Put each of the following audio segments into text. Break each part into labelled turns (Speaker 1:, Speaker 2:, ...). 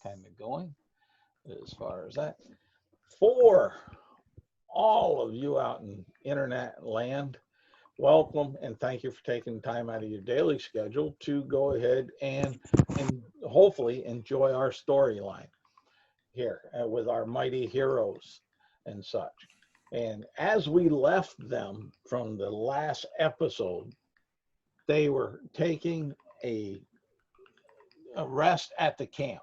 Speaker 1: Kind of going as far as that. For all of you out in internet land, welcome and thank you for taking time out of your daily schedule to go ahead and hopefully enjoy our storyline here with our mighty heroes and such. And as we left them from the last episode, they were taking a rest at the camp,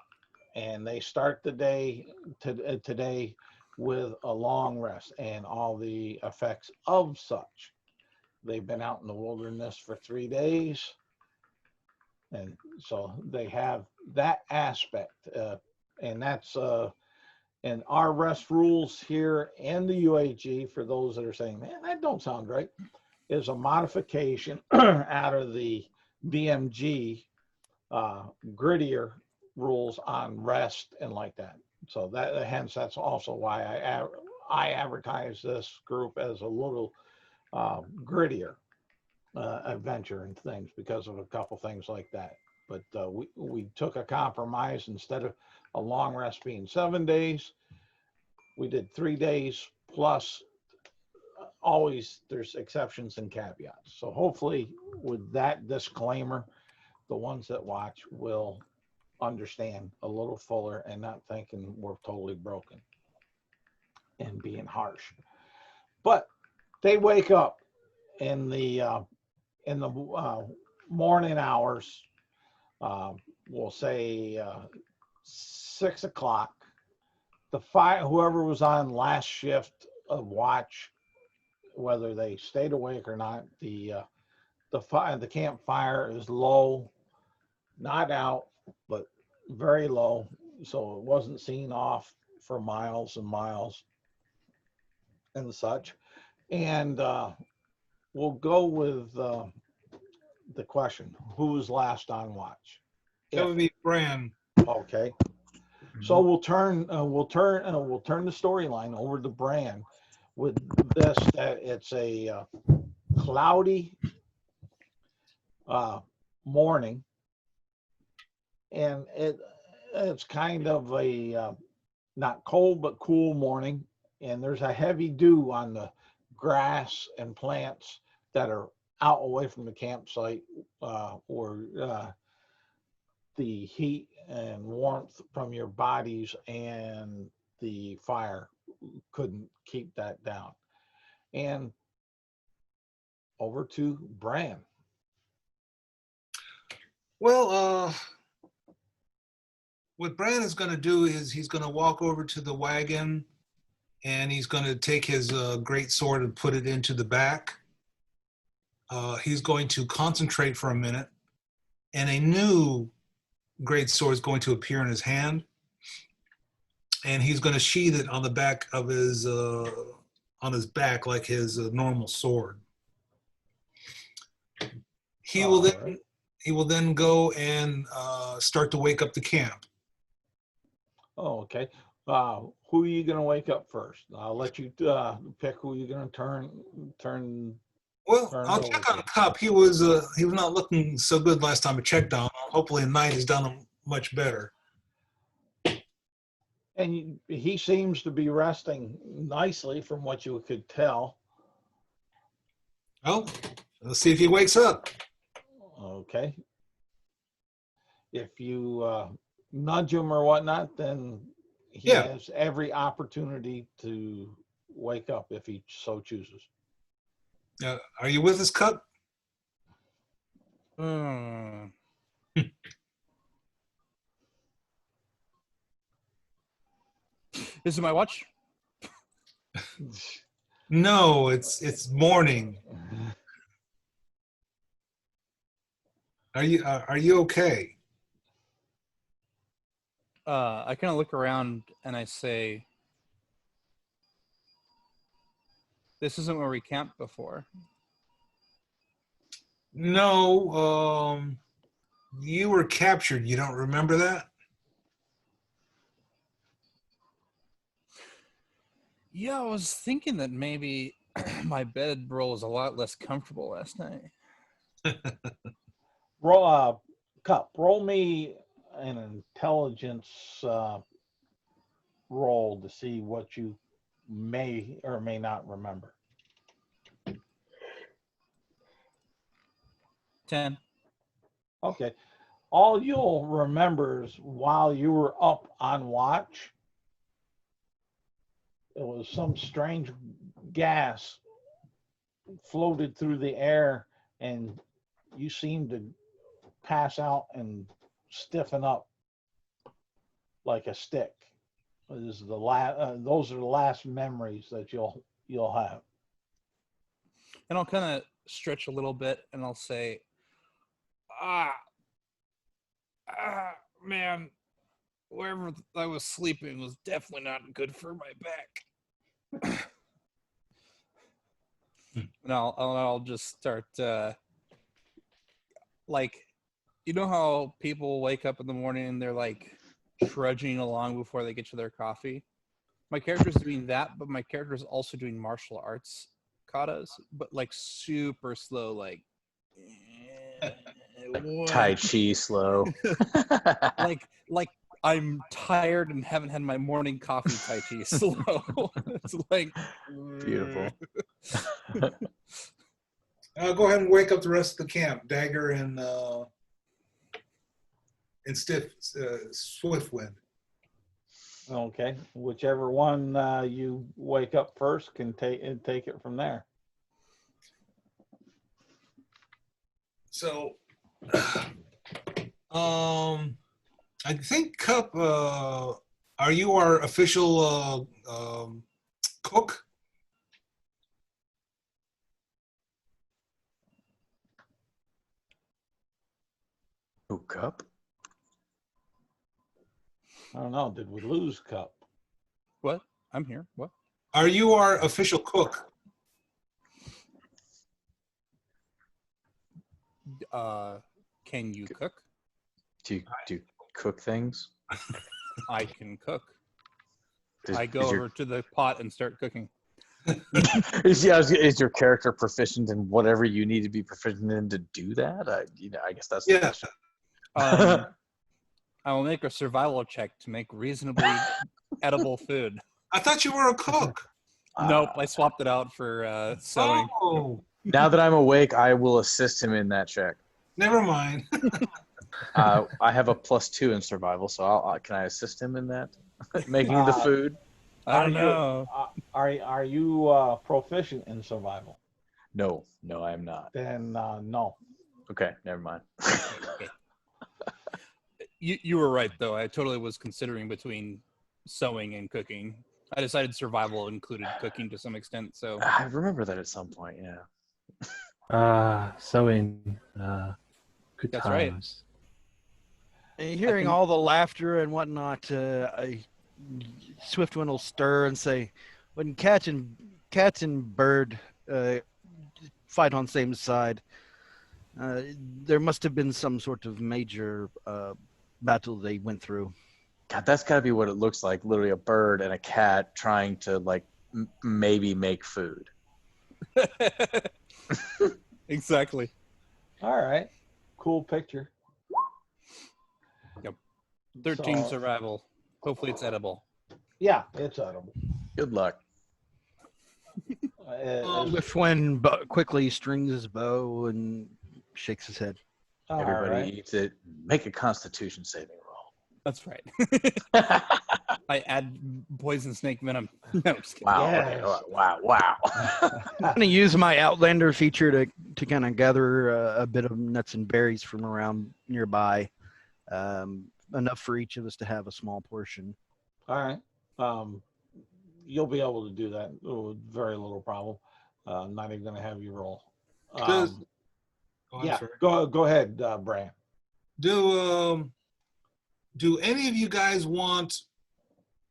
Speaker 1: and they start the day today with a long rest and all the effects of such. They've been out in the wilderness for 3 days, and so they have that aspect, and that's and our rest rules here in the UAG, for those that are saying, man, that don't sound right, is a modification out of the BMG grittier rules on rest and like that. So that hence that's also why I advertise this group as a little grittier adventure and things, because of a couple things like that. But we took a compromise. Instead of a long rest being 7 days, we did 3 days plus. Always there's exceptions and caveats. So hopefully with that disclaimer, the ones that watch will understand a little fuller and not thinking we're totally broken and being harsh. But they wake up in the morning hours, we'll say 6 o'clock. Whoever was on last shift of watch, whether they stayed awake or not, the campfire is low, not out, but very low, so it wasn't seen off for miles and miles and such. And we'll go with the question: who's last on watch?
Speaker 2: That would be Bran.
Speaker 1: Okay. So we'll turn the storyline over to Bran with this, that it's a cloudy morning and it's kind of a not cold but cool morning, and there's a heavy dew on the grass and plants that are out away from the campsite, or the heat and warmth from your bodies and the fire couldn't keep that down. And over to Bran.
Speaker 2: Well, what Bran is going to do is he's going to walk over to the wagon and he's going to take his great sword and put it into the back. He's going to concentrate for a minute, and a new great sword is going to appear in his hand, and he's going to sheath it on the back of his on his back like his normal sword. He will then go and start to wake up the camp.
Speaker 1: Oh, okay. Who are you going to wake up first? I'll let you pick who you're going to turn.
Speaker 2: Well, I'll check on Cup. He was not looking so good last time I checked on him. Hopefully tonight he's done much better.
Speaker 1: And he seems to be resting nicely from what you could tell.
Speaker 2: Well, let's see if he wakes up.
Speaker 1: Okay. If you nudge him or whatnot, then he has every opportunity to wake up if he so chooses.
Speaker 2: Are you with us, Cup?
Speaker 3: Is it my watch?
Speaker 2: No, it's morning. Are you okay?
Speaker 3: I kind of look around and I say, "This isn't where we camped before."
Speaker 2: No, you were captured. You don't remember that?
Speaker 3: Yeah, I was thinking that maybe my bedroll was a lot less comfortable last night.
Speaker 1: Roll me an intelligence roll to see what you may or may not remember.
Speaker 3: 10.
Speaker 1: Okay. All you'll remember is while you were up on watch, it was some strange gas floated through the air, and you seemed to pass out and stiffen up like a stick. This is those are the last memories that you'll have.
Speaker 3: And I'll kind of stretch a little bit and I'll say, man, wherever I was sleeping was definitely not good for my back. And I'll just start, like, you know how people wake up in the morning and they're like trudging along before they get to their coffee? My character's doing that, but my character's also doing martial arts katas, but like super slow, like
Speaker 4: Tai Chi slow.
Speaker 3: like I'm tired and haven't had my morning coffee. Tai Chi slow. It's like
Speaker 4: Beautiful.
Speaker 2: Go ahead and wake up the rest of the camp, Dagger and Swiftwind.
Speaker 1: Okay, whichever one you wake up first can take it from there.
Speaker 2: So, I think Cup, are you our official cook?
Speaker 4: Oh, Cup?
Speaker 1: I don't know. Did we lose Cup?
Speaker 3: what? I'm here. What?
Speaker 2: Are you our official cook?
Speaker 3: Can you cook?
Speaker 4: Do you cook things?
Speaker 3: I can cook.
Speaker 4: Is,
Speaker 3: I go over to the pot and start cooking.
Speaker 4: is your character proficient in whatever you need to be proficient in to do that? I guess that's the question.
Speaker 3: I will make a survival check to make reasonably edible food.
Speaker 2: I thought you were a cook.
Speaker 3: Nope, I swapped it out for sewing.
Speaker 2: Oh,
Speaker 4: Now that I'm awake, I will assist him in that check.
Speaker 2: never mind.
Speaker 4: I have a +2 in survival, so can I assist him in that? Making the food?
Speaker 3: I don't know.
Speaker 1: Are you proficient in survival?
Speaker 4: No, I am not.
Speaker 1: Then no.
Speaker 4: Okay, never mind.
Speaker 3: You were right, though. I totally was considering between sewing and cooking. I decided survival included cooking to some extent, so...
Speaker 4: I remember that at some point, yeah.
Speaker 5: Sewing. Good
Speaker 3: That's right.
Speaker 5: times.
Speaker 6: And hearing all the laughter and whatnot, Swiftwind will stir and say, "When cat and bird fight on same side, there must have been some sort of major battle they went through."
Speaker 4: God, that's got to be what it looks like. Literally a bird and a cat trying to, like, maybe make food.
Speaker 3: Exactly.
Speaker 1: All right. Cool picture.
Speaker 3: 13
Speaker 1: So-
Speaker 3: survival. Hopefully it's edible.
Speaker 1: Yeah, it's edible.
Speaker 4: Good luck.
Speaker 6: Swiftwind quickly strings his bow and shakes his head.
Speaker 1: all
Speaker 4: Everybody
Speaker 1: right.
Speaker 4: eats it. Make a Constitution saving roll.
Speaker 3: That's right. I add poison snake venom. No, I'm just kidding.
Speaker 4: Wow.
Speaker 1: Yes.
Speaker 4: Okay. Wow.
Speaker 6: I'm going to use my Outlander feature to kind of gather a bit of nuts and berries from around nearby. Enough for each of us to have a small portion.
Speaker 1: All right. You'll be able to do that with very little problem. I'm not even going to have you roll.
Speaker 2: Does- Oh, I'm
Speaker 1: Yeah,
Speaker 2: sorry.
Speaker 1: go ahead, Brian.
Speaker 2: Do any of you guys want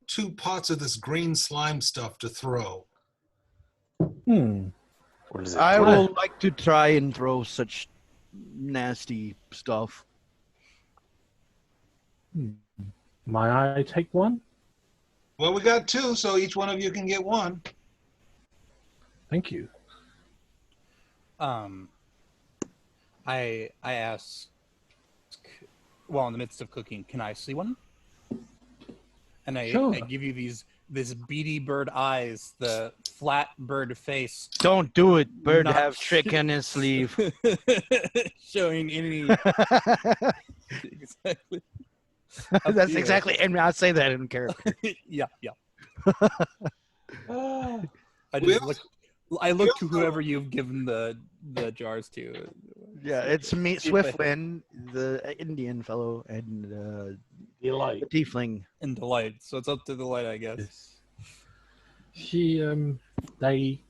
Speaker 2: 2 pots of this green slime stuff to throw?
Speaker 4: What is it?
Speaker 6: I will like to try and throw such nasty stuff.
Speaker 5: May I take one?
Speaker 2: Well, we got 2, so each one of you can get 1.
Speaker 5: Thank you.
Speaker 3: I ask, well, in the midst of cooking, can I see one? And
Speaker 5: Sure.
Speaker 3: I give you this beady bird eyes, the flat bird face,
Speaker 6: Don't do it. Bird
Speaker 3: Not-
Speaker 6: have trick on his sleeve.
Speaker 3: showing any exactly.
Speaker 6: That's
Speaker 3: Yeah.
Speaker 6: exactly, and I say that in character.
Speaker 3: Yeah.
Speaker 1: Ah,
Speaker 3: I
Speaker 2: We
Speaker 3: just
Speaker 2: also-
Speaker 3: look. I look to
Speaker 2: also-
Speaker 3: whoever you've given the jars to.
Speaker 6: Yeah, it's me,
Speaker 3: See if they-
Speaker 6: Swiftwind, the Indian fellow, and
Speaker 1: delight.
Speaker 6: the tiefling.
Speaker 3: And Delight. So it's up to Delight, I guess.
Speaker 5: Yes. They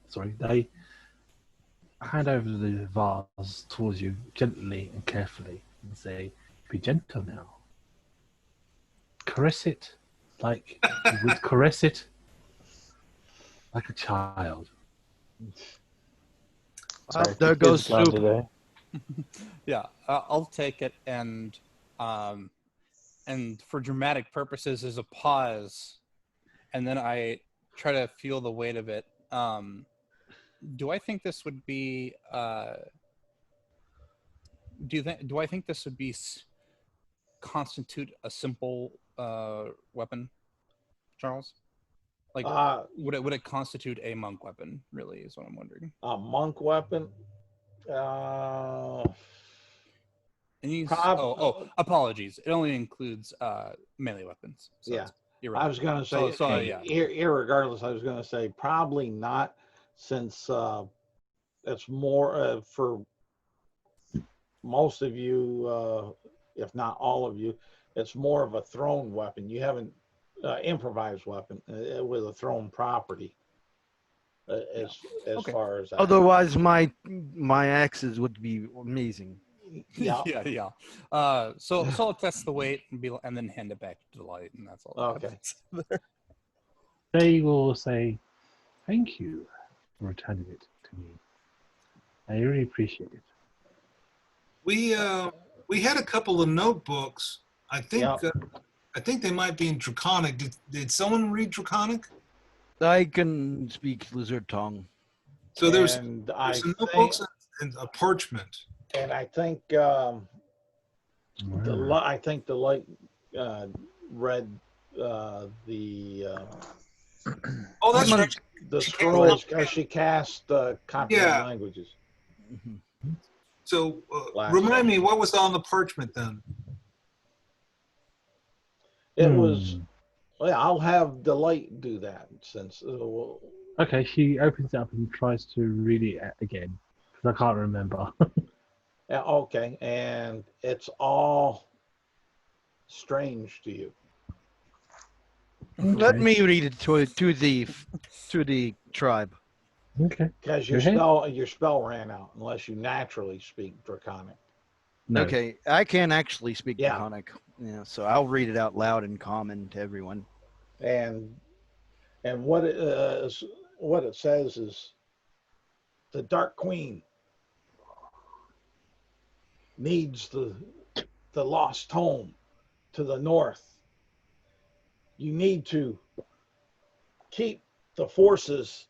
Speaker 5: hand over the vase towards you gently and carefully and say, "Be gentle now. Caress it like you would caress it like a child."
Speaker 6: Well, there goes
Speaker 4: Kids
Speaker 6: soup.
Speaker 4: today.
Speaker 3: Yeah, I'll take it, and for dramatic purposes, there's a pause, and then I try to feel the weight of it. Do I think this would be? Do I think this would be constitute a simple weapon, Charles? Like, would it constitute a monk weapon? Really, is what I'm wondering.
Speaker 1: A monk weapon.
Speaker 3: Any,
Speaker 1: Prob-
Speaker 3: apologies. It only includes melee weapons. So
Speaker 1: Yeah.
Speaker 3: you're
Speaker 1: I
Speaker 3: right.
Speaker 1: was going to say,
Speaker 3: So, yeah.
Speaker 1: irregardless, I was going to say probably not, since it's more for most of you, if not all of you, it's more of a thrown weapon. You haven't improvised weapon with a thrown property. As
Speaker 3: Okay.
Speaker 1: far as that.
Speaker 6: Otherwise, my axes would be amazing.
Speaker 1: Yeah.
Speaker 3: yeah. So I'll test the weight and then hand it back to Delight, and that's all. that
Speaker 1: Okay.
Speaker 3: happens.
Speaker 5: They will say, "Thank you for returning it to me. I really appreciate it."
Speaker 2: We had a couple of notebooks. I think
Speaker 1: Yeah.
Speaker 2: I think they might be in Draconic. Did someone read Draconic?
Speaker 6: I can speak lizard tongue.
Speaker 2: So there's
Speaker 1: And
Speaker 2: some notebooks and a parchment.
Speaker 1: I think
Speaker 5: Wow.
Speaker 1: I think the light read the
Speaker 2: Oh, that's
Speaker 6: I'm
Speaker 2: right.
Speaker 1: the
Speaker 2: She can't
Speaker 1: scrolls
Speaker 2: help
Speaker 1: because she cast comprehend
Speaker 2: Yeah.
Speaker 1: languages.
Speaker 6: Mhm.
Speaker 2: So
Speaker 1: Last
Speaker 2: remind me,
Speaker 1: session.
Speaker 2: what was on the parchment then?
Speaker 1: It was.
Speaker 5: Hmm.
Speaker 1: Well, I'll have Delight do that since.
Speaker 5: Okay, she opens it up and tries to read it again because I can't remember.
Speaker 1: Yeah, okay, and it's all strange to you.
Speaker 6: Let
Speaker 5: Okay.
Speaker 6: me read it to the tribe.
Speaker 5: Okay.
Speaker 1: Because
Speaker 5: Go ahead.
Speaker 1: your spell ran out unless you naturally speak Draconic.
Speaker 5: No.
Speaker 6: Okay, I can actually speak
Speaker 1: Yeah.
Speaker 6: Draconic. Yeah, so I'll read it out loud in common to everyone.
Speaker 1: And what it says is the Dark Queen needs the lost home to the north. You need to keep the forces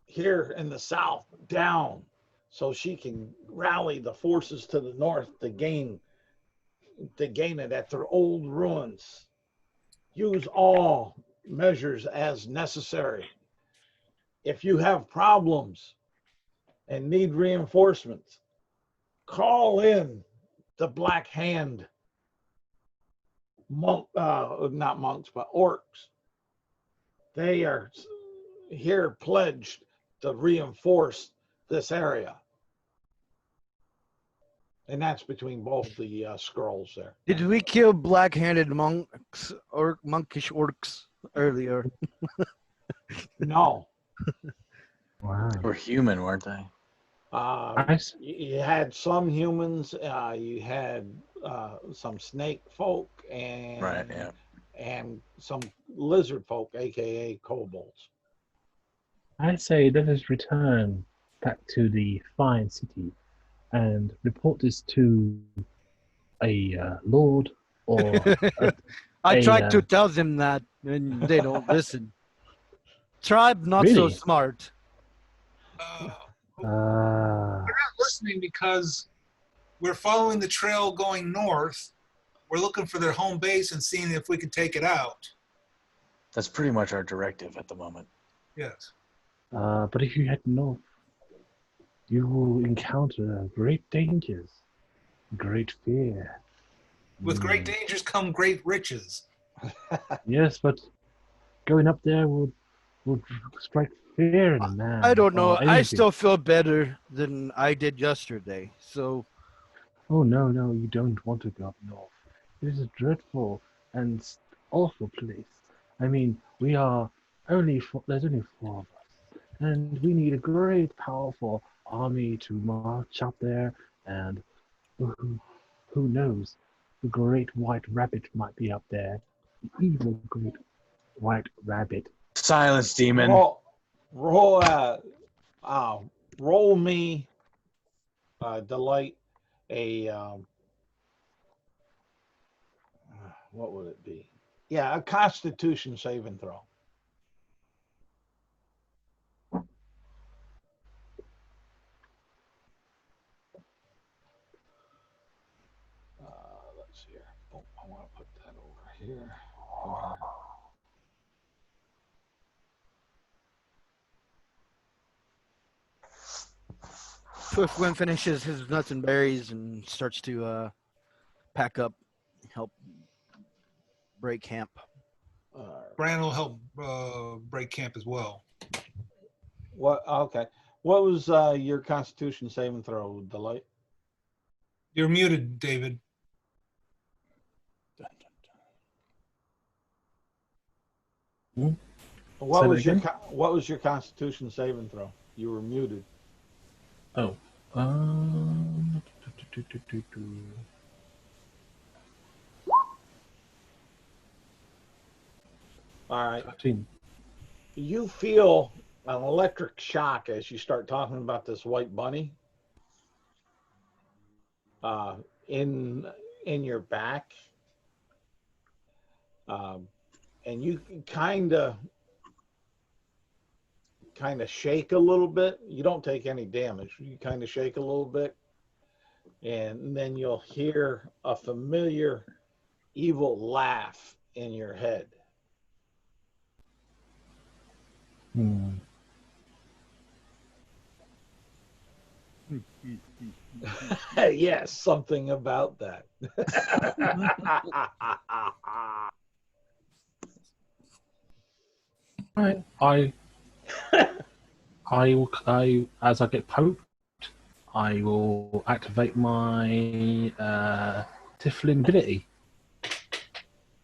Speaker 1: here in the south down so she can rally the forces to the north to gain it at their old ruins. Use all measures as necessary. If you have problems and need reinforcements, call in the Black Hand monk, not monks, but orcs. They are here pledged to reinforce this area. And that's between both the scrolls there.
Speaker 6: Did we kill black-handed monks or monkish orcs earlier?
Speaker 1: No.
Speaker 5: Wow.
Speaker 4: They were human, weren't they?
Speaker 1: You had some humans, you had some snake folk, and
Speaker 4: Right, yeah.
Speaker 1: and some lizard folk, aka kobolds.
Speaker 5: I say let us return back to the fine city and report this to a lord or
Speaker 6: I
Speaker 5: a
Speaker 6: tried to tell them that, and they don't listen. Tribe not so
Speaker 5: Really?
Speaker 6: smart.
Speaker 2: We're not
Speaker 5: uh,
Speaker 2: listening because we're following the trail going north. We're looking for their home base and seeing if we can take it out.
Speaker 4: That's pretty much our directive at the moment.
Speaker 2: Yes.
Speaker 5: but if you head north, you will encounter great dangers, great fear.
Speaker 2: With great
Speaker 5: Mm.
Speaker 2: dangers come great riches.
Speaker 5: Yes, but going up there will strike fear in a man.
Speaker 6: I don't know.
Speaker 5: or
Speaker 6: I
Speaker 5: anything.
Speaker 6: still feel better than I did yesterday. So
Speaker 5: Oh no, no, you don't want to go up north. It is a dreadful and awful place. I mean, there's only 4 of us, and we need a great, powerful army to march up there. And who, who knows? The great white rabbit might be up there. The evil great white rabbit.
Speaker 4: Silence, demon.
Speaker 1: Roll me, Delight, a what would it be? Yeah, a Constitution saving throw. Let's see here. Oh, I want to put that over here. Come here.
Speaker 6: Swiftwind finishes his nuts and berries and starts to pack up, help break camp.
Speaker 2: Bran will help break camp as well.
Speaker 1: What? Okay. What was your Constitution saving throw, Delight?
Speaker 2: You're muted, David.
Speaker 3: Dun, dun, dun.
Speaker 1: What
Speaker 5: Say
Speaker 1: was
Speaker 5: that
Speaker 1: your
Speaker 5: again?
Speaker 1: what was your Constitution saving throw? You were muted.
Speaker 5: Oh. Um.
Speaker 1: All right.
Speaker 5: 13.
Speaker 1: You feel an electric shock as you start talking about this white bunny in your back, and you kind of shake a little bit. You don't take any damage. You kind of shake a little bit, and then you'll hear a familiar evil laugh in your head.
Speaker 5: Hmm.
Speaker 1: Yes, something about that.
Speaker 5: Right. I as I get poked, I will activate my Tiflin ability.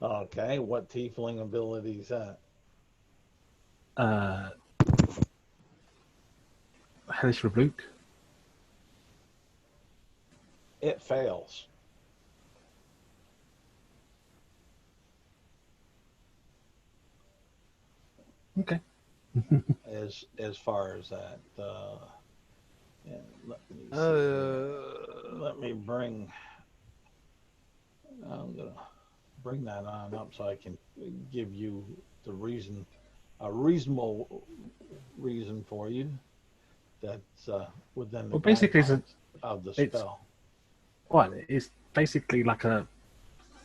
Speaker 1: Okay, what tiefling ability is that?
Speaker 5: Uh, Hellish Rebuke.
Speaker 1: It fails.
Speaker 5: Okay.
Speaker 1: As far as that. Yeah, let me see here. Let me bring. I'm gonna bring that on up so I can give you the reason, a reasonable reason for you that's within the
Speaker 5: Well, basically,
Speaker 1: guidelines of the
Speaker 5: it's
Speaker 1: spell.
Speaker 5: what it's basically like a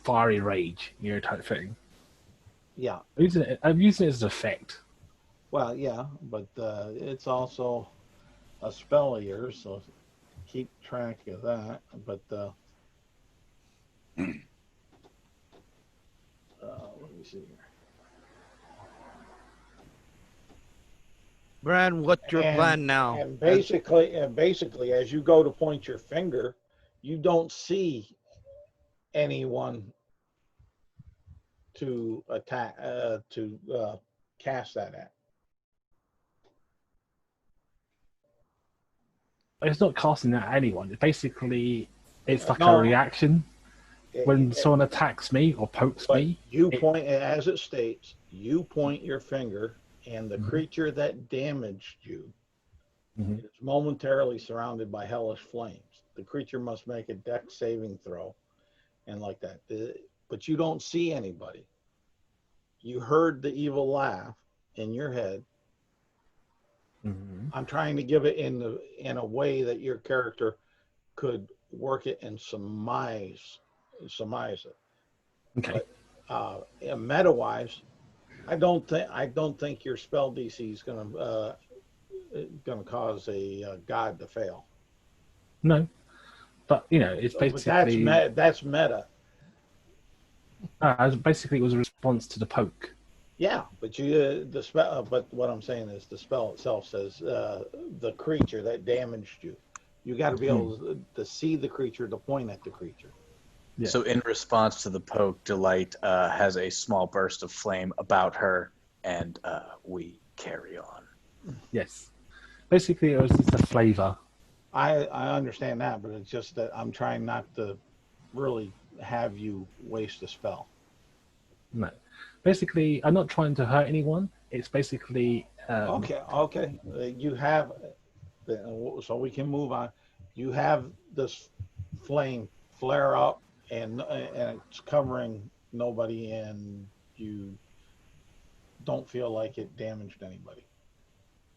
Speaker 5: fiery rage, type thing.
Speaker 1: Yeah.
Speaker 5: I'm using it as an effect.
Speaker 1: Well, yeah, but it's also a spell of yours, so keep track of that. But let me see here.
Speaker 6: Bran, what's your plan now?
Speaker 1: And basically, as you go to point your finger, you don't see anyone to attack cast that at.
Speaker 5: It's not casting at anyone. It's like a
Speaker 1: No,
Speaker 5: reaction when someone attacks me or pokes
Speaker 1: but
Speaker 5: me.
Speaker 1: you point, as it states, you point your finger, and the creature that damaged you
Speaker 5: Mhm.
Speaker 1: is momentarily surrounded by hellish flames. The creature must make a dex saving throw, and like that. But you don't see anybody. You heard the evil laugh in your head.
Speaker 5: Mhm.
Speaker 1: I'm trying to give it in a way that your character could work it and surmise it.
Speaker 5: Okay.
Speaker 1: But meta wise, I don't think your spell DC is gonna cause a god to fail.
Speaker 5: No, but it's
Speaker 1: But
Speaker 5: basically
Speaker 1: that's meta.
Speaker 5: basically it was a response to the poke.
Speaker 1: Yeah, but the spell. But what I'm saying is the spell itself says the creature that damaged you. You got to be able to see the creature, to point at the creature.
Speaker 5: Yeah.
Speaker 4: So in response to the poke, Delight has a small burst of flame about her, and we carry on.
Speaker 5: Yes. Basically, it was just a flavor.
Speaker 1: I understand that, but it's just that I'm trying not to really have you waste a spell.
Speaker 5: No. Basically, I'm not trying to hurt anyone. It's basically
Speaker 1: Okay. You have, so we can move on. You have this flame flare up, and it's covering nobody, and you don't feel like it damaged anybody.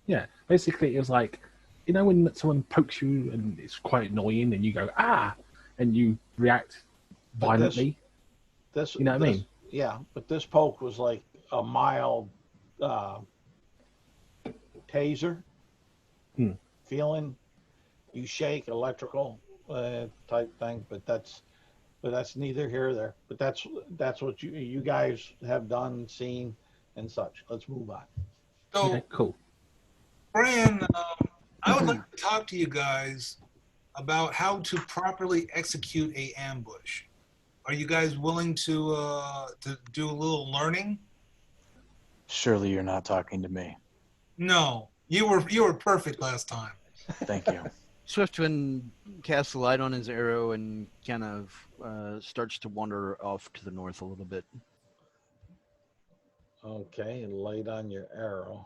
Speaker 5: yeah. Basically, it was like when someone pokes you and it's quite annoying, and you go and you react
Speaker 1: But
Speaker 5: violently.
Speaker 1: this,
Speaker 5: You know what I mean?
Speaker 1: yeah. But this poke was like a mild uh, taser
Speaker 5: Hmm.
Speaker 1: feeling. You shake, electrical type thing, but that's neither here or there. But that's what you guys have done, seen, and such. Let's move on.
Speaker 2: So,
Speaker 5: Okay. Cool.
Speaker 2: Bran, I would like to talk to you guys about how to properly execute a ambush. Are you guys willing to do a little learning?
Speaker 4: Surely you're not talking to me.
Speaker 2: No, you were perfect last time.
Speaker 4: Thank you.
Speaker 6: Swiftwind casts a light on his arrow and kind of starts to wander off to the north a little bit.
Speaker 1: Okay, light on your arrow.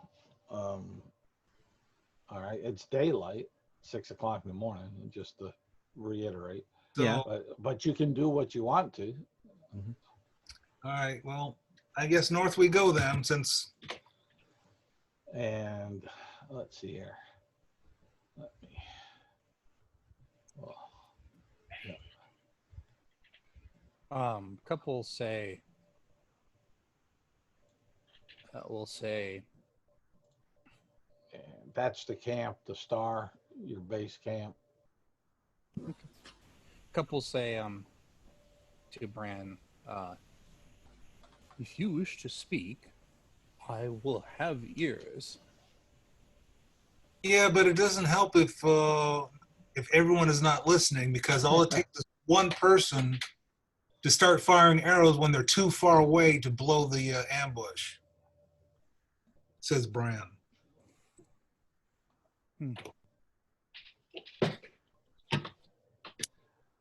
Speaker 1: All right, it's daylight, 6 o'clock in the morning. Just to reiterate,
Speaker 2: So,
Speaker 6: Yeah.
Speaker 1: but you can do what you want to.
Speaker 2: all right, well, I guess north we go then, since
Speaker 1: And let's see here. Let me. Oh, yeah.
Speaker 3: Couple say. We'll say.
Speaker 1: And that's the camp, the star, your base camp.
Speaker 3: Couple say. To Bran. If you wish to speak, I will have ears.
Speaker 2: Yeah, but it doesn't help if everyone is not listening, because all it takes is one person to start firing arrows when they're too far away to blow the ambush. Says Bran.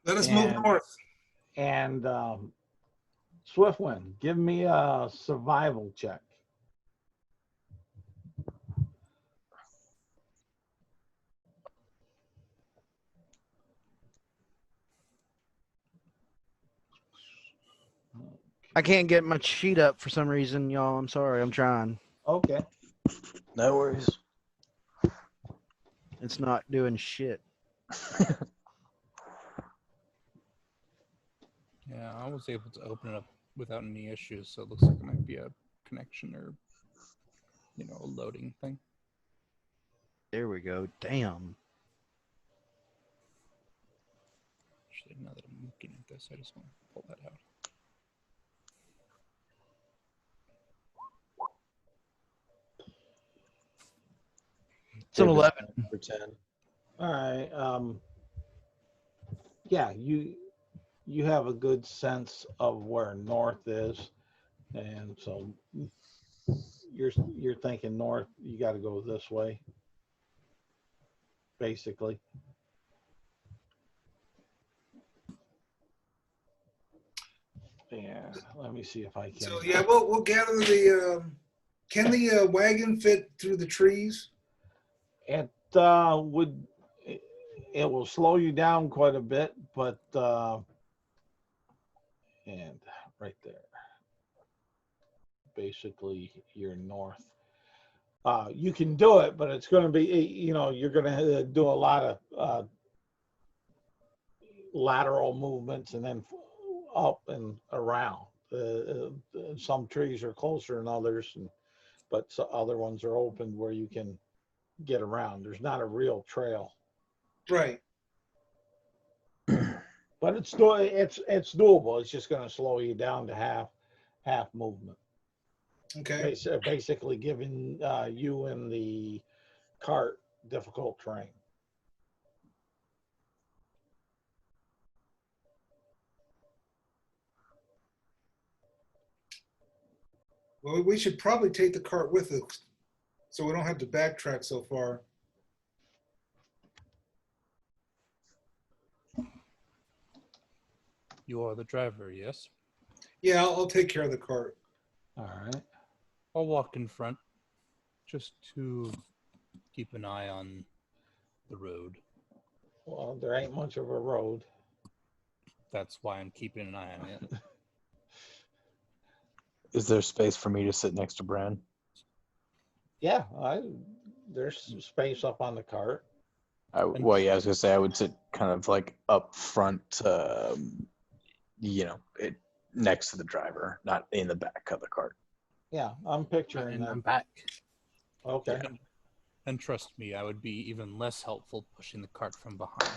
Speaker 2: Let us move north.
Speaker 1: And Swiftwind, give me a survival check.
Speaker 6: I can't get my sheet up for some reason, y'all. I'm sorry. I'm trying.
Speaker 1: Okay.
Speaker 4: No worries.
Speaker 6: It's not doing shit.
Speaker 3: Yeah, I was able to open it up without any issues, so it looks like it might be a connection or, a loading thing.
Speaker 6: There we go. Damn.
Speaker 3: Actually, now that I'm looking at this, I just want to pull that out.
Speaker 6: It's an 11.
Speaker 4: For 10.
Speaker 1: All right. Yeah, you have a good sense of where north is, and so you're thinking north. You got to go this way, basically. Yeah. Let me see if I can.
Speaker 2: So yeah, we'll gather the. Can the wagon fit through the trees?
Speaker 1: It would. It will slow you down quite a bit, but and right there, basically you're north. You can do it, but it's going to be, you're going to do a lot of lateral movements and then up and around. Some trees are closer than others, but other ones are open where you can get around. There's not a real trail.
Speaker 2: Right.
Speaker 1: But it's doable. It's just going to slow you down to half movement.
Speaker 2: Okay.
Speaker 1: Basically giving you and the cart difficult terrain.
Speaker 2: Well, we should probably take the cart with us, so we don't have to backtrack so far.
Speaker 3: You are the driver, yes?
Speaker 2: Yeah, I'll take care of the cart.
Speaker 1: All right.
Speaker 3: I'll walk in front, just to keep an eye on the road.
Speaker 1: Well, there ain't much of a road.
Speaker 3: That's why I'm keeping an eye on it.
Speaker 4: Is there space for me to sit next to Bran?
Speaker 1: Yeah, there's space up on the cart.
Speaker 4: Well, yeah, I was gonna say I would sit kind of like up front, next to the driver, not in the back of the cart.
Speaker 1: Yeah, I'm picturing
Speaker 3: And
Speaker 1: that.
Speaker 3: I'm back.
Speaker 1: Okay.
Speaker 3: And trust me, I would be even less helpful pushing the cart from behind.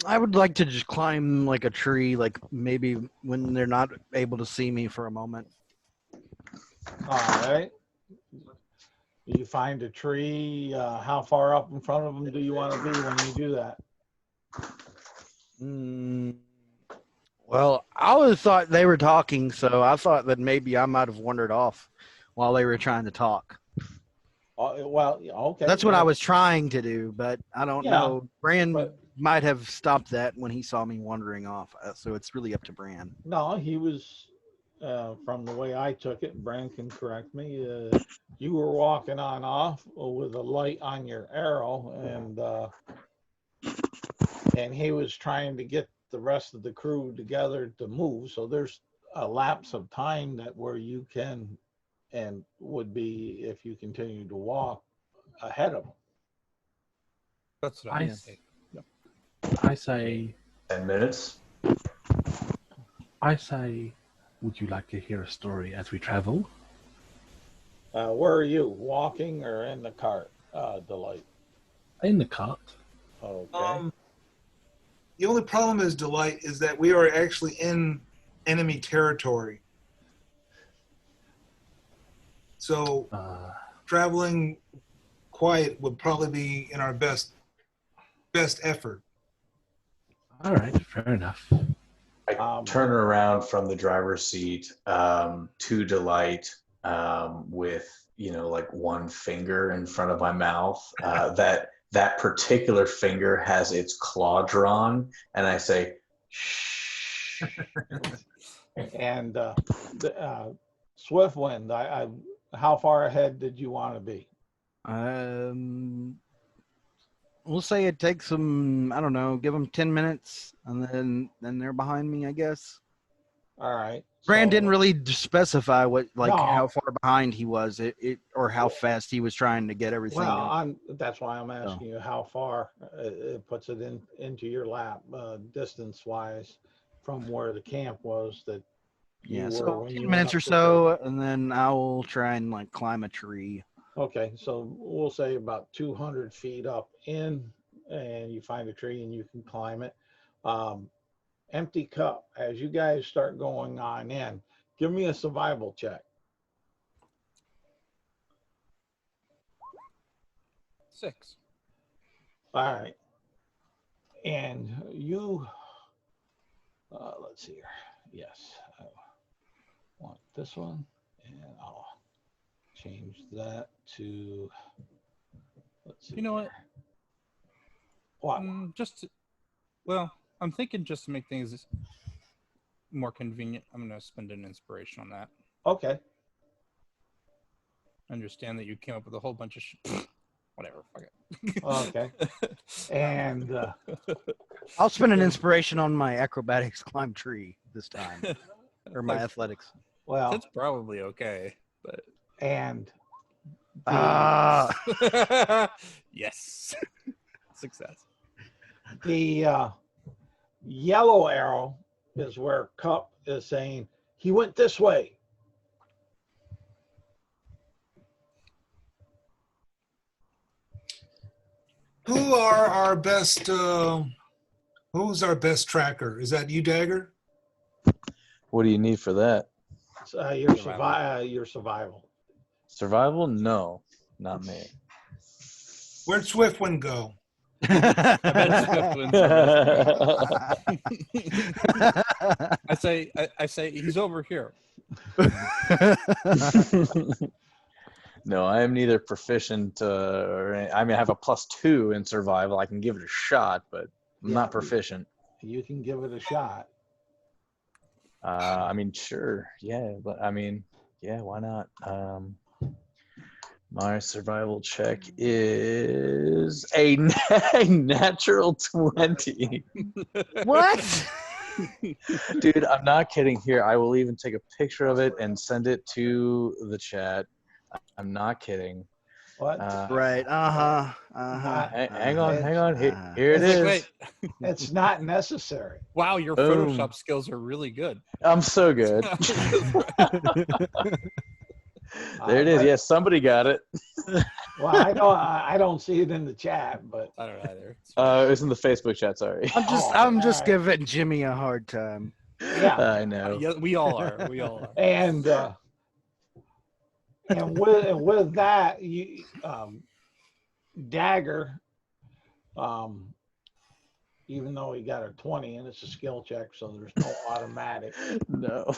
Speaker 6: I would like to just climb like a tree, like maybe when they're not able to see me for a moment.
Speaker 1: All right. You find a tree. How far up in front of them do you want to be when you do that?
Speaker 6: Well, I always thought they were talking, so I thought that maybe I might have wandered off while they were trying to talk.
Speaker 1: Well, okay.
Speaker 6: That's what I was trying to do, but I don't know. Bran
Speaker 1: but-
Speaker 6: might have stopped that when he saw me wandering off, so it's really up to Bran.
Speaker 1: No, he was, from the way I took it, Bran can correct me, you were walking on off with a light on your arrow, and he was trying to get the rest of the crew together to move. So there's a lapse of time that where you can and would be, if you continue to walk, ahead of them.
Speaker 3: That's what
Speaker 5: I
Speaker 3: I
Speaker 5: s-
Speaker 3: say.
Speaker 5: I say,
Speaker 4: 10 minutes.
Speaker 5: would you like to hear a story as we travel?
Speaker 1: Where are you? Walking or in the cart, Delight?
Speaker 5: In the cart.
Speaker 1: Okay.
Speaker 2: The only problem is, Delight, is that we are actually in enemy territory. So traveling quiet would probably be in our best effort.
Speaker 5: All right, fair enough.
Speaker 4: I turn around from the driver's seat to Delight with, like one finger in front of my mouth. That particular finger has its claw drawn, and I say, shh.
Speaker 1: And Swiftwind, how far ahead did you want to be?
Speaker 6: We'll say it takes them, I don't know, give them 10 minutes, and then they're behind me, I guess.
Speaker 1: All right.
Speaker 6: Brand
Speaker 1: so-
Speaker 6: didn't really specify
Speaker 1: No.
Speaker 6: how far behind he was, or how fast he was trying to get everything.
Speaker 1: Well, that's why I'm asking you how far. It puts it into your lap, distance-wise, from where the camp was that you
Speaker 6: yeah,
Speaker 1: were
Speaker 6: so
Speaker 1: when
Speaker 6: 10
Speaker 1: you
Speaker 6: minutes
Speaker 1: went
Speaker 6: or
Speaker 1: up the
Speaker 6: so, and then I'll try and climb a tree.
Speaker 1: Okay, so we'll say about 200 feet up in, and you find a tree and you can climb it. Empty cup. As you guys start going on in, give me a survival check.
Speaker 3: 6.
Speaker 1: All right. And you, let's see here. Yes, I want this one, and I'll change that to, let's see.
Speaker 3: You know what?
Speaker 1: What?
Speaker 3: I'm thinking just to make things more convenient, I'm going to spend an inspiration on that.
Speaker 1: Okay.
Speaker 3: Understand that you came up with a whole bunch of whatever. Fuck it.
Speaker 1: Okay. And
Speaker 6: I'll spend an inspiration on my acrobatics climb tree this time, or my athletics.
Speaker 1: well,
Speaker 3: That's probably okay, but
Speaker 1: and
Speaker 3: yes, success.
Speaker 1: the yellow arrow is where Cup is saying he went this way.
Speaker 2: Who are our best? Who's our best tracker? Is that you, Dagger?
Speaker 4: What do you need for that?
Speaker 1: Your survival.
Speaker 4: Survival? No, not me.
Speaker 2: Where'd Swiftwind go?
Speaker 3: I bet Swift wins the best. I say he's over here.
Speaker 4: No, I am neither proficient I have a +2 in survival. I can give it a shot, but I'm not proficient.
Speaker 1: You can give it a shot.
Speaker 4: Sure. Yeah, but yeah, why not? My survival check is a natural 20.
Speaker 6: What?
Speaker 4: Dude, I'm not kidding. Here, I will even take a picture of it and send it to the chat. I'm not kidding.
Speaker 1: What?
Speaker 6: Right.
Speaker 4: Hang on. Here it is.
Speaker 3: Wait.
Speaker 1: It's not necessary.
Speaker 3: Wow, your
Speaker 4: Boom.
Speaker 3: Photoshop skills are really good.
Speaker 4: I'm so good. There it is. Yes, somebody got it.
Speaker 1: Well, I don't see it in the chat, but
Speaker 3: I don't either.
Speaker 4: It was in the Facebook chat. Sorry.
Speaker 6: I'm just
Speaker 1: all right.
Speaker 6: giving Jimmy a hard time.
Speaker 1: yeah.
Speaker 4: I know.
Speaker 3: Yeah, we all are. We all are.
Speaker 1: And with that, you Dagger, even though he got a 20 and it's a skill check, so there's no automatic.
Speaker 4: No.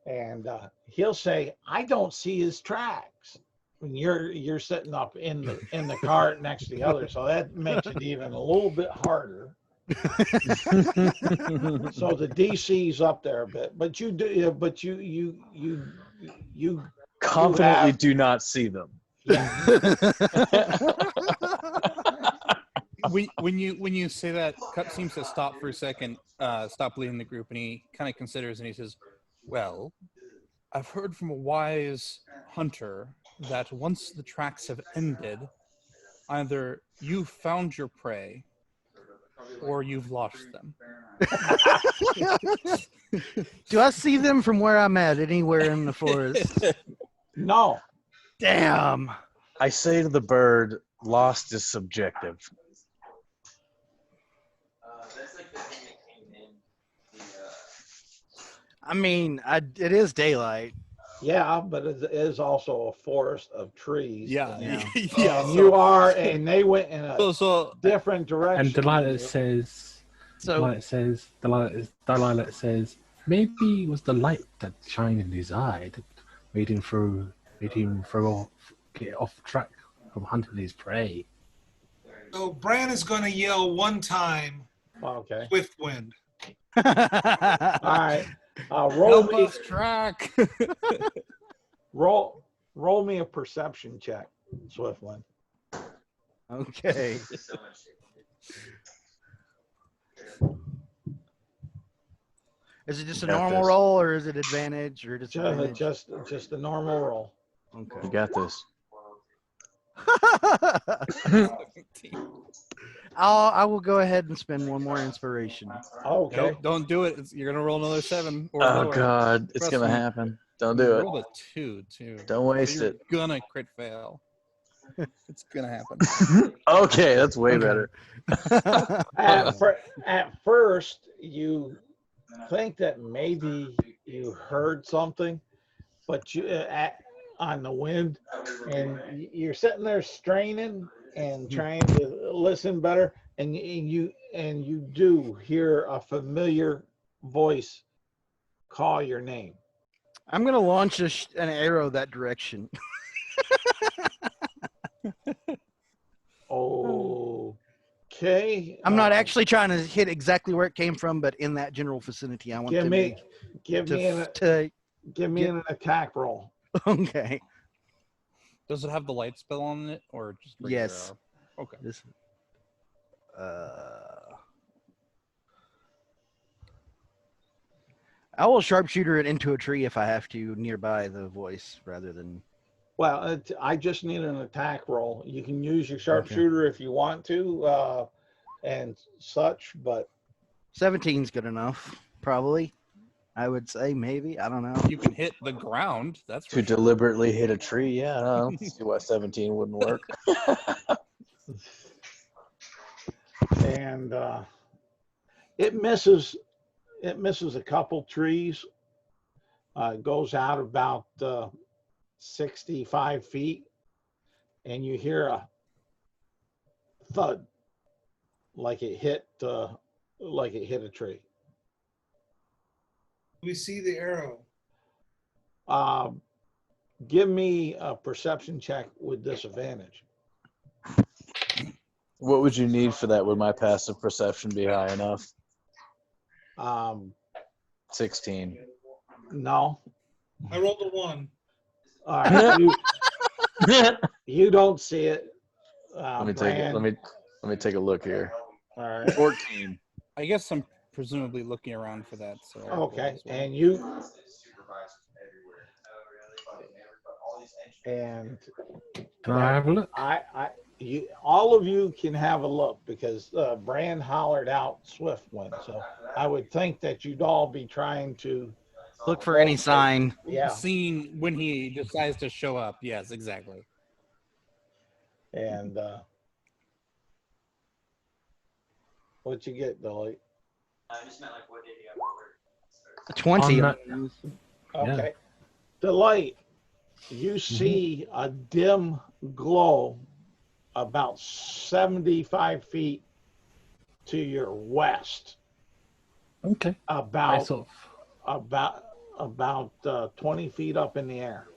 Speaker 1: And he'll say, "I don't see his tracks." When you're sitting up in the cart next to the other, so that makes it even a little bit harder. So the DC's up there a bit, but you do, but you
Speaker 4: Confidently
Speaker 1: have-
Speaker 4: do not see them.
Speaker 3: When you say that, Cup seems to stop for a second, stop leading the group, and he kind of considers and he says, "Well, I've heard from a wise hunter that once the tracks have ended, either you found your prey or you've lost them.
Speaker 6: Do I see them from where I'm at anywhere in the forest?
Speaker 1: No.
Speaker 6: Damn.
Speaker 7: I say to the bird, lost is subjective.
Speaker 6: I mean, it is daylight.
Speaker 1: Yeah, but it is also a forest of trees.
Speaker 3: Yeah,
Speaker 1: And,
Speaker 3: yeah.
Speaker 1: and you are, and they went in a
Speaker 3: So
Speaker 1: different direction.
Speaker 5: And Delilah
Speaker 1: than you.
Speaker 5: says,
Speaker 6: So
Speaker 5: Delilah says, maybe it was the light that shined in his eye that made him get off track from hunting his prey.
Speaker 2: So Bran is going to yell one time,
Speaker 1: Okay.
Speaker 2: Swift Wind.
Speaker 1: All right. Roll
Speaker 3: help
Speaker 1: me,
Speaker 3: us track.
Speaker 1: roll me a perception check, Swiftland.
Speaker 6: okay. Is it just a
Speaker 7: Got
Speaker 6: normal
Speaker 7: this.
Speaker 6: roll, or is it advantage, or disadvantage?
Speaker 1: Just a normal roll.
Speaker 7: You
Speaker 6: Okay.
Speaker 7: got this.
Speaker 6: I will go ahead and spend one more inspiration.
Speaker 1: Okay.
Speaker 3: Nope, don't do it. You're gonna roll another 7 or
Speaker 7: Oh
Speaker 3: lower.
Speaker 7: God, it's
Speaker 3: Trust
Speaker 7: gonna
Speaker 3: me.
Speaker 7: happen. Don't
Speaker 3: You
Speaker 7: do it.
Speaker 3: rolled a 2 too.
Speaker 7: Don't waste
Speaker 3: You're
Speaker 7: it.
Speaker 3: gonna crit fail. It's gonna happen.
Speaker 7: Okay, that's way better.
Speaker 1: At first, you think that maybe you heard something, but on the wind, and you're sitting there straining and trying to listen better, and you do hear a familiar voice call your name.
Speaker 6: I'm gonna launch an arrow that direction.
Speaker 1: Okay.
Speaker 6: I'm not actually trying to hit exactly where it came from, but in that general vicinity. I want
Speaker 1: give
Speaker 6: to
Speaker 1: me
Speaker 6: to
Speaker 1: an attack roll.
Speaker 6: okay.
Speaker 3: Does it have the light spell on it or just regular
Speaker 6: Yes.
Speaker 3: arrow? Okay.
Speaker 6: This. I will sharpshooter it into a tree if I have to nearby the voice rather than.
Speaker 1: Well, I just need an attack roll. You can use your sharpshooter if you want to, and such, but
Speaker 6: 17's good enough, probably. I would say maybe. I don't know.
Speaker 3: You can hit the ground. That's
Speaker 7: To
Speaker 3: for sure.
Speaker 7: deliberately hit a tree, yeah, I don't see why 17 wouldn't work.
Speaker 1: and it misses a couple trees. It goes out about 65 feet, and you hear a thud, like it hit a tree.
Speaker 2: We see the arrow.
Speaker 1: Give me a perception check with disadvantage.
Speaker 7: What would you need for that? Would my passive perception be high enough? 16.
Speaker 1: No.
Speaker 2: I rolled a 1.
Speaker 1: All right. You don't see it.
Speaker 7: Let me take it. Let me take a look here.
Speaker 1: All right.
Speaker 7: 14.
Speaker 3: I guess I'm presumably looking around for that. So
Speaker 1: Okay. And
Speaker 5: Can I have a look?
Speaker 1: all of you can have a look because Bran hollered out Swift Wind. So I would think that you'd all be trying to
Speaker 6: Look for any sign.
Speaker 1: Yeah.
Speaker 3: Seeing when he decides to show up. Yes, exactly.
Speaker 1: And what'd you get, Dolly?
Speaker 6: 20.
Speaker 5: On that-
Speaker 1: Okay. Delight, you see a dim glow about 75 feet to your west.
Speaker 5: Okay. I
Speaker 1: About
Speaker 5: sort of
Speaker 1: 20 feet up in the air.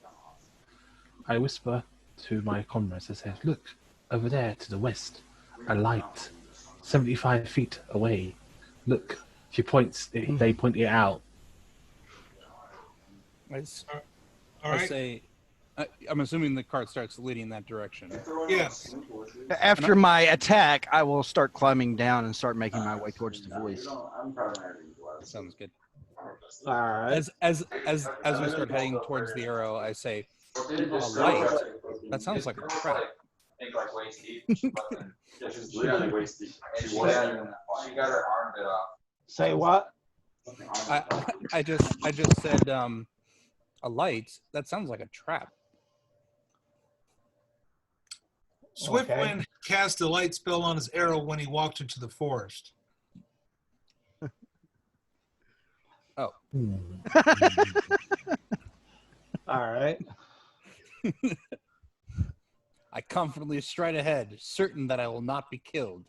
Speaker 5: I whisper to my comrades. I say, "Look over there to the west, a light, 75 feet away. Look." She points. They point it out.
Speaker 3: I
Speaker 2: All right.
Speaker 3: say, I'm assuming the cart starts leading that direction.
Speaker 2: Yes.
Speaker 6: After my attack, I will start climbing down and start making my way towards the voice.
Speaker 3: Sounds good.
Speaker 1: All right.
Speaker 3: As we start heading towards the arrow, I say, a light. That sounds like a trap.
Speaker 8: think like waist deep. She's really waist deep. And she got her arm bit off.
Speaker 1: Say what?
Speaker 3: I just said a light. That sounds like a trap.
Speaker 2: Swiftwind cast a light spell on his arrow when he walked into the forest.
Speaker 3: Oh.
Speaker 1: All right.
Speaker 3: I confidently stride ahead, certain that I will not be killed.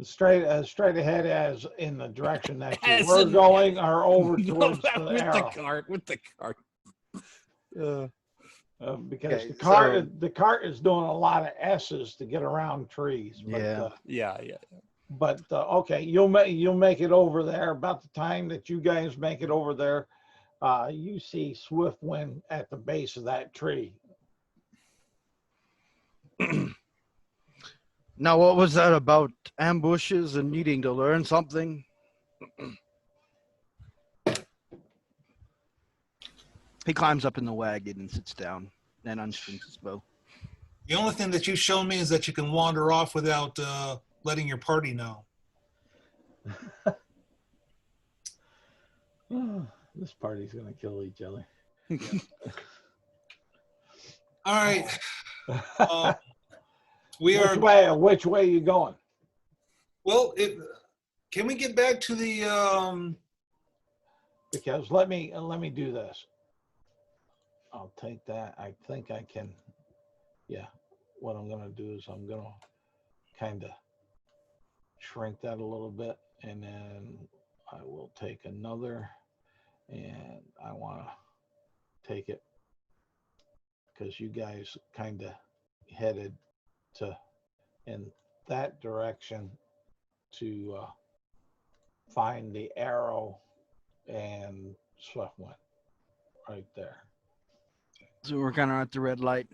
Speaker 1: Straight ahead as in the direction that you
Speaker 3: As
Speaker 1: were
Speaker 3: in-
Speaker 1: going or over
Speaker 3: No,
Speaker 1: towards the
Speaker 3: with
Speaker 1: arrow.
Speaker 3: with the cart.
Speaker 1: Because
Speaker 6: Okay,
Speaker 1: the cart is doing a lot of S's to get around trees. But,
Speaker 6: Yeah.
Speaker 3: Yeah.
Speaker 1: Okay, you'll make it over there. About the time that you guys make it over there, you see Swiftwind at the base of that tree.
Speaker 6: Now, what was that about ambushes and needing to learn something? He climbs up in the wagon and sits down and unstrings his bow.
Speaker 2: The only thing that you've shown me is that you can wander off without letting your party know.
Speaker 1: This party's gonna kill each other.
Speaker 2: All right. We are.
Speaker 1: Which way are you going?
Speaker 2: Well, can we get back to the?
Speaker 1: Because let me do this. I'll take that. I think I can. Yeah. What I'm gonna do is I'm gonna kind of shrink that a little bit, and then I will take another, and I want to take it because you guys kind of headed to in that direction to find the arrow and Swiftwind right there.
Speaker 6: So we're kind of at the red light.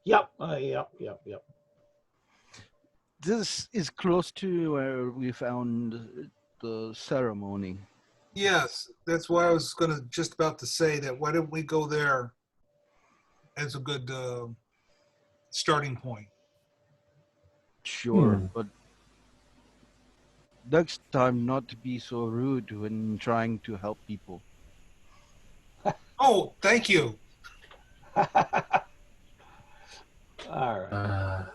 Speaker 1: Yep. Yep.
Speaker 6: This is close to where we found the ceremony.
Speaker 2: Yes, that's why I was just about to say that. Why don't we go there as a good starting point?
Speaker 6: Sure, but next time not to be so rude when trying to help people.
Speaker 2: Oh, thank you.
Speaker 1: All right.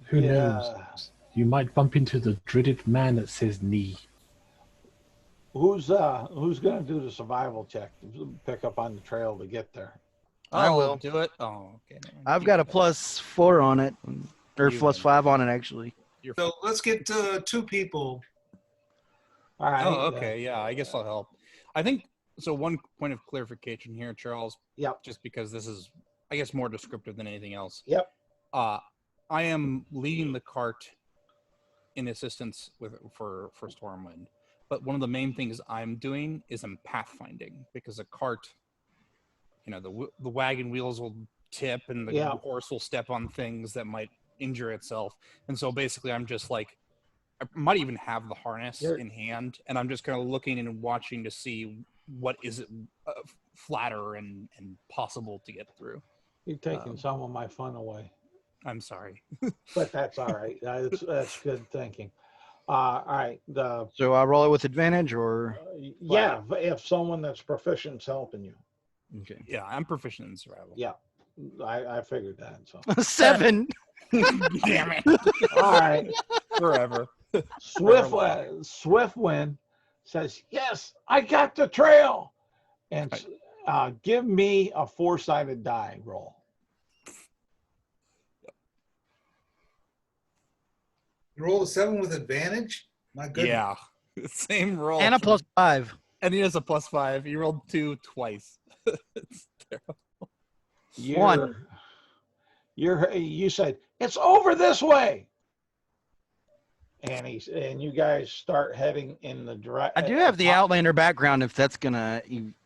Speaker 5: Who knows? You might bump into the dreaded man that says knee.
Speaker 1: Who's gonna do the survival check to pick up on the trail to get there?
Speaker 6: I will
Speaker 3: do it. Oh, okay.
Speaker 6: I've got a +4 on it, or
Speaker 3: You
Speaker 6: +5 on it actually.
Speaker 2: So let's get 2 people.
Speaker 1: All right.
Speaker 3: Oh, okay. Yeah, I guess I'll help. I think so. One point of clarification here, Charles.
Speaker 1: Yep.
Speaker 3: Just because this is, I guess, more descriptive than anything else.
Speaker 1: Yep.
Speaker 3: I am leading the cart in assistance for Stormwind, but one of the main things I'm doing is I'm pathfinding, because a cart, the wagon wheels will tip and the horse will step on things that might injure itself, and so basically I'm just like, I might even have the harness in hand, and I'm just kind of looking and watching to see what is flatter and possible to get through.
Speaker 1: You're taking some of my fun away.
Speaker 3: I'm sorry.
Speaker 1: But that's all right. That's good thinking. All right.
Speaker 6: So I roll it with advantage, or
Speaker 1: Yeah, if someone that's proficient is helping you.
Speaker 6: okay.
Speaker 3: Yeah, I'm proficient in survival.
Speaker 1: Yeah, I figured that. So
Speaker 6: 7.
Speaker 3: Damn it.
Speaker 1: all right.
Speaker 3: Forever.
Speaker 1: Swiftwind says, "Yes, I got the trail," and give me a 4-sided die roll.
Speaker 2: You roll a 7 with advantage? My goodness.
Speaker 3: Yeah. Same roll.
Speaker 6: And a +5.
Speaker 3: And he has a +5. He rolled 2 twice. It's terrible.
Speaker 1: You said it's over this way, and you guys start heading in the direction.
Speaker 6: I do have the Outlander background if that's gonna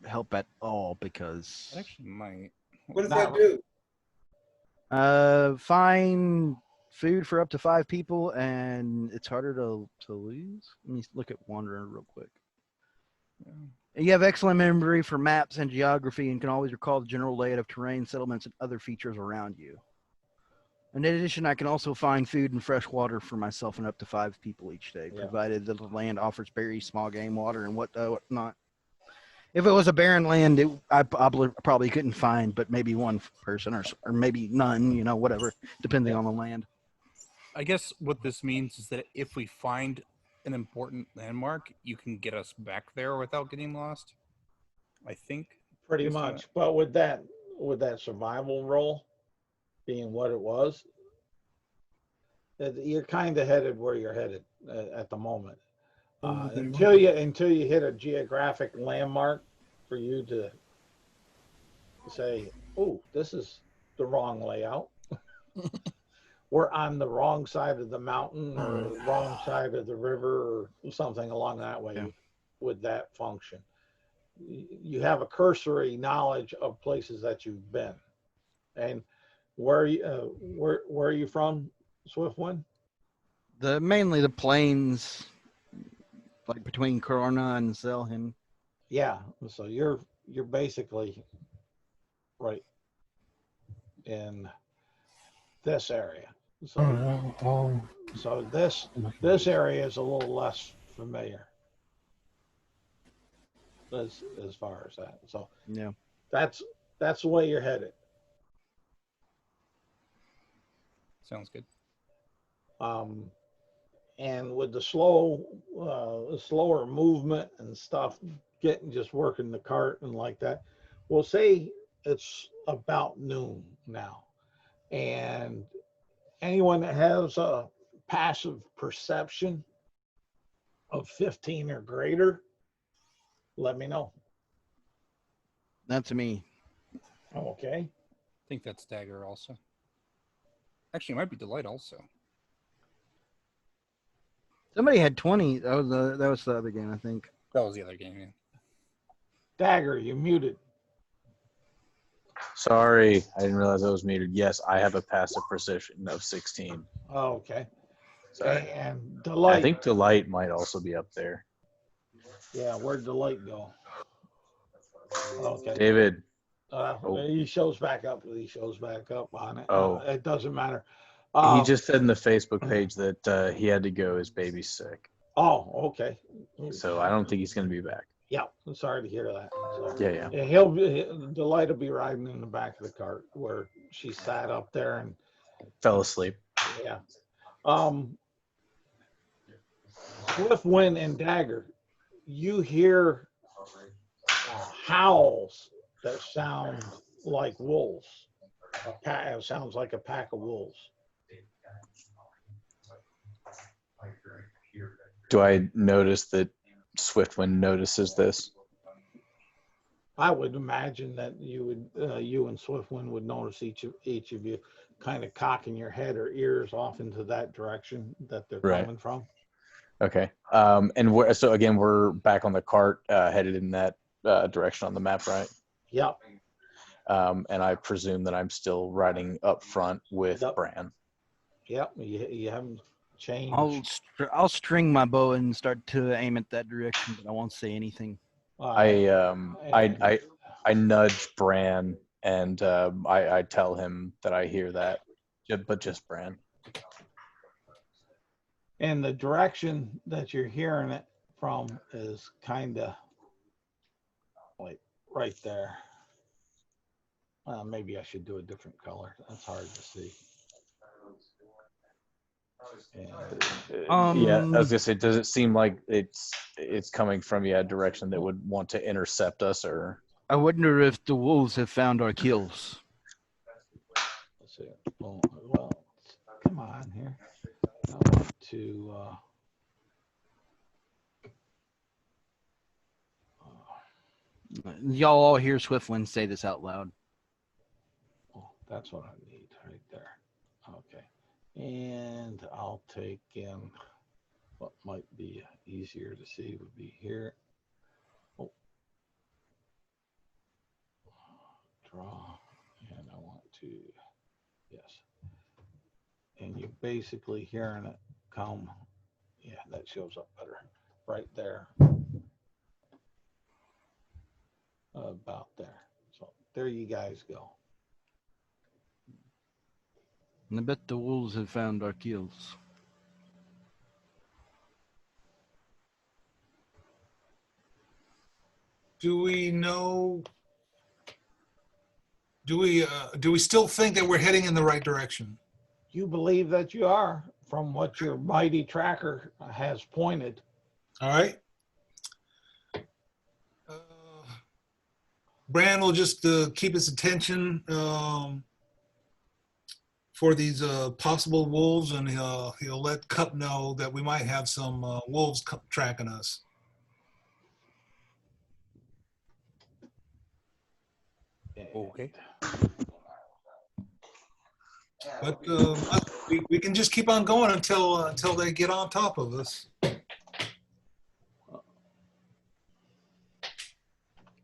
Speaker 6: help at all, because
Speaker 3: It actually might.
Speaker 2: What does that do?
Speaker 6: find food for up to 5 people, and it's harder to lose. Let me look at Wanderer real quick. You have excellent memory for maps and geography and can always recall the general layout of terrain, settlements, and other features around you. In addition, I can also find food and fresh water for myself and up to 5 people each day,
Speaker 1: Yeah.
Speaker 6: provided that the land offers berries, small game, water, and whatnot. If it was a barren land, I probably couldn't find, but maybe one person or maybe none, you know, whatever, depending on the land.
Speaker 3: I guess what this means is that if we find an important landmark, you can get us back there without getting lost. I think.
Speaker 1: Pretty
Speaker 3: Based on
Speaker 1: much. But with that survival role being what it was, you're kind of headed where you're headed at the moment. Until you hit a geographic landmark for you to say, oh, this is the wrong layout. We're on the wrong side of the mountain or wrong side of the river or something along that way.
Speaker 6: Yeah.
Speaker 1: With that function. You have a cursory knowledge of places that you've been. And where are you from, Swiftwind?
Speaker 6: Mainly the plains, like between Corona and Zelhin.
Speaker 1: Yeah, so you're basically right in this area. So so this area is a little less familiar as far as that. So
Speaker 6: Yeah.
Speaker 1: that's the way you're headed.
Speaker 3: Sounds good.
Speaker 1: And with the slower movement and stuff, just working the cart and like that, we'll say it's about noon now. And anyone that has a passive perception of 15 or greater, let me know.
Speaker 6: That's me.
Speaker 1: Okay.
Speaker 3: I think that's Dagger also. Actually, it might be Delight also.
Speaker 6: Somebody had 20. That was the other game, I think.
Speaker 3: That was the other game, yeah.
Speaker 1: Dagger, you muted.
Speaker 7: Sorry, I didn't realize I was muted. Yes, I have a passive precision of 16.
Speaker 1: Oh, okay.
Speaker 7: Sorry.
Speaker 1: And Delight.
Speaker 7: I think Delight might also be up there.
Speaker 1: Yeah, where'd Delight go? Okay.
Speaker 7: David.
Speaker 1: He shows back up. He shows back up on it.
Speaker 7: Oh.
Speaker 1: It doesn't matter.
Speaker 7: He just said in the Facebook page that he had to go. His baby's sick.
Speaker 1: Oh, okay.
Speaker 7: So I don't think he's going to be back.
Speaker 1: Yeah, I'm sorry to hear that. So,
Speaker 7: Yeah.
Speaker 1: Delight will be riding in the back of the cart where she sat up there and
Speaker 7: Fell asleep.
Speaker 1: yeah. Swiftwind and Dagger, you hear howls that sound like wolves. It sounds like a pack of wolves.
Speaker 7: Do I notice that Swiftwind notices this?
Speaker 1: I would imagine that you and Swiftwind would notice each of you kind of cocking your head or ears off into that direction that they're coming from.
Speaker 7: Okay. And we're back on the cart, headed in that direction on the map, right?
Speaker 1: Yep.
Speaker 7: And I presume that I'm still riding up front with Bran.
Speaker 1: Yep. You haven't changed.
Speaker 6: I'll string my bow and start to aim at that direction, but I won't say anything.
Speaker 7: I nudge Bran and I tell him that I hear that, but just Bran.
Speaker 1: And the direction that you're hearing it from is kind of like right there. Maybe I should do a different color. That's hard to see.
Speaker 7: Yeah, I was gonna say, does it seem like it's coming from a direction that would want to intercept us, or?
Speaker 6: I wonder if the wolves have found our kills.
Speaker 1: Let's see. Well, come on here. I want to.
Speaker 6: Y'all all hear Swiftwind say this out loud.
Speaker 1: Oh, that's what I need right there. Okay. And I'll take in what might be easier to see would be here. Oh. Draw. And I want to, yes. And you're basically hearing it come. Yeah, that shows up better right there. about there. So there you guys go.
Speaker 6: And I bet the wolves have found our kills.
Speaker 2: Do we know? Do we still think that we're heading in the right direction?
Speaker 1: You believe that you are, from what your mighty tracker has pointed.
Speaker 2: All right. Bran will just keep his attention for these possible wolves, and he'll let Cup know that we might have some wolves tracking us.
Speaker 3: Okay.
Speaker 2: But we can just keep on going until they get on top of us.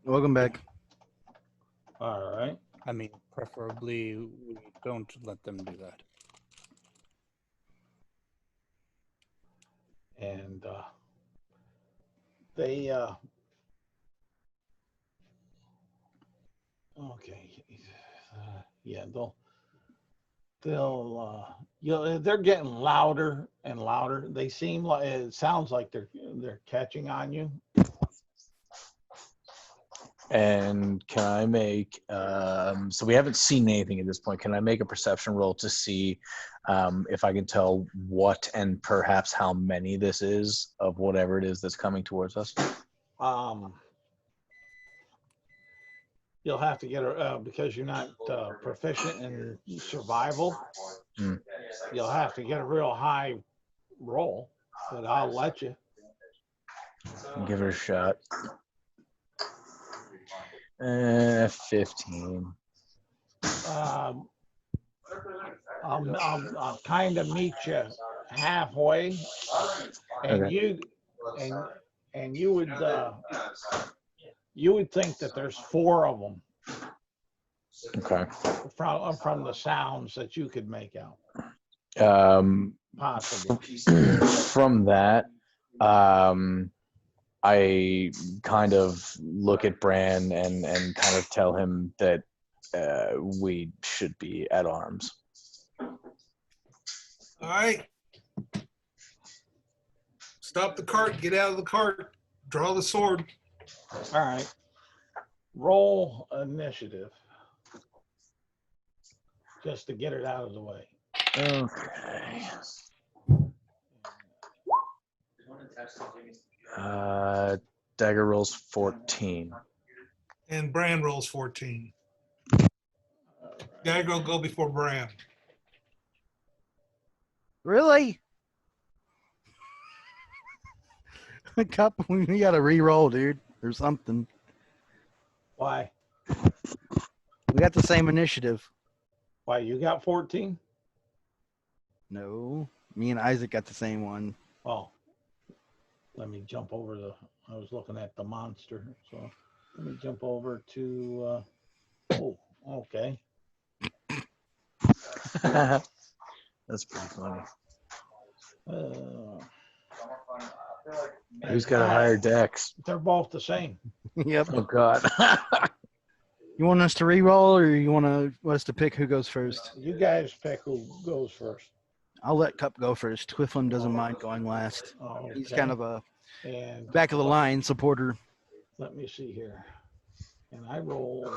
Speaker 6: Welcome back.
Speaker 1: All right.
Speaker 3: I mean, preferably we don't let them do that.
Speaker 1: And they okay, yeah, they're getting louder and louder. They seem like, it sounds like they're catching on you.
Speaker 7: And can I make, so we haven't seen anything at this point. Can I make a perception roll to see if I can tell what and perhaps how many this is of whatever it is that's coming towards us?
Speaker 1: You'll have to get because you're not proficient in survival. You'll have to get a real high roll, but I'll let you.
Speaker 7: Give it a shot. 15.
Speaker 1: I'll kind of meet you halfway, and
Speaker 7: Okay.
Speaker 1: you would think that there's 4 of them
Speaker 7: Okay.
Speaker 1: from the sounds that you could make out. Possibly.
Speaker 7: From that, I kind of look at Bran and kind of tell him that we should be at arms.
Speaker 2: All right. Stop the cart. Get out of the cart. Draw the sword.
Speaker 1: All right. Roll initiative. Just to get it out of the way.
Speaker 7: Okay. Dagger rolls 14.
Speaker 2: And Bran rolls 14. Dagger will go before Bran.
Speaker 6: Really? Cup, we got to re-roll, dude, or something.
Speaker 1: Why?
Speaker 6: We got the same initiative.
Speaker 1: Why, you got 14?
Speaker 6: No, me and Isaac got the same one.
Speaker 1: Oh, let me jump over I was looking at the monster. So let me jump over to, oh, okay.
Speaker 7: That's pretty funny. Who's got a higher dex?
Speaker 1: They're both the same.
Speaker 6: Yep.
Speaker 7: Oh, God.
Speaker 6: You want us to re-roll, or you want us to pick who goes first?
Speaker 1: You guys pick who goes first.
Speaker 6: I'll let Cup go first. Twifflin doesn't mind going last.
Speaker 1: Okay.
Speaker 6: He's kind of a
Speaker 1: And
Speaker 6: back of the line supporter.
Speaker 1: let me see here. And I rolled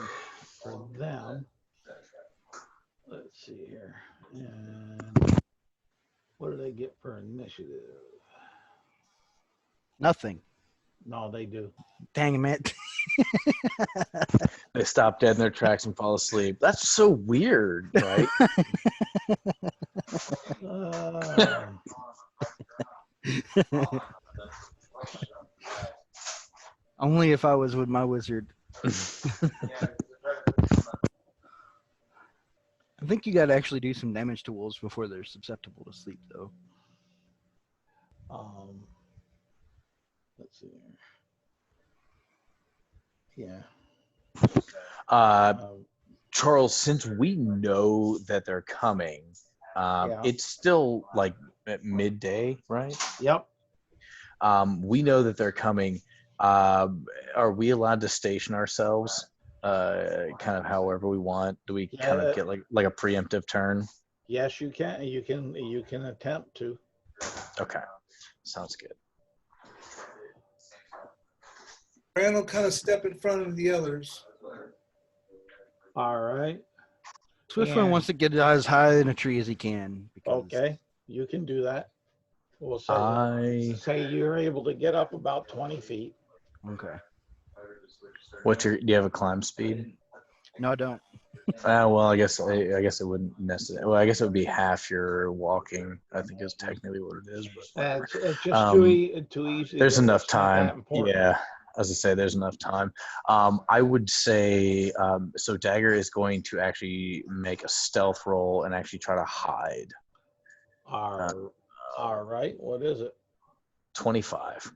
Speaker 1: for them. Let's see here. And what do they get for initiative?
Speaker 6: Nothing.
Speaker 1: No, they do.
Speaker 6: Dang it.
Speaker 7: They stop dead in their tracks and fall asleep. That's so weird, right?
Speaker 6: Only if I was with my wizard. I think you got to actually do some damage to wolves before they're susceptible to sleep, though.
Speaker 1: Let's see here. Yeah.
Speaker 7: Charles, since we know that they're coming,
Speaker 1: Yeah.
Speaker 7: it's still like at midday, right?
Speaker 1: Yep.
Speaker 7: We know that they're coming. Are we allowed to station ourselves kind of however we want? Do we kind
Speaker 1: Yeah.
Speaker 7: of get like a preemptive turn?
Speaker 1: Yes, you can. You can attempt to.
Speaker 7: Okay, sounds good.
Speaker 2: Bran will kind of step in front of the others.
Speaker 1: All right.
Speaker 6: Swiftwind
Speaker 1: And-
Speaker 6: wants to get as high in a tree as he can. Because
Speaker 1: Okay, you can do that. We'll say you're able to get up about 20 feet.
Speaker 6: Okay.
Speaker 7: Do you have a climb speed?
Speaker 6: No, I don't.
Speaker 7: Well, I guess it wouldn't necessarily. Well, I guess it would be half your walking. I think is technically what it is. But
Speaker 1: It's just too easy.
Speaker 7: there's
Speaker 1: that
Speaker 7: enough
Speaker 1: it's not that
Speaker 7: time.
Speaker 1: important.
Speaker 7: Yeah, as I say, there's enough time. I would say so. Dagger is going to actually make a stealth roll and actually try to hide.
Speaker 1: All right. What is it?
Speaker 7: 25.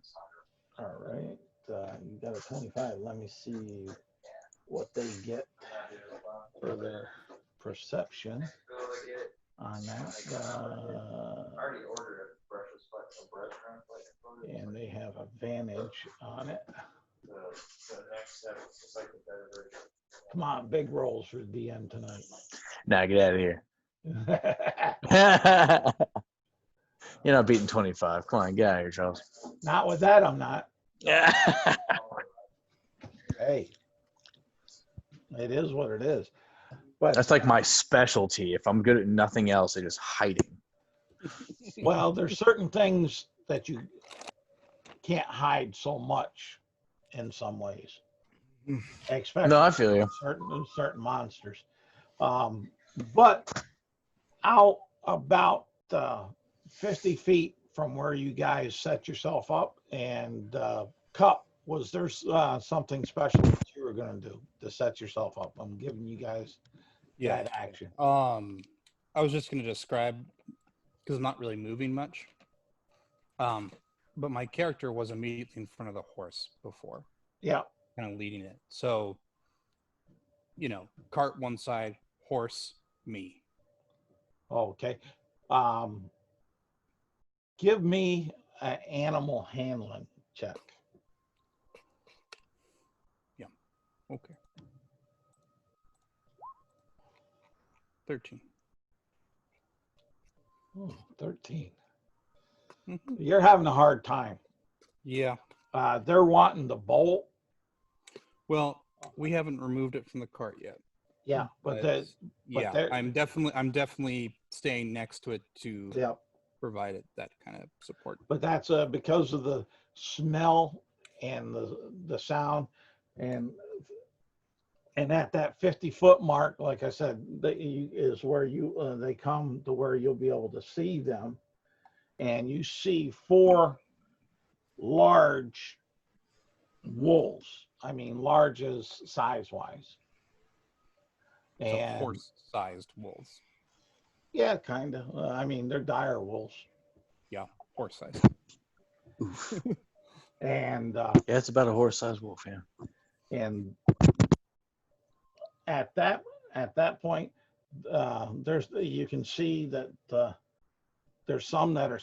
Speaker 1: All right. You got a 25. Let me see what they get for their perception on that. And they have advantage on it. Come on, big rolls for DM tonight.
Speaker 7: Nah, get out of here. You're not beating 25. Come on, get out of here, Charles.
Speaker 1: Not with that, I'm not.
Speaker 7: Yeah.
Speaker 1: Hey, it is what it is. But
Speaker 7: That's like my specialty. If I'm good at nothing else, it is hiding.
Speaker 1: well, there's certain things that you can't hide so much in some ways. Especially
Speaker 7: No, I feel you.
Speaker 1: certain monsters. But out about 50 feet from where you guys set yourself up and Cup, was there something special that you were going to do to set yourself up? I'm giving you guys that action.
Speaker 3: I was just going to describe, because I'm not really moving much. But my character was immediately in front of the horse before.
Speaker 1: Yeah.
Speaker 3: Kind of leading it. So, cart one side, horse, me.
Speaker 1: Okay. Give me an animal handling check.
Speaker 3: Yeah. Okay. 13.
Speaker 1: 13.
Speaker 3: Mhm.
Speaker 1: You're having a hard time.
Speaker 3: Yeah.
Speaker 1: They're wanting the bolt.
Speaker 3: Well, we haven't removed it from the cart yet.
Speaker 1: Yeah, but they're-
Speaker 3: I'm definitely staying next to it to
Speaker 1: yeah.
Speaker 3: provide it that kind of support.
Speaker 1: But that's because of the smell and the sound and at that 50-foot mark, like I said, is where they come to where you'll be able to see them, and you see 4 large wolves. I mean, large as size-wise.
Speaker 3: So
Speaker 1: And
Speaker 3: horse-sized wolves.
Speaker 1: yeah, kind of. I mean, they're dire wolves.
Speaker 3: Yeah, horse-sized.
Speaker 1: And
Speaker 7: Yeah, it's about a horse-sized wolf. Yeah.
Speaker 1: and at that point, you can see that there's some that are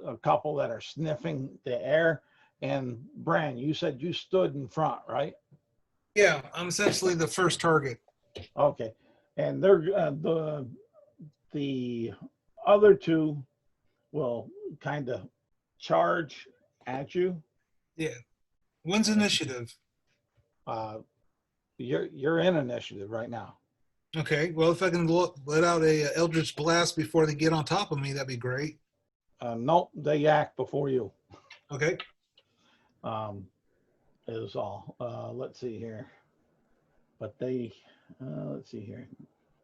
Speaker 1: a couple that are sniffing the air. And Bran, you said you stood in front, right?
Speaker 2: Yeah, I'm essentially the first target.
Speaker 1: Okay, and they're the other 2 will kind of charge at you.
Speaker 2: Yeah. When's initiative?
Speaker 1: You're in initiative right now.
Speaker 2: Okay. Well, if I can let out a Eldritch Blast before they get on top of me, that'd be great.
Speaker 1: Nope, they act before you.
Speaker 2: Okay.
Speaker 1: Is all. Let's see here. But let's see here.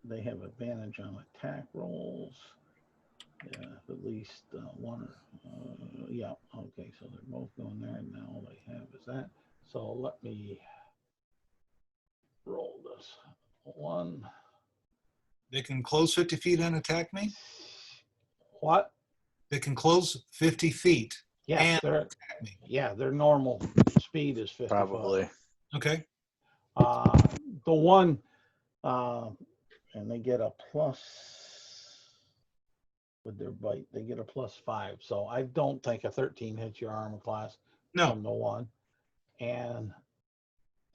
Speaker 1: They have advantage on attack rolls. Yeah, at least one. Yeah. Okay, so they're both going there, and now all they have is that. So let me roll this. 1.
Speaker 2: They can close 50 feet and attack me?
Speaker 1: What?
Speaker 2: They can close 50 feet.
Speaker 1: Yes,
Speaker 2: and
Speaker 1: their normal speed is 50.
Speaker 7: Probably.
Speaker 2: Okay.
Speaker 1: The one, and they get a plus with their bite. They get a +5. So I don't think a 13 hits your armor class
Speaker 2: No.
Speaker 1: from the one. and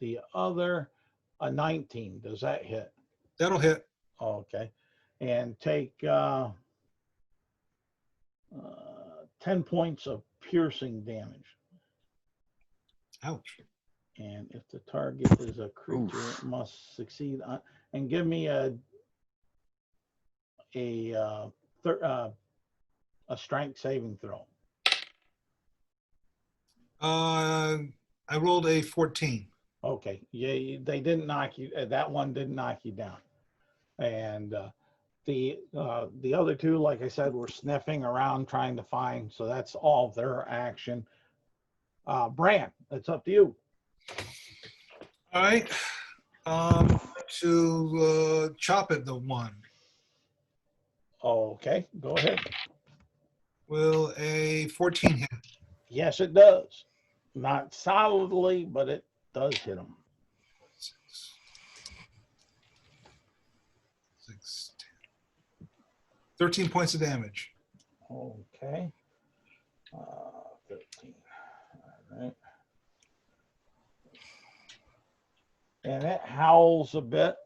Speaker 1: the other a 19. Does that hit?
Speaker 2: That'll hit.
Speaker 1: Okay. And take 10 points of piercing damage.
Speaker 2: Ouch.
Speaker 1: And if the target is a creature, it must succeed on, and give me a strength saving throw.
Speaker 2: I rolled a 14.
Speaker 1: Okay. Yeah, they didn't knock you. That one didn't knock you down. And the other two, like I said, were sniffing around trying to find. So that's all their action. Bran, it's up to you.
Speaker 2: All right. To chop at the one.
Speaker 1: Okay, go ahead.
Speaker 2: Will a 14 hit?
Speaker 1: Yes, it does. Not solidly, but it does hit them.
Speaker 2: 6, 10. 13 points of damage.
Speaker 1: Okay. 13. All right. And it howls a bit.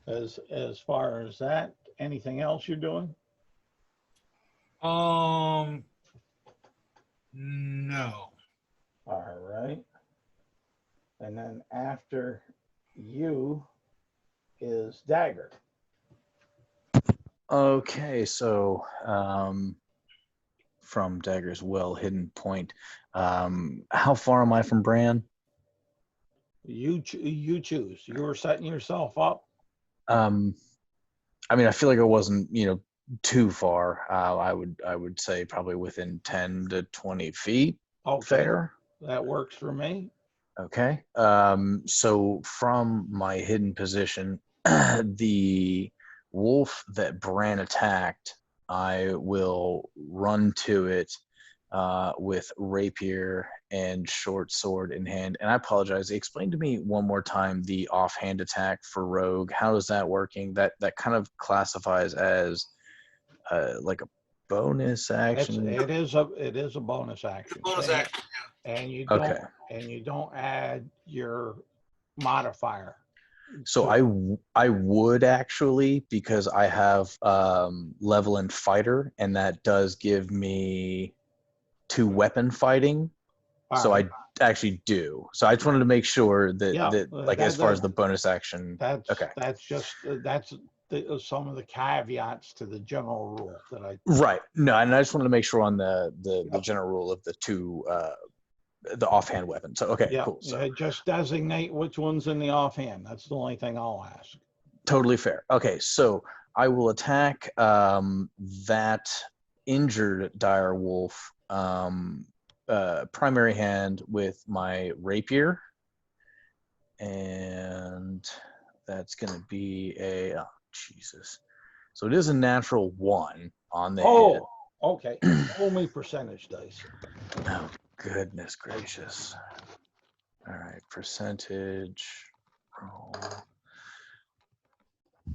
Speaker 1: As far as that, anything else you're doing?
Speaker 2: No.
Speaker 1: All right. And then after you is Dagger.
Speaker 7: Okay, so from Dagger's well-hidden point, how far am I from Bran?
Speaker 1: You choose. You're setting yourself up.
Speaker 7: I mean, I feel like I wasn't, too far. I would say probably within 10 to 20 feet.
Speaker 1: Okay.
Speaker 7: Fair.
Speaker 1: That works for me.
Speaker 7: Okay. So from my hidden position, the wolf that Bran attacked, I will run to it with rapier and short sword in hand. And I apologize. Explain to me one more time the offhand attack for rogue. How is that working? That kind of classifies as like a bonus action.
Speaker 1: It is a bonus action.
Speaker 2: Bonus action.
Speaker 1: And you
Speaker 7: Okay.
Speaker 1: don't add your modifier.
Speaker 7: So I would actually, because I have level in fighter, and that does give me 2 weapon fighting. So I actually do. So I just wanted to make sure that as far as the bonus action.
Speaker 1: That's
Speaker 7: okay.
Speaker 1: That's just some of the caveats to the general rule that I.
Speaker 7: Right. No, and I just wanted to make sure on the general rule of the 2 the offhand weapon. So okay,
Speaker 1: Yeah,
Speaker 7: cool. So
Speaker 1: just designate which one's in the offhand. That's the only thing I'll ask.
Speaker 7: totally fair. Okay, so I will attack that injured dire wolf primary hand with my rapier, and that's going to be a Jesus. So it is a natural 1 on the hit.
Speaker 1: Okay. Roll me percentage dice.
Speaker 7: Oh, goodness gracious. All right, percentage roll.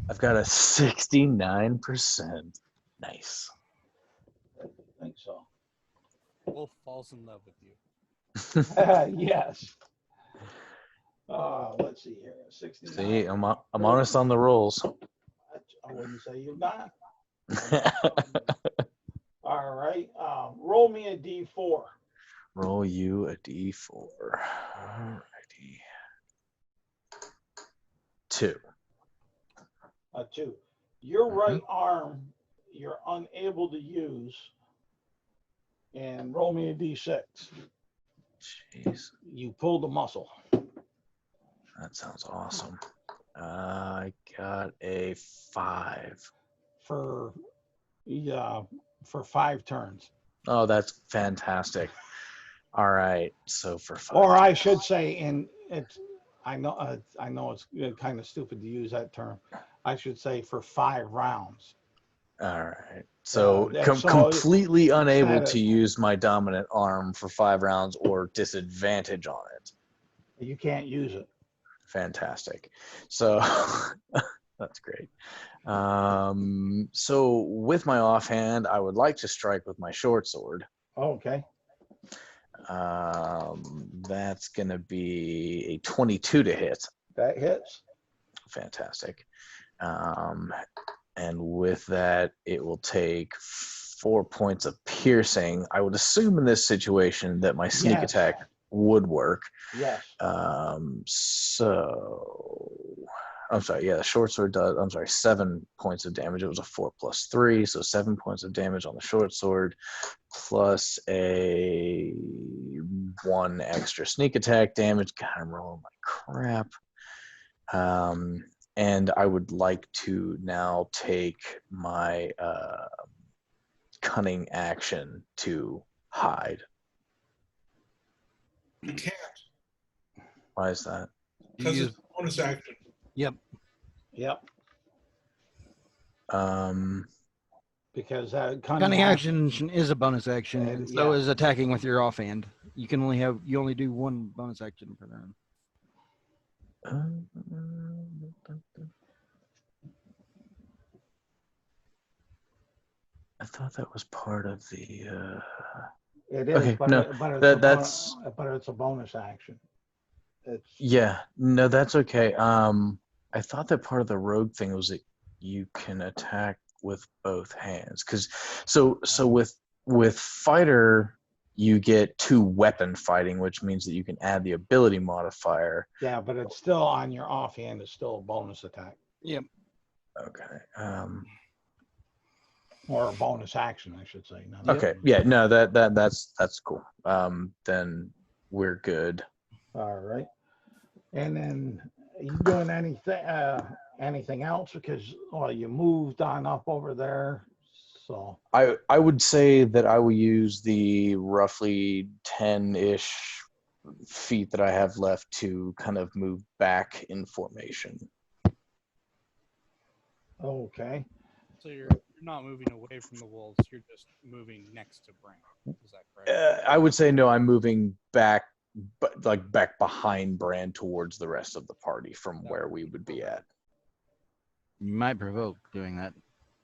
Speaker 7: I've got a 69%. Nice.
Speaker 1: I think so.
Speaker 3: Wolf falls in love with you.
Speaker 1: Yes. Let's see here. 69.
Speaker 7: See, I'm honest on the rolls.
Speaker 1: I wouldn't say you're not. All right. Roll me a D4.
Speaker 7: Roll you a D4. Alrighty. 2.
Speaker 1: A 2. Your right arm, you're unable to use. And roll me a D6.
Speaker 7: Jeez.
Speaker 1: You pulled a muscle.
Speaker 7: That sounds awesome. I got a 5.
Speaker 1: For 5 turns.
Speaker 7: Oh, that's fantastic. All right, so for 5.
Speaker 1: Or I should say, I know it's kind of stupid to use that term. I should say for 5 rounds.
Speaker 7: All right. So
Speaker 1: so
Speaker 7: completely unable to use my dominant arm for 5 rounds or disadvantage on it.
Speaker 1: You can't use it.
Speaker 7: Fantastic. So that's great. So with my offhand, I would like to strike with my short sword.
Speaker 1: Okay.
Speaker 7: That's going to be a 22 to hit.
Speaker 1: That hits.
Speaker 7: Fantastic. And with that, it will take 4 points of piercing. I would assume in this situation that my sneak
Speaker 1: Yes.
Speaker 7: attack would work.
Speaker 1: Yes.
Speaker 7: So I'm sorry. Yeah, the short sword does. I'm sorry, 7 points of damage. It was a 4 + 3, so 7 points of damage on the short sword, plus a 1 extra sneak attack damage. God, I'm rolling my crap. And I would like to now take my cunning action to hide.
Speaker 2: You can't,
Speaker 7: Why is that?
Speaker 2: because it's a bonus action.
Speaker 6: Yep.
Speaker 1: Yep. Because
Speaker 6: Cunning action is a bonus action, and so
Speaker 1: yeah.
Speaker 6: is attacking with your offhand. You only do one bonus action per turn.
Speaker 7: I thought that was part of the.
Speaker 1: It is,
Speaker 7: Okay,
Speaker 1: but,
Speaker 7: no,
Speaker 1: it's but it's a bonus action. It's
Speaker 7: Yeah, no, that's okay. I thought that part of the rogue thing was that you can attack with both hands, because so with fighter you get 2 weapon fighting, which means that you can add the ability modifier.
Speaker 1: yeah, but it's still on your offhand. It's still a bonus attack
Speaker 6: Yep.
Speaker 7: Okay.
Speaker 1: or a bonus action, I should say. not-
Speaker 7: Okay. Yeah. No. That's cool. Then we're good.
Speaker 1: All right. And then are you doing anything else? Because you moved on up over there. So
Speaker 7: I would say that I will use the roughly 10-ish feet that I have left to kind of move back in formation.
Speaker 1: okay.
Speaker 3: So you're not moving away from the wolves. You're just moving next to Bran. Is that correct?
Speaker 7: I would say no. I'm moving back, but like back behind Brand towards the rest of the party from where we would be at.
Speaker 6: You might provoke doing that.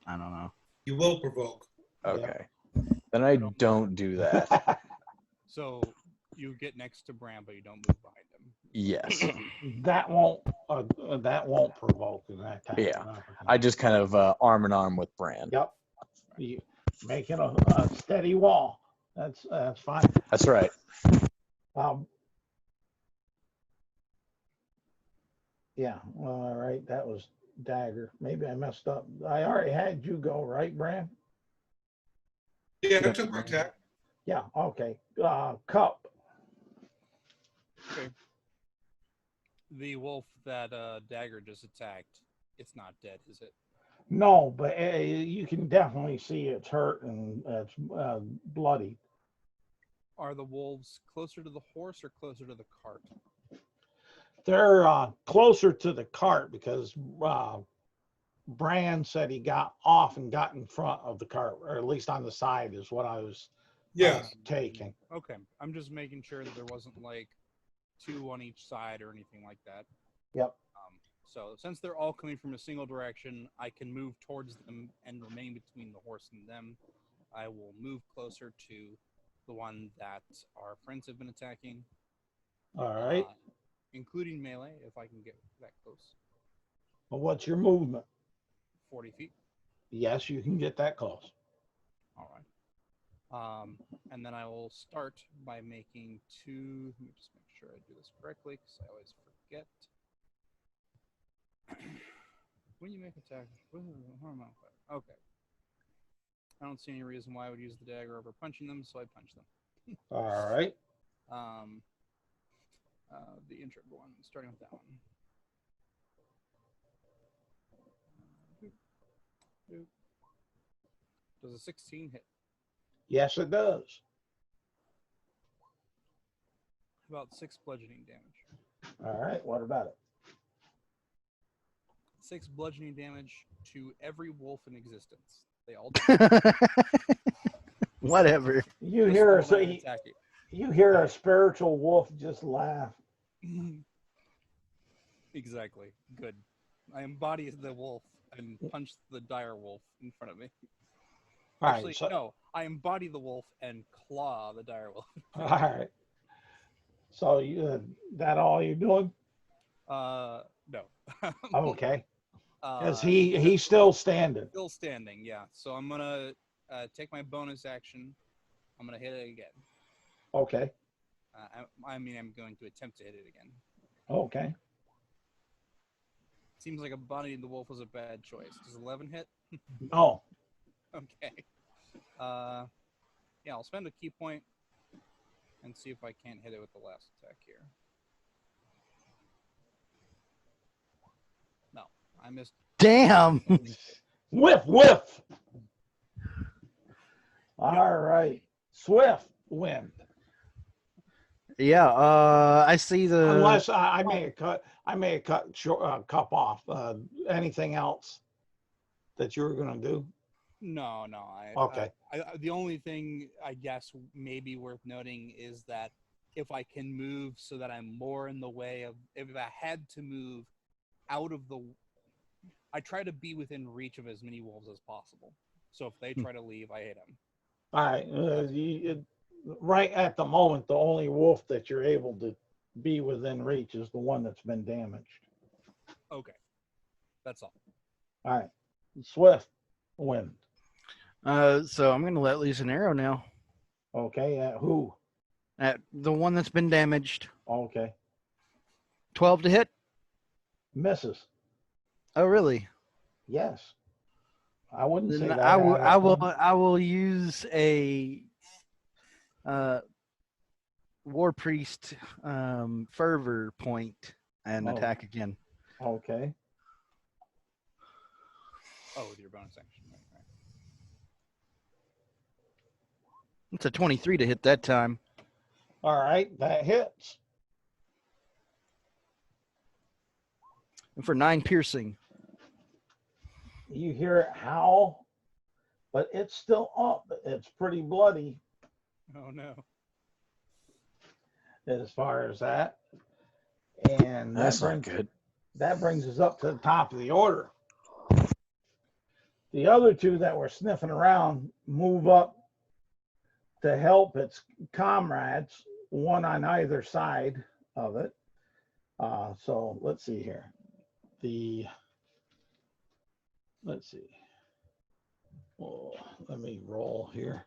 Speaker 6: I don't know.
Speaker 2: You will provoke.
Speaker 7: Okay. Then I don't do that.
Speaker 3: So you get next to Bran, but you don't move behind him.
Speaker 7: Yes.
Speaker 1: That won't provoke in that time.
Speaker 7: Yeah. I just kind of arm in arm with Brand.
Speaker 1: Yep. You making a steady wall. That's fine.
Speaker 7: That's right.
Speaker 1: Yeah. Well, all right. That was dagger. Maybe I messed up. I already had you go, right, Bran?
Speaker 2: Yeah, I took my attack.
Speaker 1: Yeah. Okay. Cup.
Speaker 3: Okay. The wolf that Dagger just attacked, it's not dead, is it?
Speaker 1: No, but you can definitely see it's hurt and it's bloody.
Speaker 3: Are the wolves closer to the horse or closer to the cart?
Speaker 1: They're closer to the cart because Bran said he got off and got in front of the cart, or at least on the side is what I was taking.
Speaker 3: Okay. I'm just making sure that there wasn't like 2 on each side or anything like that.
Speaker 1: Yep.
Speaker 3: So since they're all coming from a single direction, I can move towards them and remain between the horse and them. I will move closer to the one that our friends have been attacking.
Speaker 1: All right.
Speaker 3: Including melee, if I can get that close.
Speaker 1: Well, what's your movement?
Speaker 3: 40 feet.
Speaker 1: Yes, you can get that close.
Speaker 3: All right. And then I will start by making 2. Let me just make sure I do this correctly because I always forget. When you make attack, okay. I don't see any reason why I would use the dagger over punching them, so I punch them.
Speaker 1: All right.
Speaker 3: The intro one, starting with that one. Does a 16 hit?
Speaker 1: Yes, it does.
Speaker 3: About 6 bludgeoning damage.
Speaker 1: All right. What about it?
Speaker 3: 6 bludgeoning damage to every wolf in existence. They all
Speaker 6: Whatever.
Speaker 1: You hear a spiritual wolf just laugh.
Speaker 3: Exactly. Good. I embody the wolf and punch the dire wolf in front of me. Actually, no. I embody the wolf and claw the dire wolf.
Speaker 1: All right. So that all you're doing?
Speaker 3: No.
Speaker 1: Okay. Because
Speaker 3: Uh,
Speaker 1: he's still standing.
Speaker 3: Still standing, yeah. So I'm gonna take my bonus action. I'm gonna hit it again.
Speaker 1: Okay.
Speaker 3: I'm going to attempt to hit it again.
Speaker 1: Okay.
Speaker 3: Seems like embodying the wolf was a bad choice. Does 11 hit?
Speaker 1: No.
Speaker 3: Okay. Yeah, I'll spend a key point and see if I can't hit it with the last attack here. No, I missed.
Speaker 6: Damn.
Speaker 1: Whiff, whiff. All right. Swift wind.
Speaker 6: Yeah. I see the.
Speaker 1: Unless I may have cut short, cup off. Anything else that you were going to do?
Speaker 3: No.
Speaker 1: Okay.
Speaker 3: The only thing I guess maybe worth noting is that if I can move so that I'm more in the way of, if I had to move out of the, I try to be within reach of as many wolves as possible. So if they try to leave, I hit them.
Speaker 1: All right. Right at the moment, the only wolf that you're able to be within reach is the one that's been damaged.
Speaker 3: Okay. That's all.
Speaker 1: All right. Swift wind.
Speaker 6: So I'm gonna let loose an arrow now.
Speaker 1: Okay. At who?
Speaker 6: At the one that's been damaged.
Speaker 1: Okay.
Speaker 6: 12 to hit.
Speaker 1: Misses.
Speaker 6: Oh, really?
Speaker 1: Yes. I wouldn't say
Speaker 6: Then
Speaker 1: that.
Speaker 6: I will use a war priest fervor point and
Speaker 1: Oh.
Speaker 6: attack again.
Speaker 1: Okay.
Speaker 3: Oh, with your bonus action. Right.
Speaker 6: It's a 23 to hit that time.
Speaker 1: All right. That hits.
Speaker 6: And for 9 piercing.
Speaker 1: You hear it howl, but it's still up. It's pretty bloody
Speaker 3: Oh no.
Speaker 1: as far as that. And
Speaker 7: That's not good.
Speaker 1: that brings us up to the top of the order. The other two that were sniffing around move up to help its comrades, one on either side of it. So let's see here. Let's see. Oh, let me roll here.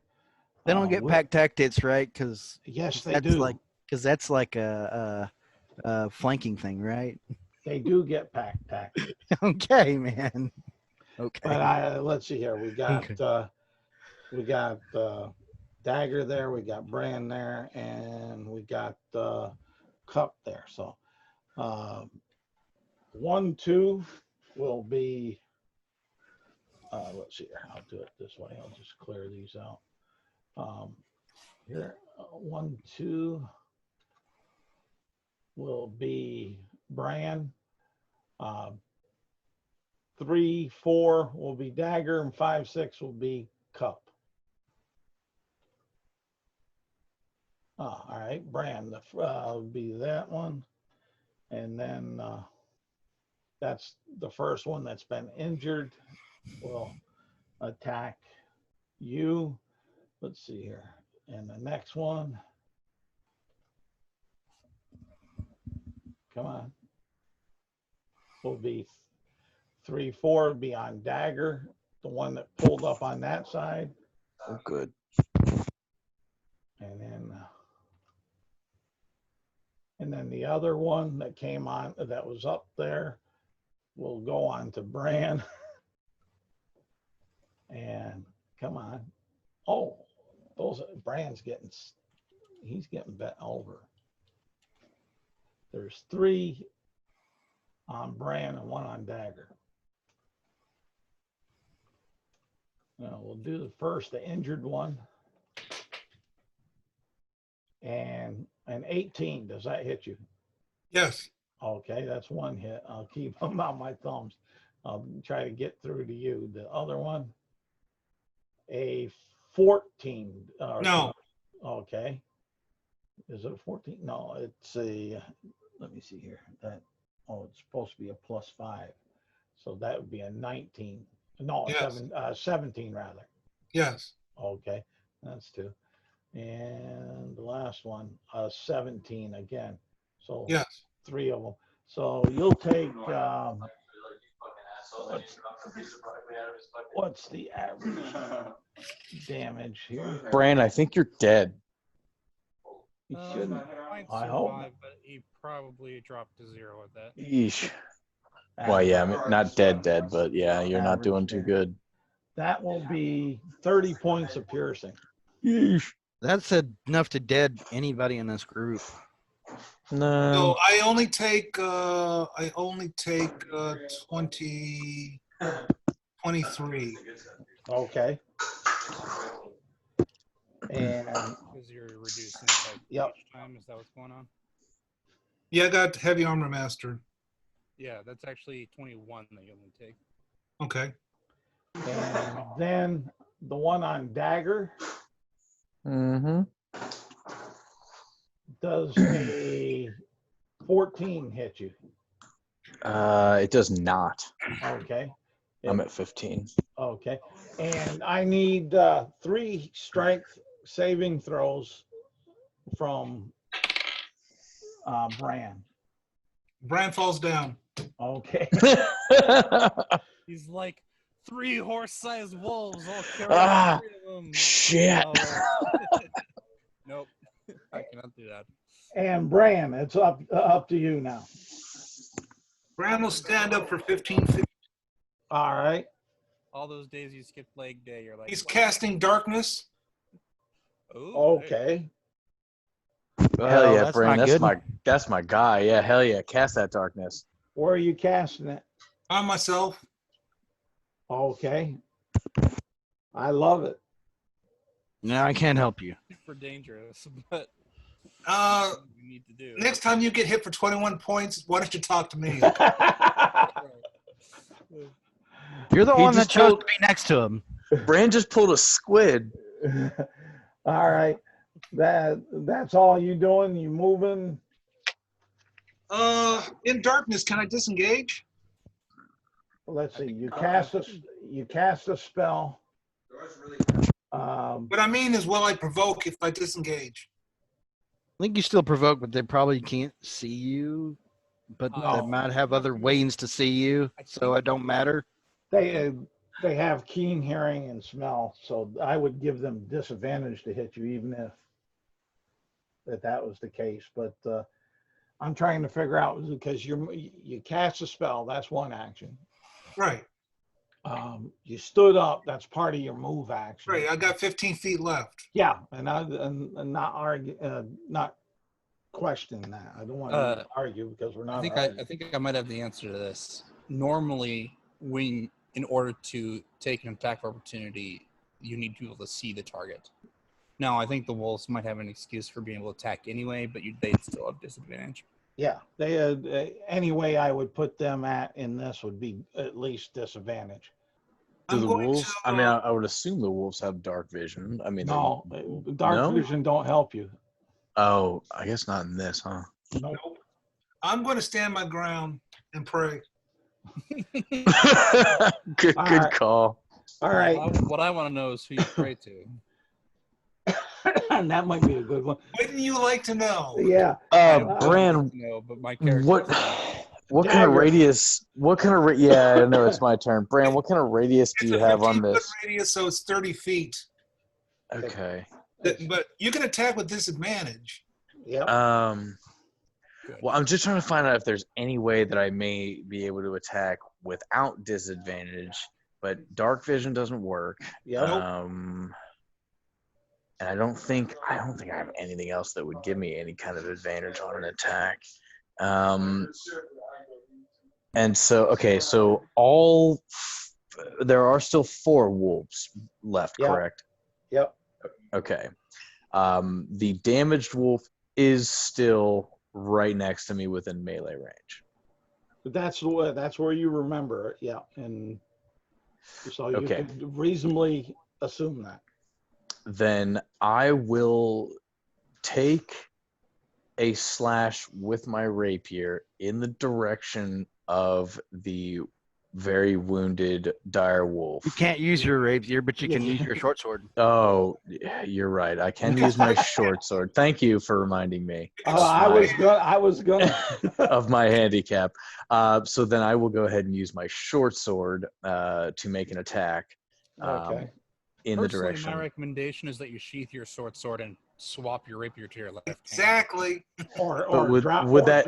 Speaker 6: They don't get pack tactics, right? Because
Speaker 1: yes, they do.
Speaker 6: That's like a flanking thing, right?
Speaker 1: They do get pack tactics.
Speaker 6: Okay, man. Okay.
Speaker 1: But let's see here. We got Dagger there. We got Bran there, and we got Cup there. So 1, 2 will be. Let's see here. I'll do it this way. I'll just clear these out. Here, 1, 2 will be Bran. 3, 4 will be Dagger, and 5, 6 will be Cup. All right, Bran will be that one, and then that's the first one that's been injured. Will attack you. Let's see here, and the next one. Come on. Will be 3, 4 be on Dagger, the one that pulled up on that side.
Speaker 7: Oh, good.
Speaker 1: And then the other one that came on, that was up there, will go on to Bran. And come on. Oh, Bran's he's getting bent over. There's 3 on Bran and 1 on Dagger. Now we'll do the injured one. And an 18, does that hit you?
Speaker 2: Yes.
Speaker 1: Okay, that's 1 hit. I'll keep them on my thumbs. I'll try to get through to you. The other one, a 14.
Speaker 2: No.
Speaker 1: Okay. Is it a 14? No, it's a, let me see here. It's supposed to be a +5. So that would be a 19. No,
Speaker 2: Yes.
Speaker 1: 17 rather.
Speaker 2: Yes.
Speaker 1: Okay. That's 2. And the last one, 17 again. So
Speaker 2: Yes.
Speaker 1: 3 of them. So you'll take, what's the average damage here?
Speaker 7: Bran, I think you're dead.
Speaker 1: You shouldn't.
Speaker 3: Might
Speaker 1: I hope.
Speaker 3: survive, but he probably dropped to 0 with that.
Speaker 7: Yeesh. Well, yeah, I mean, not dead, but yeah, you're not
Speaker 1: Average
Speaker 7: doing too
Speaker 1: damage.
Speaker 7: good.
Speaker 1: That will be 30 points of piercing.
Speaker 7: Yeesh.
Speaker 6: That's enough to dead anybody in this group.
Speaker 7: No.
Speaker 2: So I only take 23.
Speaker 1: Okay. And
Speaker 3: Because you're reducing it by
Speaker 1: Yep.
Speaker 3: each time. Is that what's going on?
Speaker 2: Yeah, I got heavy armor master.
Speaker 3: Yeah, that's actually 21 that you only take.
Speaker 2: Okay.
Speaker 1: and then the one on dagger
Speaker 7: Mm-hmm.
Speaker 1: does a 14 hit you.
Speaker 7: It does not.
Speaker 1: Okay.
Speaker 7: I'm at 15.
Speaker 1: Okay. And I need 3 strength saving throws from Bran.
Speaker 2: Bran falls down.
Speaker 1: Okay.
Speaker 3: He's like 3 horse-sized wolves all carrying
Speaker 7: Ah,
Speaker 3: 3 of them.
Speaker 7: Shit.
Speaker 3: Nope. I cannot do that.
Speaker 1: And Bran, it's up to you now.
Speaker 2: Bran will stand up for 15 feet.
Speaker 1: All right.
Speaker 3: All those days you skipped leg day, you're like,
Speaker 2: He's casting darkness.
Speaker 3: oh, hey.
Speaker 1: Okay.
Speaker 7: Hell yeah,
Speaker 6: that's
Speaker 7: Bran.
Speaker 6: not good.
Speaker 7: That's my guy. Yeah, hell yeah. Cast that darkness.
Speaker 1: Where are you casting it?
Speaker 2: On myself.
Speaker 1: Okay. I love it.
Speaker 6: No, I can't help you.
Speaker 3: Super dangerous, but we need to do.
Speaker 2: Next time you get hit for 21 points, why don't you talk to me?
Speaker 6: You're the
Speaker 7: He
Speaker 6: one that
Speaker 7: just
Speaker 6: chose
Speaker 7: told-
Speaker 6: to be next to him.
Speaker 7: Bran just pulled a squid.
Speaker 1: All right. That's all you doing? You moving?
Speaker 2: In darkness, can I disengage?
Speaker 1: Let's see. You cast a spell.
Speaker 2: What I mean is, will I provoke if I disengage?
Speaker 6: I think you still provoke, but they probably can't see you. But
Speaker 3: No.
Speaker 6: they might have other ways to see you, so it don't matter.
Speaker 1: They have keen hearing and smell, so I would give them disadvantage to hit you, even if that was the case. But I'm trying to figure out, because you cast a spell, that's one action.
Speaker 2: Right.
Speaker 1: You stood up, that's part of your move action.
Speaker 2: Right. I got 15 feet left.
Speaker 1: Yeah, and not argue, not question that. I don't want to argue because we're not.
Speaker 3: I think I might have the answer to this. Normally, in order to take an attack of opportunity, you need to be able to see the target. Now, I think the wolves might have an excuse for being able to attack anyway, but they'd still have disadvantage.
Speaker 1: Yeah, they any way I would put them in this would be at least disadvantage.
Speaker 7: Do the
Speaker 2: going
Speaker 7: wolves?
Speaker 2: to,
Speaker 7: I mean, I would assume the wolves have dark vision. I mean,
Speaker 1: No,
Speaker 7: they're-
Speaker 1: dark
Speaker 7: no?
Speaker 1: vision don't help you.
Speaker 7: Oh, I guess not in this, huh?
Speaker 1: Nope.
Speaker 2: I'm going to stand my ground and pray.
Speaker 7: Good
Speaker 1: All right.
Speaker 7: call.
Speaker 1: All right,
Speaker 3: What I want to know is who you pray to.
Speaker 1: and that might be a good one.
Speaker 2: Wouldn't you like to know?
Speaker 1: Yeah.
Speaker 7: Bran,
Speaker 3: No, but my character.
Speaker 7: what kind of
Speaker 1: Dagger.
Speaker 7: radius? Yeah, I know it's my turn. Bran, what kind of radius do
Speaker 2: It's
Speaker 7: you
Speaker 2: a
Speaker 7: have on
Speaker 2: 15-foot
Speaker 7: this?
Speaker 2: radius, so it's 30 feet.
Speaker 7: Okay.
Speaker 2: But you can attack with disadvantage.
Speaker 1: Yep.
Speaker 7: Well, I'm just trying to find out if there's any way that I may be able to attack without disadvantage, but dark vision doesn't work.
Speaker 1: Yep.
Speaker 7: And I don't think I have anything else that would give me any kind of advantage on an attack. And so, okay, so there are still 4 wolves left,
Speaker 1: Yep.
Speaker 7: correct?
Speaker 1: Yep.
Speaker 7: Okay. The damaged wolf is still right next to me within melee range.
Speaker 1: That's where you remember it. Yeah, and so you
Speaker 7: Okay.
Speaker 1: could reasonably assume that.
Speaker 7: Then I will take a slash with my rapier in the direction of the very wounded dire wolf.
Speaker 6: You can't use your rapier, but you can use your short sword.
Speaker 7: Oh, you're right. I can use my short sword. Thank you for reminding me
Speaker 1: I was gonna.
Speaker 7: of my handicap. So then I will go ahead and use my short sword to make an attack
Speaker 1: Okay.
Speaker 7: in the
Speaker 3: Personally,
Speaker 7: direction.
Speaker 3: my recommendation is that you sheath your short sword and swap your rapier to your left hand.
Speaker 2: Exactly.
Speaker 1: Or
Speaker 7: would-
Speaker 1: drop
Speaker 7: would
Speaker 1: or
Speaker 7: that-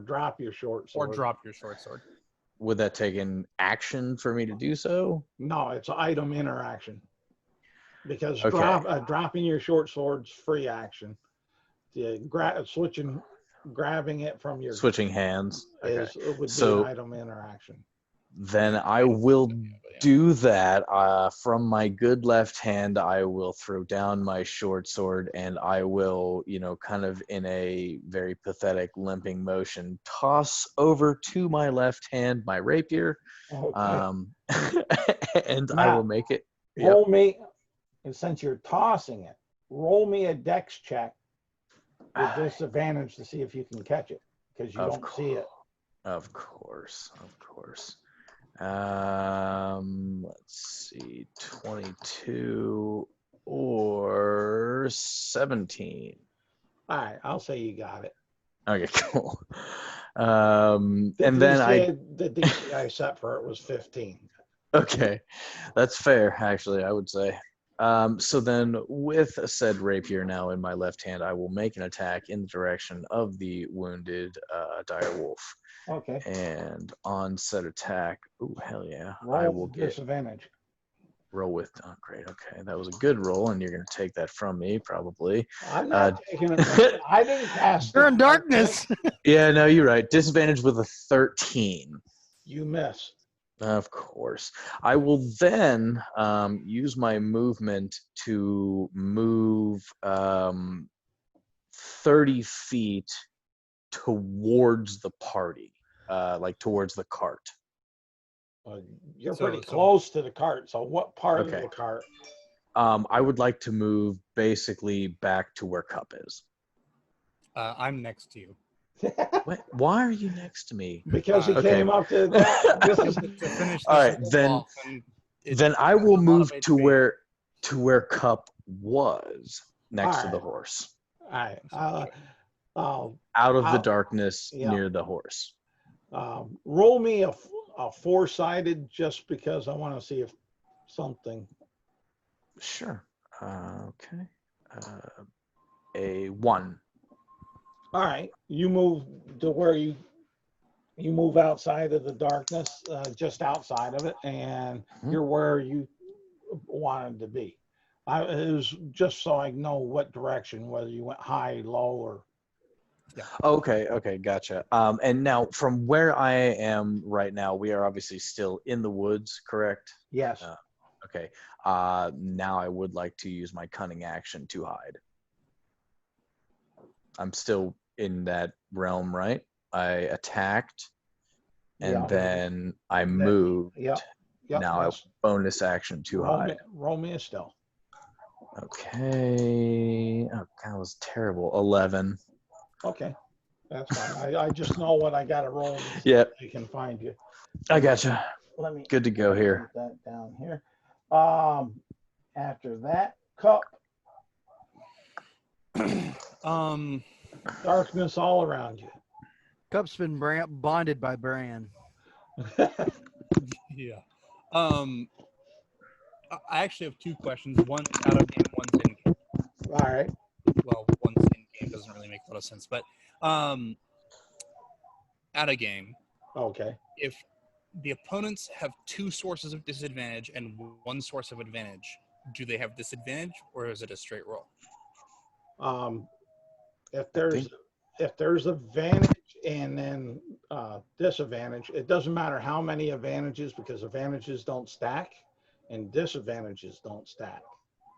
Speaker 1: drop your short
Speaker 3: Or
Speaker 1: sword.
Speaker 3: drop your short sword.
Speaker 7: Would that take an action for me to do so?
Speaker 1: No, it's item interaction. Because
Speaker 7: Okay.
Speaker 1: dropping your short sword's free action. The grabbing it from your
Speaker 7: Switching hands. Okay.
Speaker 1: would be
Speaker 7: So-
Speaker 1: an item interaction.
Speaker 7: Then I will do that. From my good left hand, I will throw down my short sword and I will, kind of in a very pathetic limping motion, toss over to my left hand my rapier.
Speaker 1: Okay.
Speaker 7: And I
Speaker 1: Now,
Speaker 7: will make it. Yep.
Speaker 1: Roll me, and since you're tossing it, roll me a dex check with disadvantage to see if you can catch it, because you don't see it.
Speaker 7: Of course. Let's see, 22 or 17.
Speaker 1: All right, I'll say you got it.
Speaker 7: Okay, cool. And then
Speaker 1: the DC I set for it was 15.
Speaker 7: Okay, that's fair, actually, I would say. So then with said rapier now in my left hand, I will make an attack in the direction of the wounded dire wolf.
Speaker 1: Okay.
Speaker 7: And on said attack, oh, hell yeah,
Speaker 1: Roll
Speaker 7: I will get
Speaker 1: disadvantage.
Speaker 7: roll with, oh, great, okay, that was a good roll, and you're going to take that from me, probably.
Speaker 1: I'm not taking it. I didn't cast
Speaker 6: You're
Speaker 1: it.
Speaker 6: in darkness.
Speaker 7: Yeah, no, you're right. Disadvantage with a 13.
Speaker 1: You miss.
Speaker 7: Of course. I will then use my movement to move 30 feet towards the party, like towards the cart.
Speaker 1: You're
Speaker 3: So-
Speaker 1: pretty
Speaker 3: so-
Speaker 1: close to the cart. So what part
Speaker 7: Okay.
Speaker 1: of the cart?
Speaker 7: I would like to move basically back to where Cup is.
Speaker 3: I'm next to you.
Speaker 7: Why are you next to me?
Speaker 1: Because he
Speaker 7: Okay.
Speaker 1: came up to this is
Speaker 3: To finish
Speaker 7: All
Speaker 3: this
Speaker 7: right,
Speaker 3: wolf
Speaker 7: then-
Speaker 3: off, and it
Speaker 7: Then I
Speaker 3: has
Speaker 7: will
Speaker 3: a lot
Speaker 7: move
Speaker 3: of
Speaker 7: to
Speaker 3: HP.
Speaker 7: where Cup was next to the
Speaker 1: Alright.
Speaker 7: horse,
Speaker 1: all right.
Speaker 7: out of the
Speaker 1: Out.
Speaker 7: darkness
Speaker 1: Yeah.
Speaker 7: near the horse.
Speaker 1: Roll me a four-sided just because I want to see if something.
Speaker 7: Sure. Okay. A 1.
Speaker 1: All right, you move to where you move outside of the darkness, just outside of it, and
Speaker 7: Mhm.
Speaker 1: you're where you wanted to be. It was just so I know what direction, whether you went high, low, or
Speaker 7: Okay, gotcha. And now from where I am right now, we are obviously still in the woods, correct?
Speaker 1: yes.
Speaker 7: Okay. Now I would like to use my cunning action to hide. I'm still in that realm, right? I attacked, and
Speaker 1: Yeah.
Speaker 7: then I moved.
Speaker 1: Yep. Yep.
Speaker 7: Now I
Speaker 1: yes.
Speaker 7: bonus action to hide.
Speaker 1: Roll me a stealth.
Speaker 7: Okay. Oh, that was terrible. 11.
Speaker 1: Okay, that's fine. I just know what I got to roll. To see
Speaker 7: Yep.
Speaker 1: if they can find you.
Speaker 7: I gotcha.
Speaker 1: Let me
Speaker 7: Good to go here.
Speaker 1: put that down here. After that, Cup, darkness all around you.
Speaker 6: Cup's been bonded by Bran.
Speaker 3: Yeah. I actually have two questions. One out of game, one's in game.
Speaker 1: All right.
Speaker 3: Well, one's in game doesn't really make a lot of sense, but out of game,
Speaker 1: Okay.
Speaker 3: if the opponents have two sources of disadvantage and one source of advantage, do they have disadvantage or is it a straight roll?
Speaker 1: If there's advantage and then disadvantage, it doesn't matter how many advantages, because advantages don't stack and disadvantages don't stack,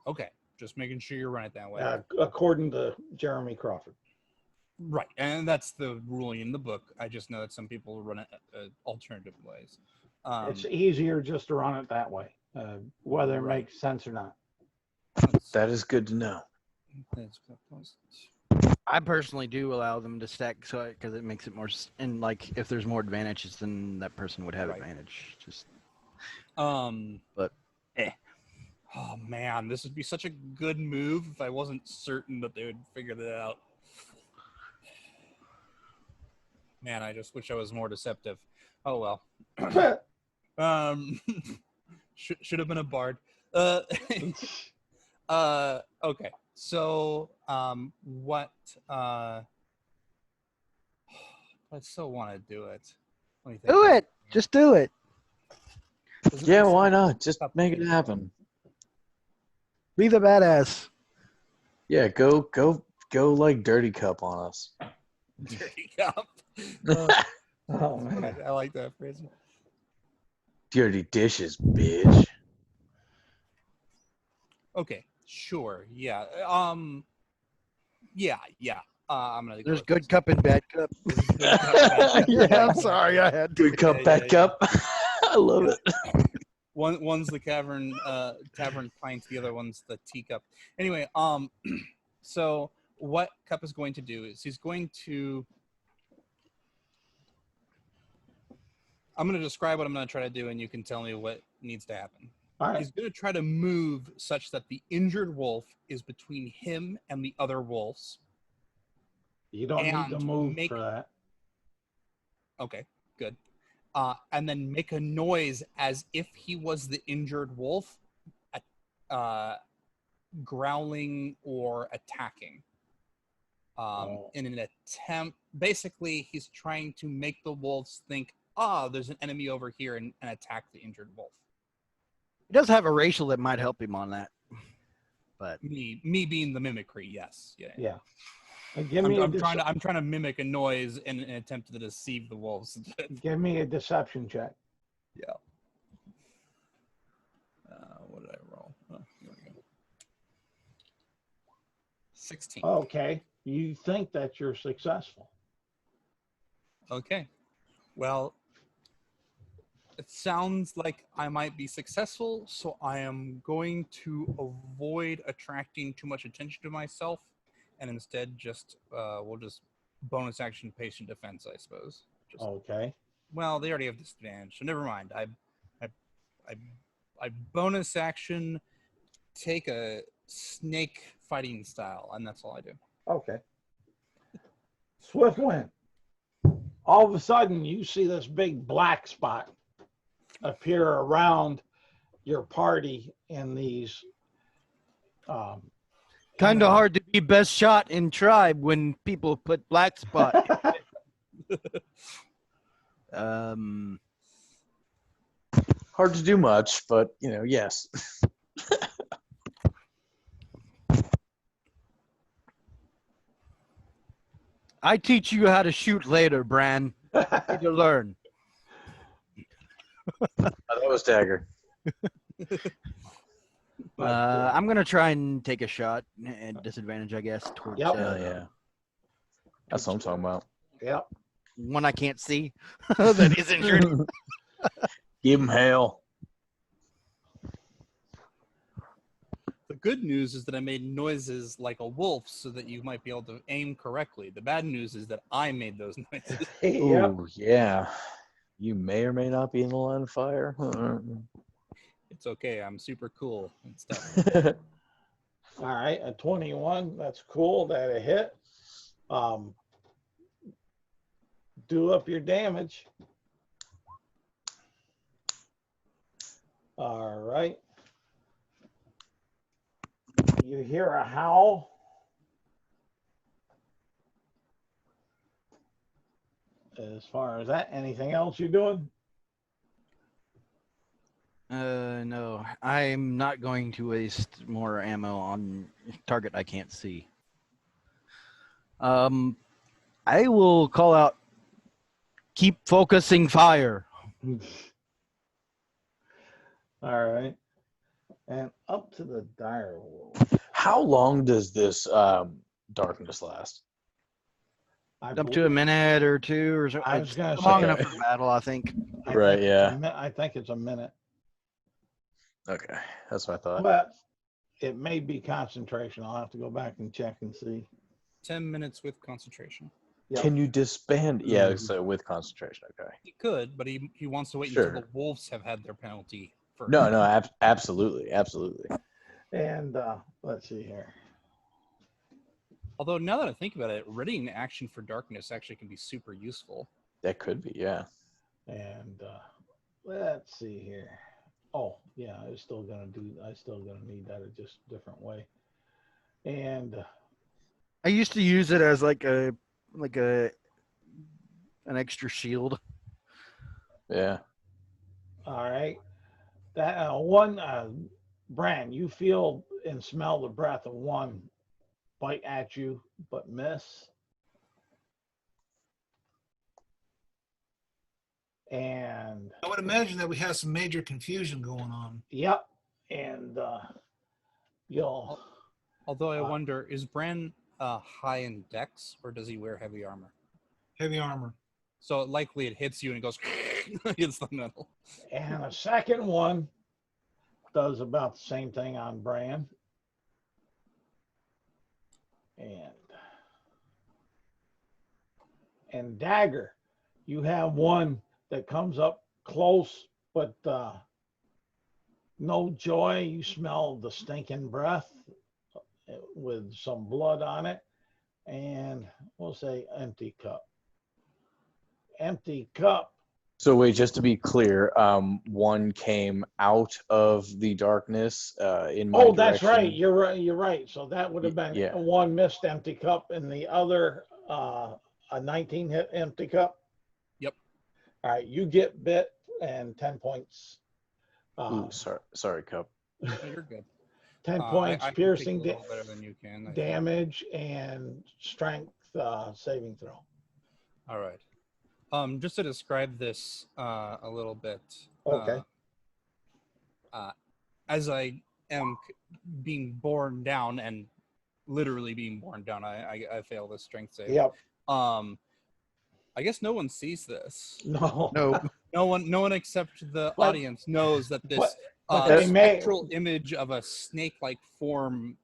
Speaker 3: Okay, just making sure you run it that way.
Speaker 1: according to Jeremy Crawford.
Speaker 3: Right, and that's the ruling in the book. I just know that some people run it alternative ways.
Speaker 1: It's easier just to run it that way, whether it makes sense or not.
Speaker 7: That is good to know.
Speaker 6: I personally do allow them to stack, so because it makes it more, and like if there's more advantages, then that person would have
Speaker 3: Right.
Speaker 6: advantage. Just
Speaker 3: But oh man, this would be such a good move if I wasn't certain that they would figure that out. Man, I just wish I was more deceptive. Oh well. Should have been a bard. Okay. So what I still want to do it. Let me think.
Speaker 6: do it. Just do it.
Speaker 3: Doesn't
Speaker 7: Yeah,
Speaker 3: make
Speaker 7: why
Speaker 3: sense.
Speaker 7: not? Just
Speaker 3: Stop
Speaker 7: make it
Speaker 3: thinking.
Speaker 7: happen.
Speaker 6: Be the badass.
Speaker 7: Yeah, go like dirty cup on us.
Speaker 3: Dirty cup.
Speaker 1: Oh man.
Speaker 3: I like that phrase.
Speaker 7: Dirty dishes, bitch.
Speaker 3: Okay, sure. Yeah. Yeah. I'm gonna.
Speaker 6: There's
Speaker 3: go with
Speaker 6: good cup and bad cup.
Speaker 3: this. This is good cup, bad cup.
Speaker 6: Yeah, I'm sorry, I had to.
Speaker 7: Good cup,
Speaker 3: Yeah,
Speaker 7: bad
Speaker 3: yeah,
Speaker 7: cup. I love
Speaker 3: Yeah.
Speaker 7: it.
Speaker 3: One's the tavern pint, the other one's the teacup. Anyway, so what Cup is going to do is he's going to. I'm going to describe what I'm going to try to do, and you can tell me what needs to happen.
Speaker 1: All right.
Speaker 3: He's going to try to move such that the injured wolf is between him and the other wolves.
Speaker 1: You don't need to
Speaker 3: And
Speaker 1: move
Speaker 3: make-
Speaker 1: for that.
Speaker 3: Okay, good. And then make a noise as if he was the injured wolf, growling or attacking. In an attempt, basically, he's trying to make the wolves think, there's an enemy over here, and attack the injured wolf.
Speaker 6: He does have a racial that might help him on that. But
Speaker 3: Me being the mimicry, yes. Yeah.
Speaker 1: Yeah. Give me
Speaker 3: I'm trying to mimic a noise in an attempt to deceive the wolves.
Speaker 1: give me a deception check.
Speaker 3: Yeah. What did I roll? Oh, here we go. 16.
Speaker 1: Okay. You think that you're successful.
Speaker 3: Okay. Well, it sounds like I might be successful, so I am going to avoid attracting too much attention to myself, and instead just we'll just bonus action patient defense, I suppose. Just,
Speaker 1: Okay.
Speaker 3: well, they already have disadvantage, so never mind. I bonus action take a snake fighting style, and that's all I do.
Speaker 1: Okay. Swift wind. All of a sudden, you see this big black spot appear around your party in these.
Speaker 6: kind of hard to be best shot in tribe when people put black spot.
Speaker 7: Hard to do much, but yes.
Speaker 6: I teach you how to shoot later, Bran. You need to learn.
Speaker 7: That was dagger.
Speaker 6: I'm gonna try and take a shot at disadvantage, I guess. Towards
Speaker 1: Yep.
Speaker 7: Yeah. That's what I'm talking about.
Speaker 1: Yep.
Speaker 6: one I can't see that is injured.
Speaker 7: Give him hell.
Speaker 3: The good news is that I made noises like a wolf so that you might be able to aim correctly. The bad news is that I made those noises.
Speaker 1: Yep.
Speaker 7: Ooh, yeah. You may or may not be in the line of fire.
Speaker 3: It's okay. I'm super cool and stuff.
Speaker 1: All right, a 21. That's cool. That a hit. Do up your damage. All right. You hear a howl. As far as that, anything else you're doing?
Speaker 6: No, I'm not going to waste more ammo on target I can't see. I will call out, keep focusing fire.
Speaker 1: All right. And up to the dire wolf.
Speaker 7: How long does this darkness last?
Speaker 6: Up to a minute or two or so.
Speaker 1: I was
Speaker 6: It's
Speaker 1: gonna
Speaker 6: long
Speaker 1: say-
Speaker 6: enough for battle, I think.
Speaker 7: Right, yeah.
Speaker 1: I think it's a minute.
Speaker 7: Okay, that's what I thought.
Speaker 1: But it may be concentration. I'll have to go back and check and see.
Speaker 3: 10 minutes with concentration.
Speaker 1: Yep.
Speaker 7: Can you disband? Yeah, so with concentration. Okay.
Speaker 3: He could, but he wants to wait
Speaker 7: Sure.
Speaker 3: until the wolves have had their penalty first.
Speaker 7: No, absolutely, absolutely.
Speaker 1: And let's see here.
Speaker 3: Although now that I think about it, readying action for darkness actually can be super useful.
Speaker 7: That could be, yeah.
Speaker 1: And let's see here. Oh, yeah, I still gonna need that a just different way. And
Speaker 6: I used to use it as like an extra shield.
Speaker 7: Yeah.
Speaker 1: all right, that one Bran, you feel and smell the breath of one bite at you, but miss. And
Speaker 2: I would imagine that we have some major confusion going on.
Speaker 1: yep, and you'll.
Speaker 3: Although I wonder, is Bran high in dex, or does he wear heavy armor?
Speaker 2: Heavy armor.
Speaker 3: So likely it hits you and it goes against the metal.
Speaker 1: And a second one does about the same thing on Bran. And Dagger, you have one that comes up close, but no joy. You smell the stinking breath with some blood on it. And we'll say empty cup. Empty cup.
Speaker 7: So wait, just to be clear, one came out of the darkness in my
Speaker 1: Oh, that's
Speaker 7: direction.
Speaker 1: right. You're right. You're right. So that would have been
Speaker 7: Yeah.
Speaker 1: one missed empty cup and the other a 19 hit empty cup.
Speaker 3: Yep.
Speaker 1: All right. You get bit and 10 points.
Speaker 7: Ooh, sorry, Cup.
Speaker 3: No, you're good.
Speaker 1: 10
Speaker 3: I
Speaker 1: points
Speaker 3: can
Speaker 1: piercing
Speaker 3: take a little better than you can. I think.
Speaker 1: damage and strength saving throw.
Speaker 3: All right. Just to describe this a little bit.
Speaker 1: Okay.
Speaker 3: As I am being borne down and literally being borne down, I fail this strength save.
Speaker 1: Yep.
Speaker 3: I guess no one sees this.
Speaker 1: No.
Speaker 3: No one except the
Speaker 1: But-
Speaker 3: audience knows that this
Speaker 1: but they may-
Speaker 3: spectral image of a snake-like form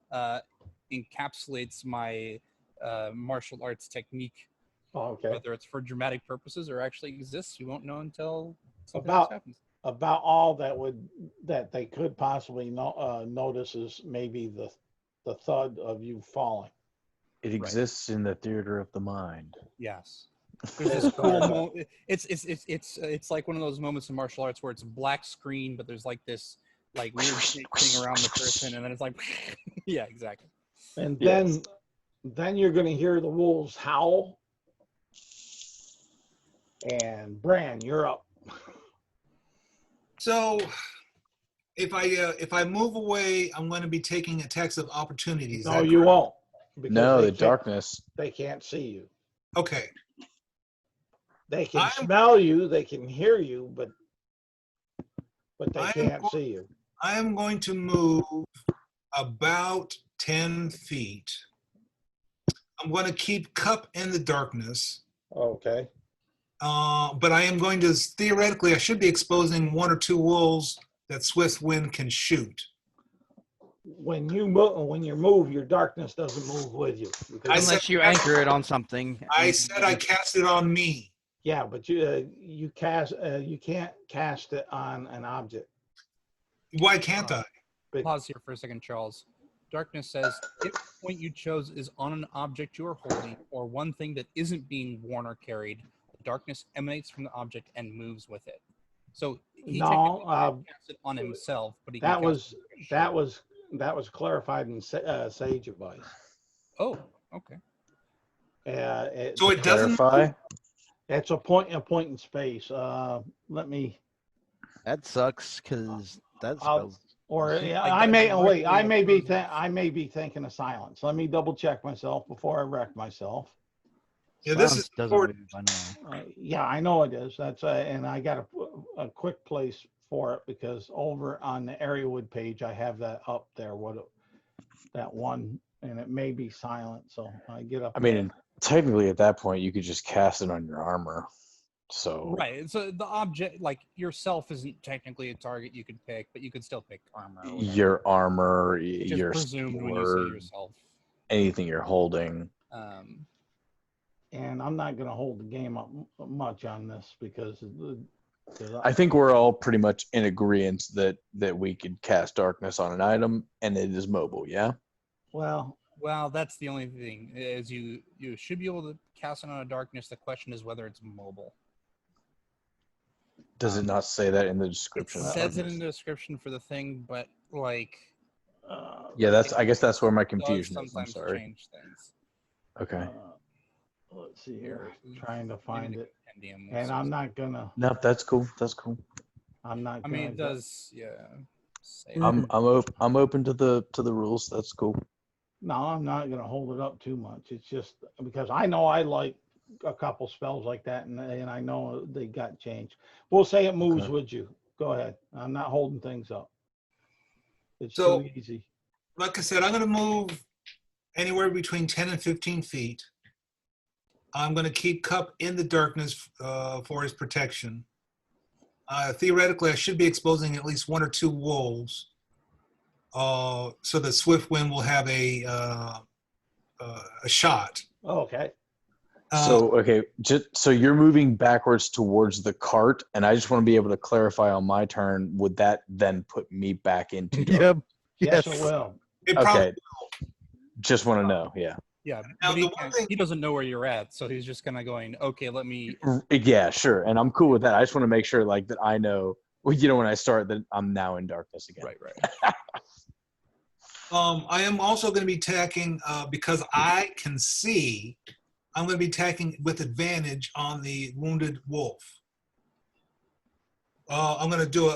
Speaker 3: encapsulates my martial arts technique.
Speaker 1: Okay.
Speaker 3: Whether it's for dramatic purposes or actually exists, you won't know until something
Speaker 1: About-
Speaker 3: else happens.
Speaker 1: About all that they could possibly notice is maybe the thud of you falling.
Speaker 7: It exists in the theater of the mind.
Speaker 3: Yes. There's this cool moment. It's like one of those moments in martial arts where it's a black screen, but there's like this like weird snake thing around the person, and then it's like, yeah, exactly.
Speaker 1: And
Speaker 7: Yes.
Speaker 1: then you're going to hear the wolves howl. And Bran, you're up.
Speaker 2: So, if I move away, I'm going to be taking attacks of opportunity. Is
Speaker 1: No,
Speaker 2: that
Speaker 1: you
Speaker 2: correct?
Speaker 1: won't. Because
Speaker 7: No,
Speaker 1: they
Speaker 7: the
Speaker 1: can't-
Speaker 7: darkness.
Speaker 1: They can't see you.
Speaker 2: Okay.
Speaker 1: They can
Speaker 2: I'm-
Speaker 1: smell you. They can hear you, but they
Speaker 2: I'm
Speaker 1: can't
Speaker 2: go-
Speaker 1: see you.
Speaker 2: I am going to move about 10 feet. I'm going to keep Cup in the darkness.
Speaker 1: Okay.
Speaker 2: But I am going to, theoretically, I should be exposing one or two wolves that Swift Wind can shoot.
Speaker 1: When you move, your darkness doesn't move with you. Because-
Speaker 2: I
Speaker 6: Unless you anchor it on something.
Speaker 2: I said I cast it on me.
Speaker 1: yeah, but you can't cast it on an object.
Speaker 2: Why can't I?
Speaker 3: Pause here for a second, Charles. Darkness says, if the point you chose is on an object you are holding or one thing that isn't being worn or carried, the darkness emanates from the object and moves with it. So he
Speaker 1: No,
Speaker 3: technically can't cast it on himself, but he can
Speaker 1: That
Speaker 3: cast
Speaker 1: was
Speaker 3: it on
Speaker 1: that
Speaker 3: his
Speaker 1: was clarified in Sage Advice.
Speaker 3: shoulder. Oh, okay.
Speaker 2: So it doesn't.
Speaker 7: Clarify.
Speaker 1: It's a point in space. Let me.
Speaker 6: That sucks because that
Speaker 1: I'll-
Speaker 6: spells.
Speaker 1: Or
Speaker 3: See,
Speaker 1: yeah,
Speaker 3: I
Speaker 1: I may
Speaker 3: don't
Speaker 1: wait. I may be
Speaker 3: really
Speaker 1: I may be thinking of silence. Let me double check myself before I wreck myself.
Speaker 2: Yeah, this
Speaker 6: Silence
Speaker 2: is
Speaker 6: doesn't
Speaker 2: important.
Speaker 6: move, I know.
Speaker 1: Yeah, I know it is. That's and I got a quick place for it because over on the Areawood page I have that up there. That one, and it may be silent. So I get up.
Speaker 7: I mean, technically, at that point, you could just cast it on your armor. So
Speaker 3: Right. So the object, like yourself, isn't technically a target you could pick, but you could still pick armor. or whatever,
Speaker 7: your armor,
Speaker 3: which is
Speaker 7: your
Speaker 3: presumed when you say
Speaker 7: sword,
Speaker 3: yourself.
Speaker 7: anything you're holding.
Speaker 1: And I'm not going to hold the game up much on this because
Speaker 7: I think we're all pretty much in agreement that we could cast darkness on an item and it is mobile. Yeah.
Speaker 1: well,
Speaker 3: that's the only thing is you should be able to cast it on a darkness. The question is whether it's mobile.
Speaker 7: Does it not say that in the
Speaker 3: It
Speaker 7: description?
Speaker 3: says it in the description for the thing, but like,
Speaker 7: Yeah, I guess that's where my
Speaker 3: it does
Speaker 7: confusion is. I'm
Speaker 3: sometimes
Speaker 7: sorry.
Speaker 3: change things.
Speaker 7: Okay.
Speaker 1: let's see here. Trying to find
Speaker 3: Maybe the
Speaker 1: it.
Speaker 3: compendium will
Speaker 1: And
Speaker 3: say
Speaker 1: I'm
Speaker 3: so.
Speaker 1: not going to,
Speaker 7: No, that's cool. That's cool.
Speaker 1: I'm not
Speaker 3: I
Speaker 1: going
Speaker 3: mean, it does. Yeah. Say
Speaker 7: I'm open to the rules. That's cool.
Speaker 1: No, I'm not going to hold it up too much. It's just because I know I like a couple spells like that, and I know they got changed. We'll say it moves
Speaker 7: Okay.
Speaker 1: with you. Go ahead. I'm not holding things up. It's
Speaker 2: So-
Speaker 1: too easy.
Speaker 2: Like I said, I'm going to move anywhere between 10 and 15 feet. I'm going to keep Cup in the darkness for his protection. Theoretically, I should be exposing at least 1 or 2 wolves, so that Swift Wind will have a shot.
Speaker 1: Okay.
Speaker 7: So okay, so you're moving backwards towards the cart, and I just want to be able to clarify on my turn. Would that then put me back into?
Speaker 6: Yep.
Speaker 1: Yes,
Speaker 6: Yes.
Speaker 1: it will.
Speaker 2: It probably
Speaker 7: Okay. Just want to know. Yeah.
Speaker 3: Yeah,
Speaker 2: Now,
Speaker 3: but
Speaker 2: the one thing-
Speaker 3: he doesn't know where you're at, so he's just kind of going, okay, let me.
Speaker 7: Yeah, sure. And I'm cool with that. I just want to make sure, like, that I know. Well, you know, when I start, that I'm now in darkness again.
Speaker 3: Right.
Speaker 2: I am also going to be attacking because I can see. I'm going to be attacking with advantage on the wounded wolf. I'm going to do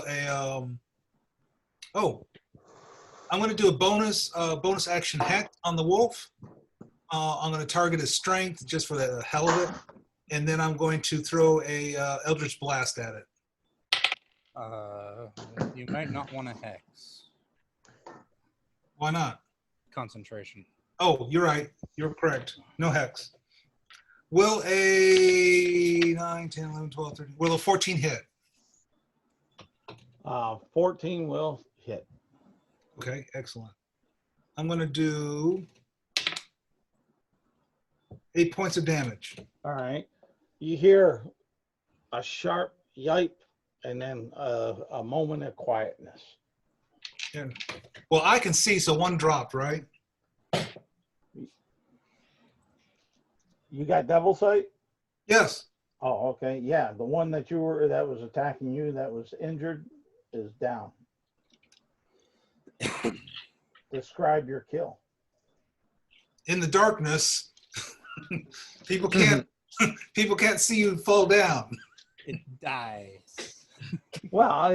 Speaker 2: I'm going to do a bonus action hex on the wolf. I'm going to target his strength just for the hell of it, and then I'm going to throw a Eldritch Blast at it.
Speaker 3: You might not want to hex.
Speaker 2: Why not?
Speaker 3: Concentration.
Speaker 2: Oh, you're right. You're correct. No hex. Will a 9, 10, 11, 12, 13, will a 14 hit?
Speaker 1: 14 will hit.
Speaker 2: Okay, excellent. I'm going to do 8 points of damage.
Speaker 1: All right. You hear a sharp yipe and then a moment of quietness.
Speaker 2: And, well, I can see, so 1 dropped, right?
Speaker 1: You got devil sight?
Speaker 2: Yes.
Speaker 1: Oh, okay. Yeah, the one that was attacking you, that was injured, is down. Describe your kill.
Speaker 2: In the darkness, people can't see you fall down.
Speaker 3: It dies.
Speaker 1: Well,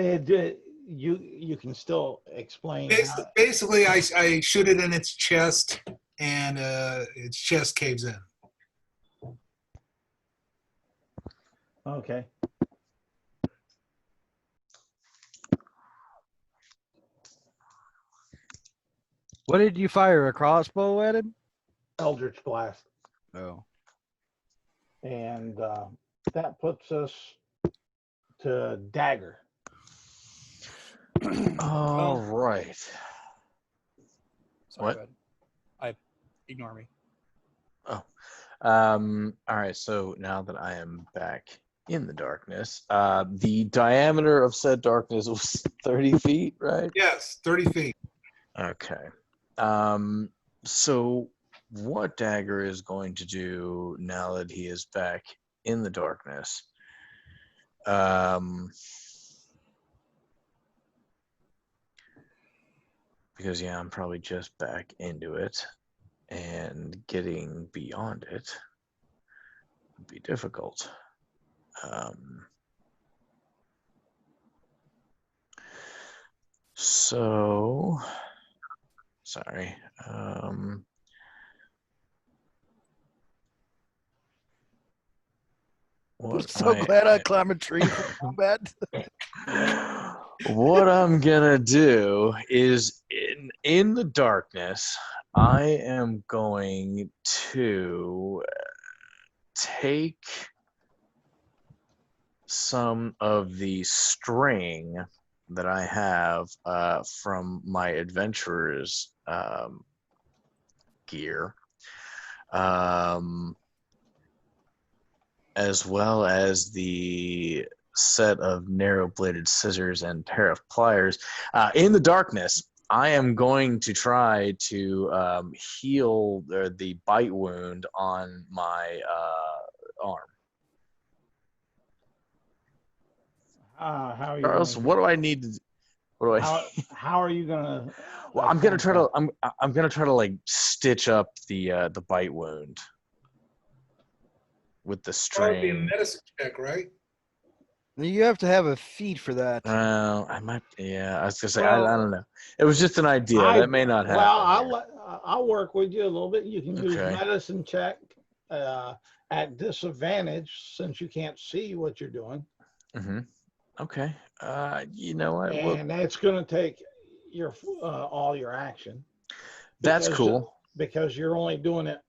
Speaker 1: you can still explain.
Speaker 2: Basically, I shoot it in its chest, and its chest caves in.
Speaker 1: Okay.
Speaker 6: What did you fire? A crossbow at him?
Speaker 1: Eldritch Blast.
Speaker 6: Oh.
Speaker 1: And that puts us to dagger.
Speaker 7: All right.
Speaker 3: Sorry,
Speaker 7: What?
Speaker 3: go ahead. Ignore me.
Speaker 7: All right. So now that I am back in the darkness, the diameter of said darkness was 30 feet, right?
Speaker 2: Yes, 30 feet.
Speaker 7: Okay. So what Dagger is going to do now that he is back in the darkness? Because yeah, I'm probably just back into it, and getting beyond it would be difficult. So sorry.
Speaker 6: I'm so glad I climbed a tree for combat.
Speaker 7: What I'm gonna do is in the darkness, I am going to take some of the string that I have from my adventurer's gear, as well as the set of narrow-bladed scissors and pair of pliers. In the darkness, I am going to try to heal the bite wound on my arm.
Speaker 1: How are you
Speaker 7: Charles,
Speaker 1: gonna,
Speaker 7: what do I need to? What do I?
Speaker 1: how are you gonna?
Speaker 7: Well, I'm gonna
Speaker 1: attempt
Speaker 7: try to.
Speaker 1: that?
Speaker 7: I'm gonna try to like stitch up the bite wound with the
Speaker 2: Probably be a
Speaker 7: string.
Speaker 2: medicine check, right?
Speaker 6: You have to have a feed for that.
Speaker 7: I might. Yeah, I was gonna say.
Speaker 1: Well,
Speaker 7: I don't know. It was just an idea. That may not happen.
Speaker 1: Well, I'll work with you a little bit. You can use
Speaker 7: Okay.
Speaker 1: medicine check at disadvantage since you can't see what you're doing,
Speaker 7: Mm-hmm. Okay. You know what?
Speaker 1: and that's going to take your all your action.
Speaker 7: That's
Speaker 1: because-
Speaker 7: cool.
Speaker 1: because you're only doing it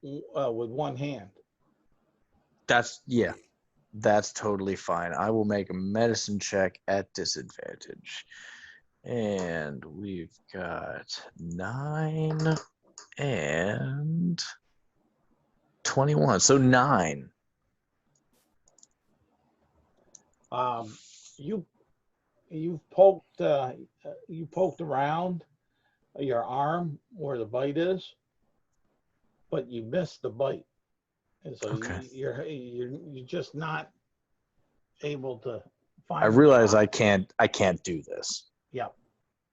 Speaker 1: with one hand.
Speaker 7: That's totally fine. I will make a medicine check at disadvantage. And we've got 9 and 21. So 9.
Speaker 1: You poked around your arm where the bite is, but you missed the bite, and so
Speaker 7: Okay.
Speaker 1: you're just not able to find.
Speaker 7: I
Speaker 1: the
Speaker 7: realize
Speaker 1: spot.
Speaker 7: I can't do this.
Speaker 1: Yep.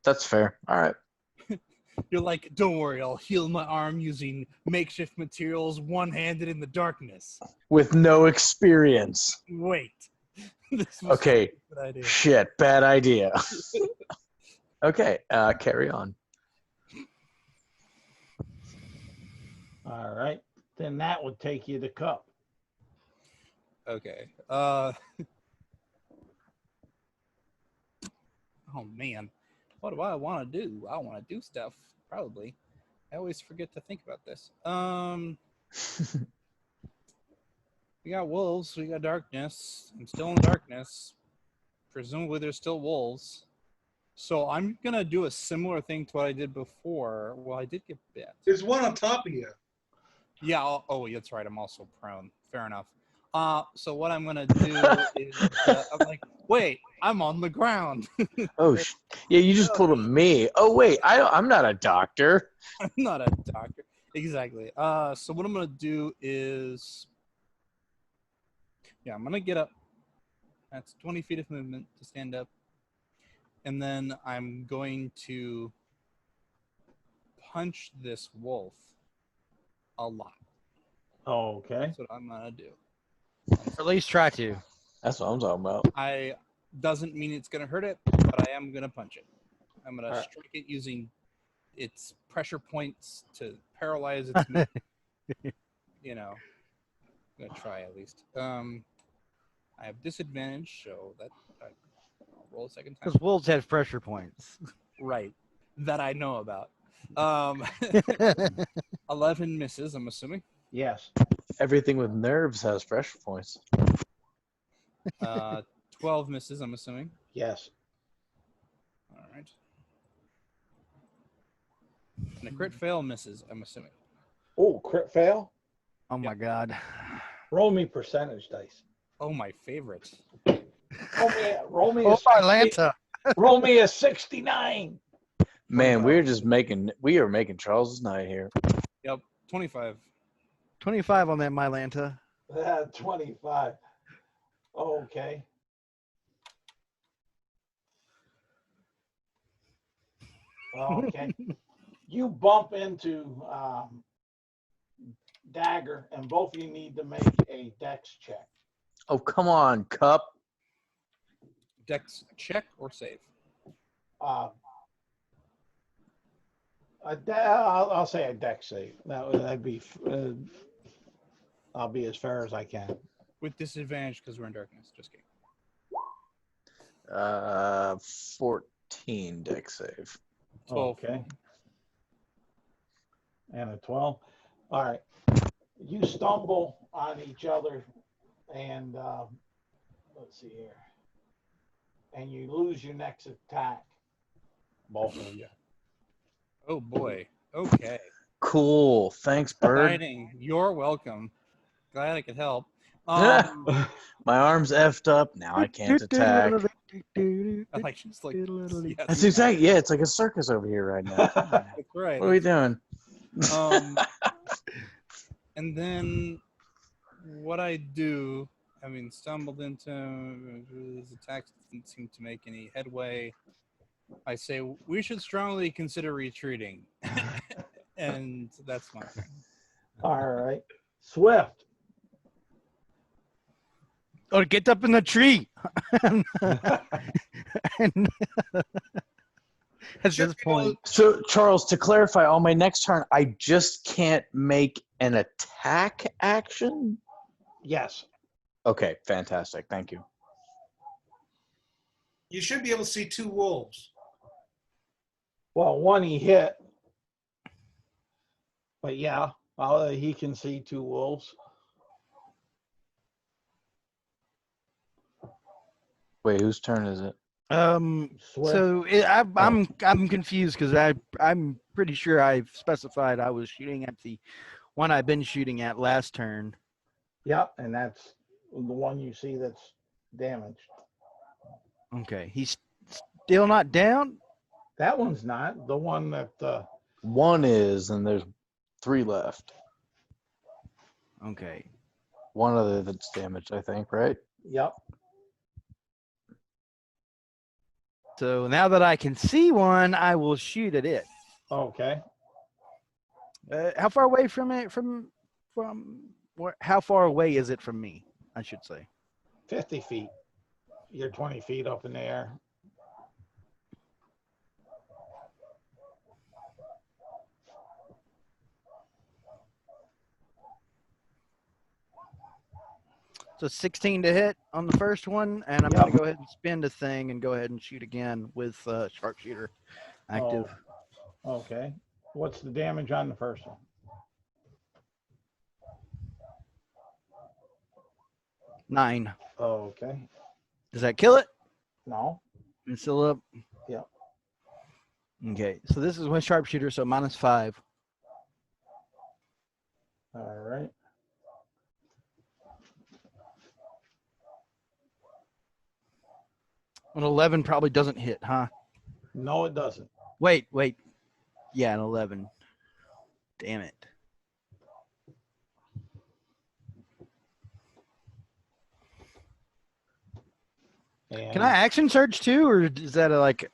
Speaker 7: That's fair. All right.
Speaker 3: You're like, don't worry, I'll heal my arm using makeshift materials, one-handed in the darkness.
Speaker 7: With no experience.
Speaker 3: Wait. This was
Speaker 7: Okay.
Speaker 3: a good idea.
Speaker 7: Shit. Bad idea. Okay. Carry on.
Speaker 1: All right, then that would take you to cup.
Speaker 3: Okay. Oh man, what do I want to do? I want to do stuff. Probably. I always forget to think about this. We got wolves. We got darkness. I'm still in darkness. Presumably, there's still wolves. So I'm gonna do a similar thing to what I did before. Well, I did get bit.
Speaker 2: There's one on top of you.
Speaker 3: Yeah. Oh, that's right. I'm also prone. Fair enough. So what I'm gonna do is I'm like, wait, I'm on the ground.
Speaker 7: Oh, yeah. You just pulled a me. Oh, wait. I'm not a doctor.
Speaker 3: I'm not a doctor. Exactly. So what I'm gonna do is, yeah, I'm gonna get up. That's 20 feet of movement to stand up, and then I'm going to punch this wolf a lot.
Speaker 1: Okay.
Speaker 3: That's what I'm gonna do.
Speaker 6: Or at least try to.
Speaker 7: That's what I'm talking about.
Speaker 3: I doesn't mean it's gonna hurt it, but I am gonna punch it. I'm gonna
Speaker 1: Alright.
Speaker 3: strike it using its pressure points to paralyze its movement. You know, I'm gonna try at least. I have disadvantage, so that I'll roll a second time.
Speaker 6: Because wolves have pressure points.
Speaker 3: Right, that I know about. 11 misses, I'm assuming.
Speaker 1: Yes.
Speaker 7: Everything with nerves has pressure points.
Speaker 3: 12 misses, I'm assuming.
Speaker 1: Yes.
Speaker 3: All right. And a crit fail misses, I'm assuming.
Speaker 1: Oh, crit fail.
Speaker 6: Oh my God.
Speaker 1: Roll me percentage dice.
Speaker 3: Oh, my favorite.
Speaker 1: Roll me
Speaker 6: Oh,
Speaker 1: a 60
Speaker 6: Atlanta.
Speaker 1: roll me a 69.
Speaker 7: Man, we are making Charles's night here.
Speaker 3: Yep, 25.
Speaker 6: 25 on that Mylanta.
Speaker 1: 25. Okay. Okay. You bump into Dagger, and both of you need to make a dex check.
Speaker 7: Oh, come on, Cup.
Speaker 3: Dex check or save?
Speaker 1: I'll say a dex save. That'd be. I'll be as fair as I can.
Speaker 3: With disadvantage because we're in darkness. Just kidding.
Speaker 7: 14 deck save.
Speaker 3: 12.
Speaker 1: Okay. And a 12. All right. You stumble on each other, and let's see here. And you lose your next attack. Both of you.
Speaker 3: Oh boy. Okay.
Speaker 7: Cool. Thanks, Bird.
Speaker 3: Exciting. You're welcome. Glad I could help.
Speaker 7: My
Speaker 3: Um,
Speaker 7: arm's effed up. Now I can't attack.
Speaker 3: I like just like yes,
Speaker 7: That's exactly. Yeah, it's like a circus over here right now.
Speaker 3: that's right.
Speaker 7: What are we doing?
Speaker 3: And then what I do, having stumbled into his attacks didn't seem to make any headway. I say we should strongly consider retreating, and that's my turn.
Speaker 1: All right. Swift.
Speaker 6: Or get up in the tree. And at this point,
Speaker 7: So, Charles, to clarify, on my next turn, I just can't make an attack action?
Speaker 1: Yes.
Speaker 7: Okay, fantastic. Thank you.
Speaker 2: You should be able to see 2 wolves.
Speaker 1: Well, one he hit. But yeah, he can see 2 wolves.
Speaker 7: Wait, whose turn is it?
Speaker 1: Swift.
Speaker 6: so I'm confused because I'm pretty sure I've specified I was shooting at the one I've been shooting at last turn.
Speaker 1: Yep, and that's the one you see that's damaged.
Speaker 6: Okay, he's still not down.
Speaker 1: That one's not. The one that
Speaker 7: One is, and there's 3 left.
Speaker 6: Okay,
Speaker 7: One other that's damaged, I think, right?
Speaker 1: yep.
Speaker 6: so now that I can see one, I will shoot at it.
Speaker 1: Okay.
Speaker 6: How far away from it? How far away is it from me? I should say.
Speaker 1: 50 feet. You're 20 feet up in the air.
Speaker 6: So 16 to hit on the first one, and I'm
Speaker 1: Yep.
Speaker 6: going to go ahead and spin the thing and go ahead and shoot again with sharpshooter active.
Speaker 1: Oh, okay. What's the damage on the first one?
Speaker 6: 9.
Speaker 1: Okay.
Speaker 6: Does that kill it?
Speaker 1: No.
Speaker 6: It's still up?
Speaker 1: Yep.
Speaker 6: Okay, so this is with sharpshooter, so -5.
Speaker 1: All right.
Speaker 6: An 11 probably doesn't hit, huh?
Speaker 1: No, it doesn't.
Speaker 6: Wait. Yeah, an 11. Damn it.
Speaker 1: And
Speaker 6: Can I action surge too, or is that like?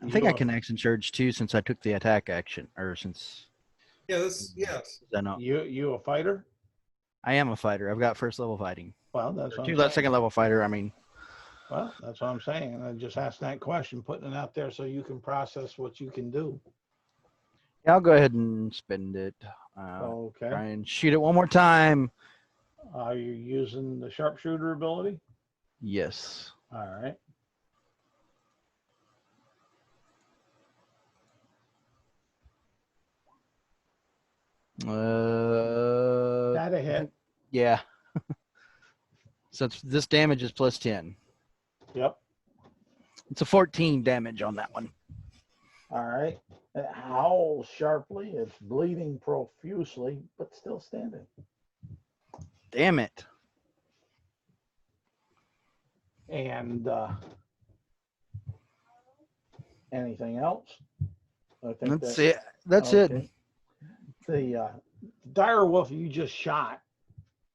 Speaker 6: I
Speaker 1: You
Speaker 6: think I
Speaker 1: don't-
Speaker 6: can action surge too since I took the attack action, or since
Speaker 2: Yes.
Speaker 6: I know
Speaker 1: you a fighter?
Speaker 6: I am a fighter. I've got first level fighting.
Speaker 1: Well, that's what I'm
Speaker 6: Two
Speaker 1: saying.
Speaker 6: second level fighter. I mean,
Speaker 1: Well, that's what I'm saying. I just asked that question, putting it out there so you can process what you can do.
Speaker 6: yeah, I'll go ahead and spend it.
Speaker 1: Okay.
Speaker 6: Try and shoot it one more time.
Speaker 1: Are you using the sharpshooter ability?
Speaker 6: Yes.
Speaker 1: All right. That a hit.
Speaker 6: Yeah. So this damage is +10.
Speaker 1: Yep.
Speaker 6: It's a 14 damage on that one.
Speaker 1: All right. It howls sharply. It's bleeding profusely, but still standing.
Speaker 6: Damn it.
Speaker 1: And anything else? I think
Speaker 6: That's it. That's it.
Speaker 1: okay. The dire wolf you just shot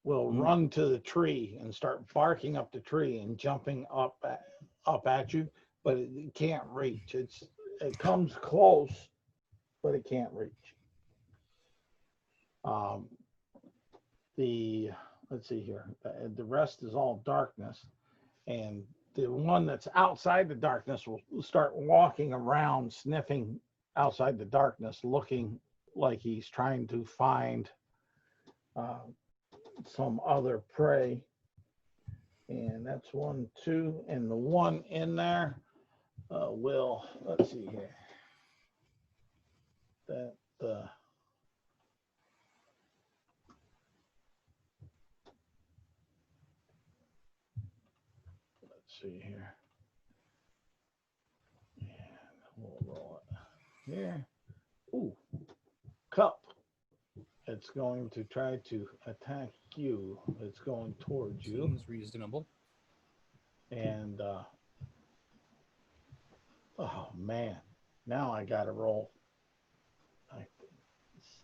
Speaker 1: will
Speaker 6: Mhm.
Speaker 1: run to the tree and start barking up the tree and jumping up at you, but it can't reach. It comes close, but it can't reach. Let's see here. The rest is all darkness, and the one that's outside the darkness will start walking around, sniffing outside the darkness, looking like he's trying to find some other prey. And that's 1, 2, and the one in there will, let's see here. That let's see here. And we'll roll it here. Ooh, it's going to try to attack you. It's going towards you.
Speaker 3: Seems reasonable.
Speaker 1: And oh man, now I got to roll.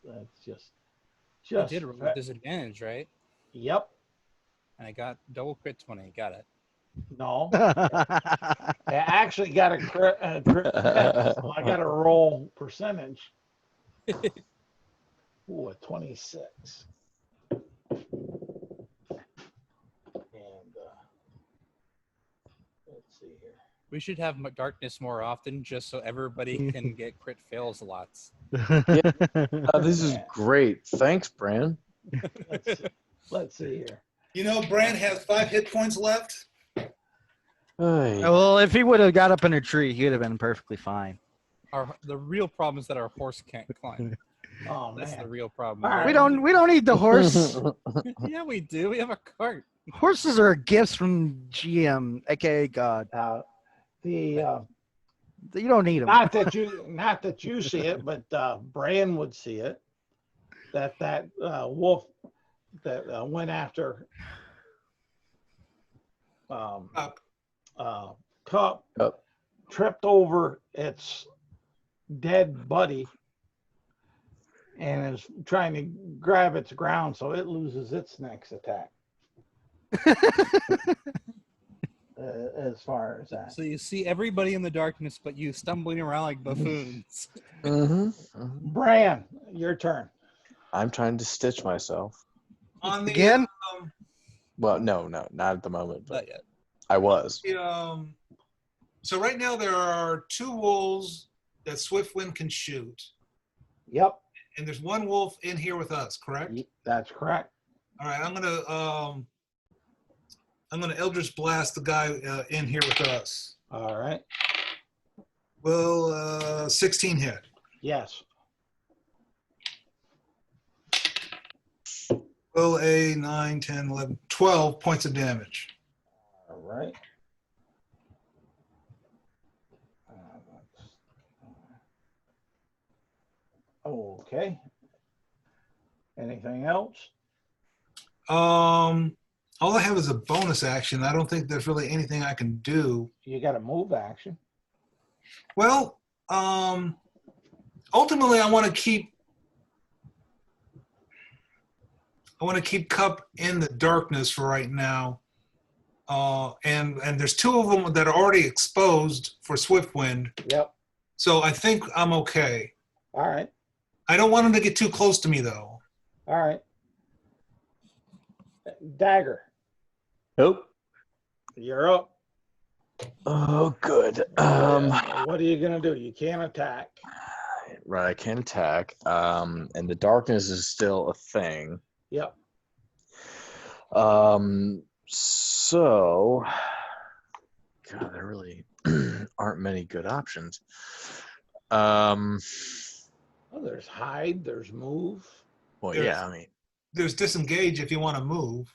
Speaker 1: That's just
Speaker 3: I did roll with disadvantage, right?
Speaker 1: Yep.
Speaker 3: And I got double crits when I got it.
Speaker 1: No, I actually got a crit. So I got to roll percentage. Ooh, a 26. And let's see here.
Speaker 3: We should have darkness more often, just so everybody can get crit fails lots.
Speaker 7: This is great. Thanks, Bran.
Speaker 1: Let's see here.
Speaker 2: You know, Bran has 5 hit points left.
Speaker 6: Well, if he would have got up in a tree, he would have been perfectly fine.
Speaker 3: The real problem is that our horse can't climb.
Speaker 1: Oh
Speaker 3: That's the
Speaker 1: man.
Speaker 3: real problem.
Speaker 1: All
Speaker 6: We don't need the horse.
Speaker 3: Yeah, we do. We have a cart.
Speaker 6: Horses are gifts from GM, aka God.
Speaker 1: You
Speaker 6: don't need them.
Speaker 1: not that you see it, but Bran would see it. That wolf that went after Cup tripped over its dead buddy and is trying to grab its ground, so it loses its next attack. As far as that.
Speaker 3: So you see everybody in the darkness, but you stumbling around like buffoons.
Speaker 1: Bran, your turn.
Speaker 7: I'm trying to stitch myself.
Speaker 2: On the,
Speaker 6: Again?
Speaker 7: Well, no, not at the moment, but
Speaker 3: Not yet.
Speaker 7: I was.
Speaker 2: So right now there are 2 wolves that Swiftwind can shoot.
Speaker 1: Yep,
Speaker 2: And there's 1 wolf in here with us, correct?
Speaker 1: that's correct.
Speaker 2: All right, I'm gonna Eldritch Blast the guy in here with us.
Speaker 1: All right.
Speaker 2: Will 16 hit?
Speaker 1: Yes.
Speaker 2: Will a 9, 10, 11, 12 points of damage.
Speaker 1: All right. Okay. Anything else?
Speaker 2: All I have is a bonus action. I don't think there's really anything I can do.
Speaker 1: You got a move action.
Speaker 2: Well, ultimately, I want to keep Cup in the darkness for right now. And there's 2 of them that are already exposed for Swiftwind.
Speaker 1: Yep.
Speaker 2: So I think I'm okay.
Speaker 1: All right.
Speaker 2: I don't want him to get too close to me, though.
Speaker 1: All right. Dagger,
Speaker 7: Nope.
Speaker 1: you're up.
Speaker 7: Oh, good.
Speaker 1: What are you gonna do? You can't attack.
Speaker 7: Right, I can't attack. And the darkness is still a thing.
Speaker 1: Yep.
Speaker 7: So, God, there really aren't many good options.
Speaker 1: Well, there's hide. There's move.
Speaker 7: Well,
Speaker 2: There's-
Speaker 7: yeah, I mean,
Speaker 2: There's disengage if you want to move.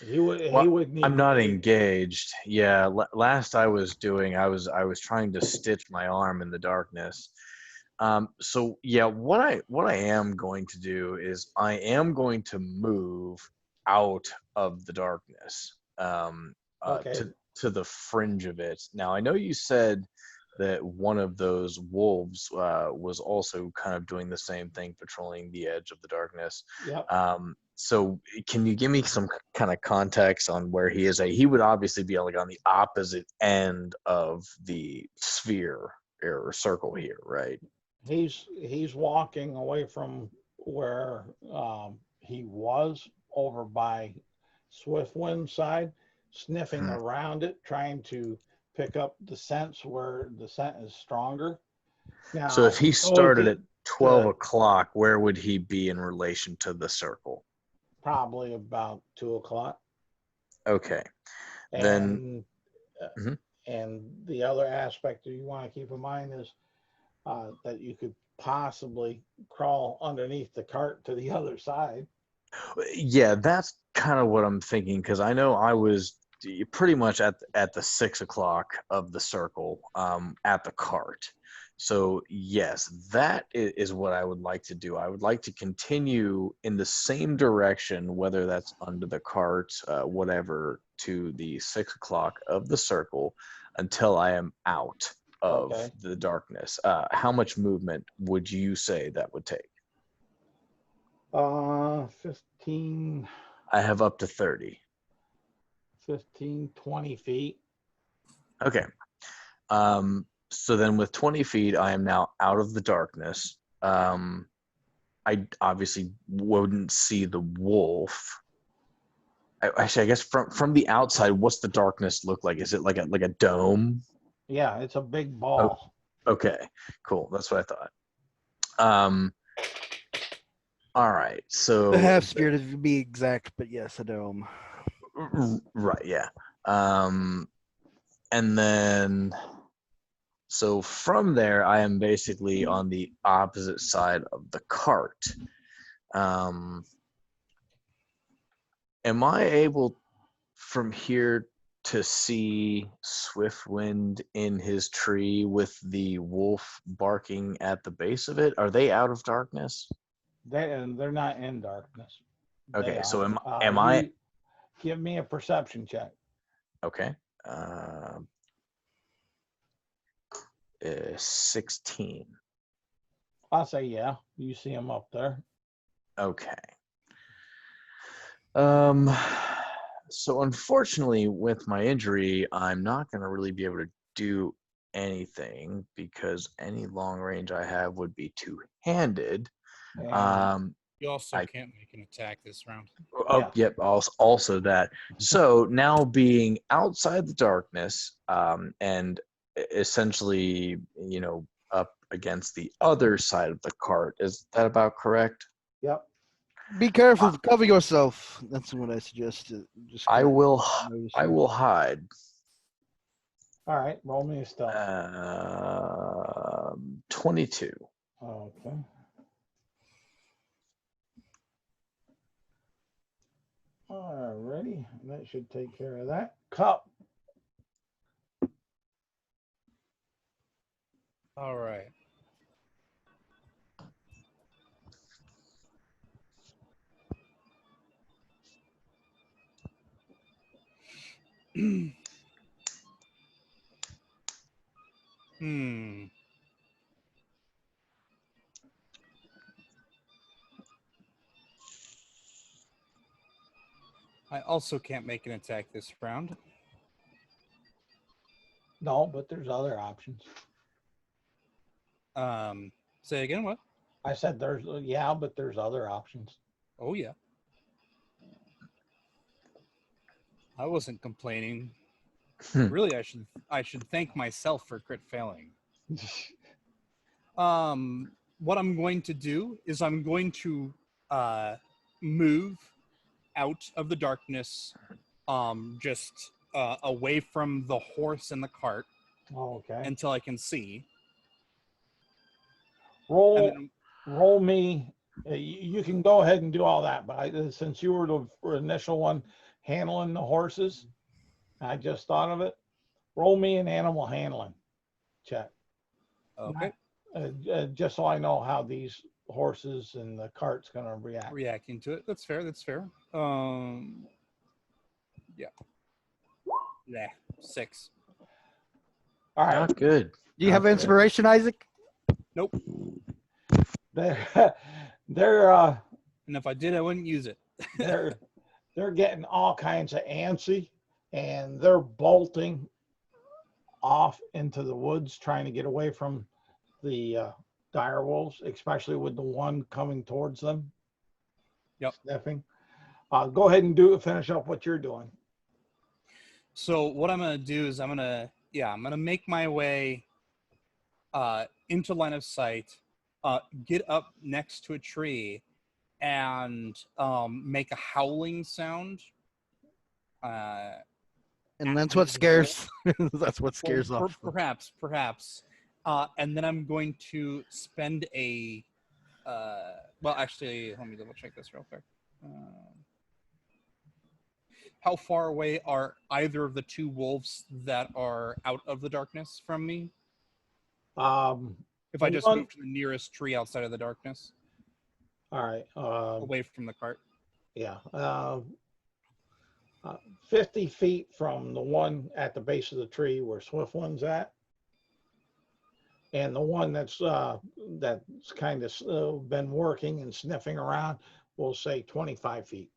Speaker 1: He would.
Speaker 7: Well,
Speaker 1: he would need.
Speaker 7: I'm not engaged. Yeah, last I was doing, I was trying to stitch my arm in the darkness. So yeah, what I am going to do is I am going to move out of the darkness,
Speaker 1: Okay.
Speaker 7: to the fringe of it. Now I know you said that one of those wolves was also kind of doing the same thing, patrolling the edge of the darkness.
Speaker 1: Yep.
Speaker 7: So can you give me some kind of context on where he is? He would obviously be like on the opposite end of the sphere or circle here, right?
Speaker 1: He's walking away from where he was over by Swiftwind side, sniffing around it, trying to pick up the scents where the scent is stronger. Now,
Speaker 7: So if he started at 12
Speaker 1: the-
Speaker 7: o'clock, where would he be in relation to the circle?
Speaker 1: probably about 2:00.
Speaker 7: Okay.
Speaker 1: And,
Speaker 7: Then-
Speaker 1: and the other aspect that you want to keep in mind is that you could possibly crawl underneath the cart to the other side.
Speaker 7: Yeah, that's kind of what I'm thinking, because I know I was pretty much at the 6 o'clock of the circle, at the cart. So yes, that is what I would like to do. I would like to continue in the same direction, whether that's under the cart, whatever, to the 6 o'clock of the circle until I am out of
Speaker 1: Okay.
Speaker 7: the darkness. How much movement would you say that would take?
Speaker 1: 15,
Speaker 7: I have up to 30.
Speaker 1: 15, 20 feet.
Speaker 7: Okay. So then with 20 feet, I am now out of the darkness. I obviously wouldn't see the wolf. Actually, I guess from the outside, what's the darkness look like? Is it like a dome?
Speaker 1: Yeah, it's a big ball.
Speaker 7: Okay, cool. That's what I thought. All right. So
Speaker 6: The half spirit, to be exact, but yes, a dome.
Speaker 7: right, yeah. And then, so from there, I am basically on the opposite side of the cart. Am I able from here to see Swiftwind in his tree with the wolf barking at the base of it? Are they out of darkness?
Speaker 1: They're not in darkness. They
Speaker 7: Okay, so
Speaker 1: are.
Speaker 7: am I
Speaker 1: You give me a perception check.
Speaker 7: okay? 16.
Speaker 1: I'll say yeah. You see them up there.
Speaker 7: Okay. So unfortunately, with my injury, I'm not going to really be able to do anything because any long range I have would be two-handed.
Speaker 1: And
Speaker 3: You also
Speaker 7: I-
Speaker 3: can't make an attack this round.
Speaker 7: Oh,
Speaker 1: Yeah.
Speaker 7: yep. Also that. So now being outside the darkness, and essentially, up against the other side of the cart. Is that about correct?
Speaker 1: yep.
Speaker 6: Be careful. Cover yourself. That's what I suggest. Just
Speaker 7: I will.
Speaker 6: notice
Speaker 7: I
Speaker 6: you.
Speaker 7: will hide.
Speaker 1: All right. Roll me a stealth.
Speaker 7: 22.
Speaker 1: Okay. Alrighty, that should take care of that. Cup.
Speaker 3: All right. Hmm. I also can't make an attack this round.
Speaker 1: No, but there's other options.
Speaker 3: Say again, what?
Speaker 1: I said there's yeah, but there's other options.
Speaker 3: Oh yeah. I wasn't complaining. Really, I should thank myself for crit failing. What I'm going to do is I'm going to move out of the darkness, just away from the horse and the cart
Speaker 1: Okay.
Speaker 3: until I can see.
Speaker 1: Roll
Speaker 3: And
Speaker 1: roll me. You can go ahead and do all that, but since you were the initial one handling the horses, I just thought of it. Roll me an animal handling check.
Speaker 3: okay,
Speaker 1: Just so I know how these horses and the cart's going to react.
Speaker 3: reacting to it. That's fair. That's fair. Yeah. 6.
Speaker 1: All right.
Speaker 7: Not good.
Speaker 6: Do you have
Speaker 7: Okay.
Speaker 6: inspiration, Isaac?
Speaker 3: Nope.
Speaker 1: They're
Speaker 3: And if I did, I wouldn't use it.
Speaker 1: they're getting all kinds of antsy, and they're bolting off into the woods trying to get away from the dire wolves, especially with the one coming towards them.
Speaker 3: Yep.
Speaker 1: Sniffing. Go ahead and finish up what you're doing.
Speaker 3: So what I'm gonna do is I'm gonna make my way into line of sight, get up next to a tree, and make a howling sound.
Speaker 6: And that's what scares. That's what scares
Speaker 3: Well,
Speaker 6: off.
Speaker 3: perhaps. And then I'm going to spend a. Well, actually, let me double check this real quick. how far away are either of the two wolves that are out of the darkness from me? If I just
Speaker 1: one-
Speaker 3: move to the nearest tree outside of the darkness,
Speaker 1: All right.
Speaker 3: away from the cart.
Speaker 1: Yeah. 50 feet from the one at the base of the tree where Swift One's at. And the one that's kind of been working and sniffing around, we'll say 25 feet.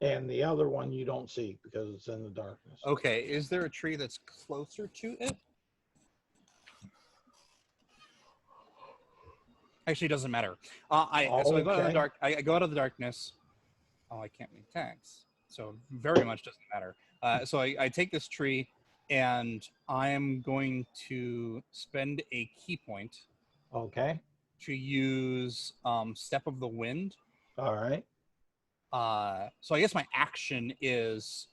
Speaker 1: And the other one you don't see because it's in the darkness.
Speaker 3: Okay, is there a tree that's closer to it? Actually, it doesn't matter. So I go out of the
Speaker 1: Okay.
Speaker 3: dark. I go out of the darkness. Oh, I can't make tags, so very much doesn't matter. So I take this tree, and I am going to spend a key point
Speaker 1: Okay.
Speaker 3: to use Step of the Wind.
Speaker 1: All right.
Speaker 3: So I guess my action is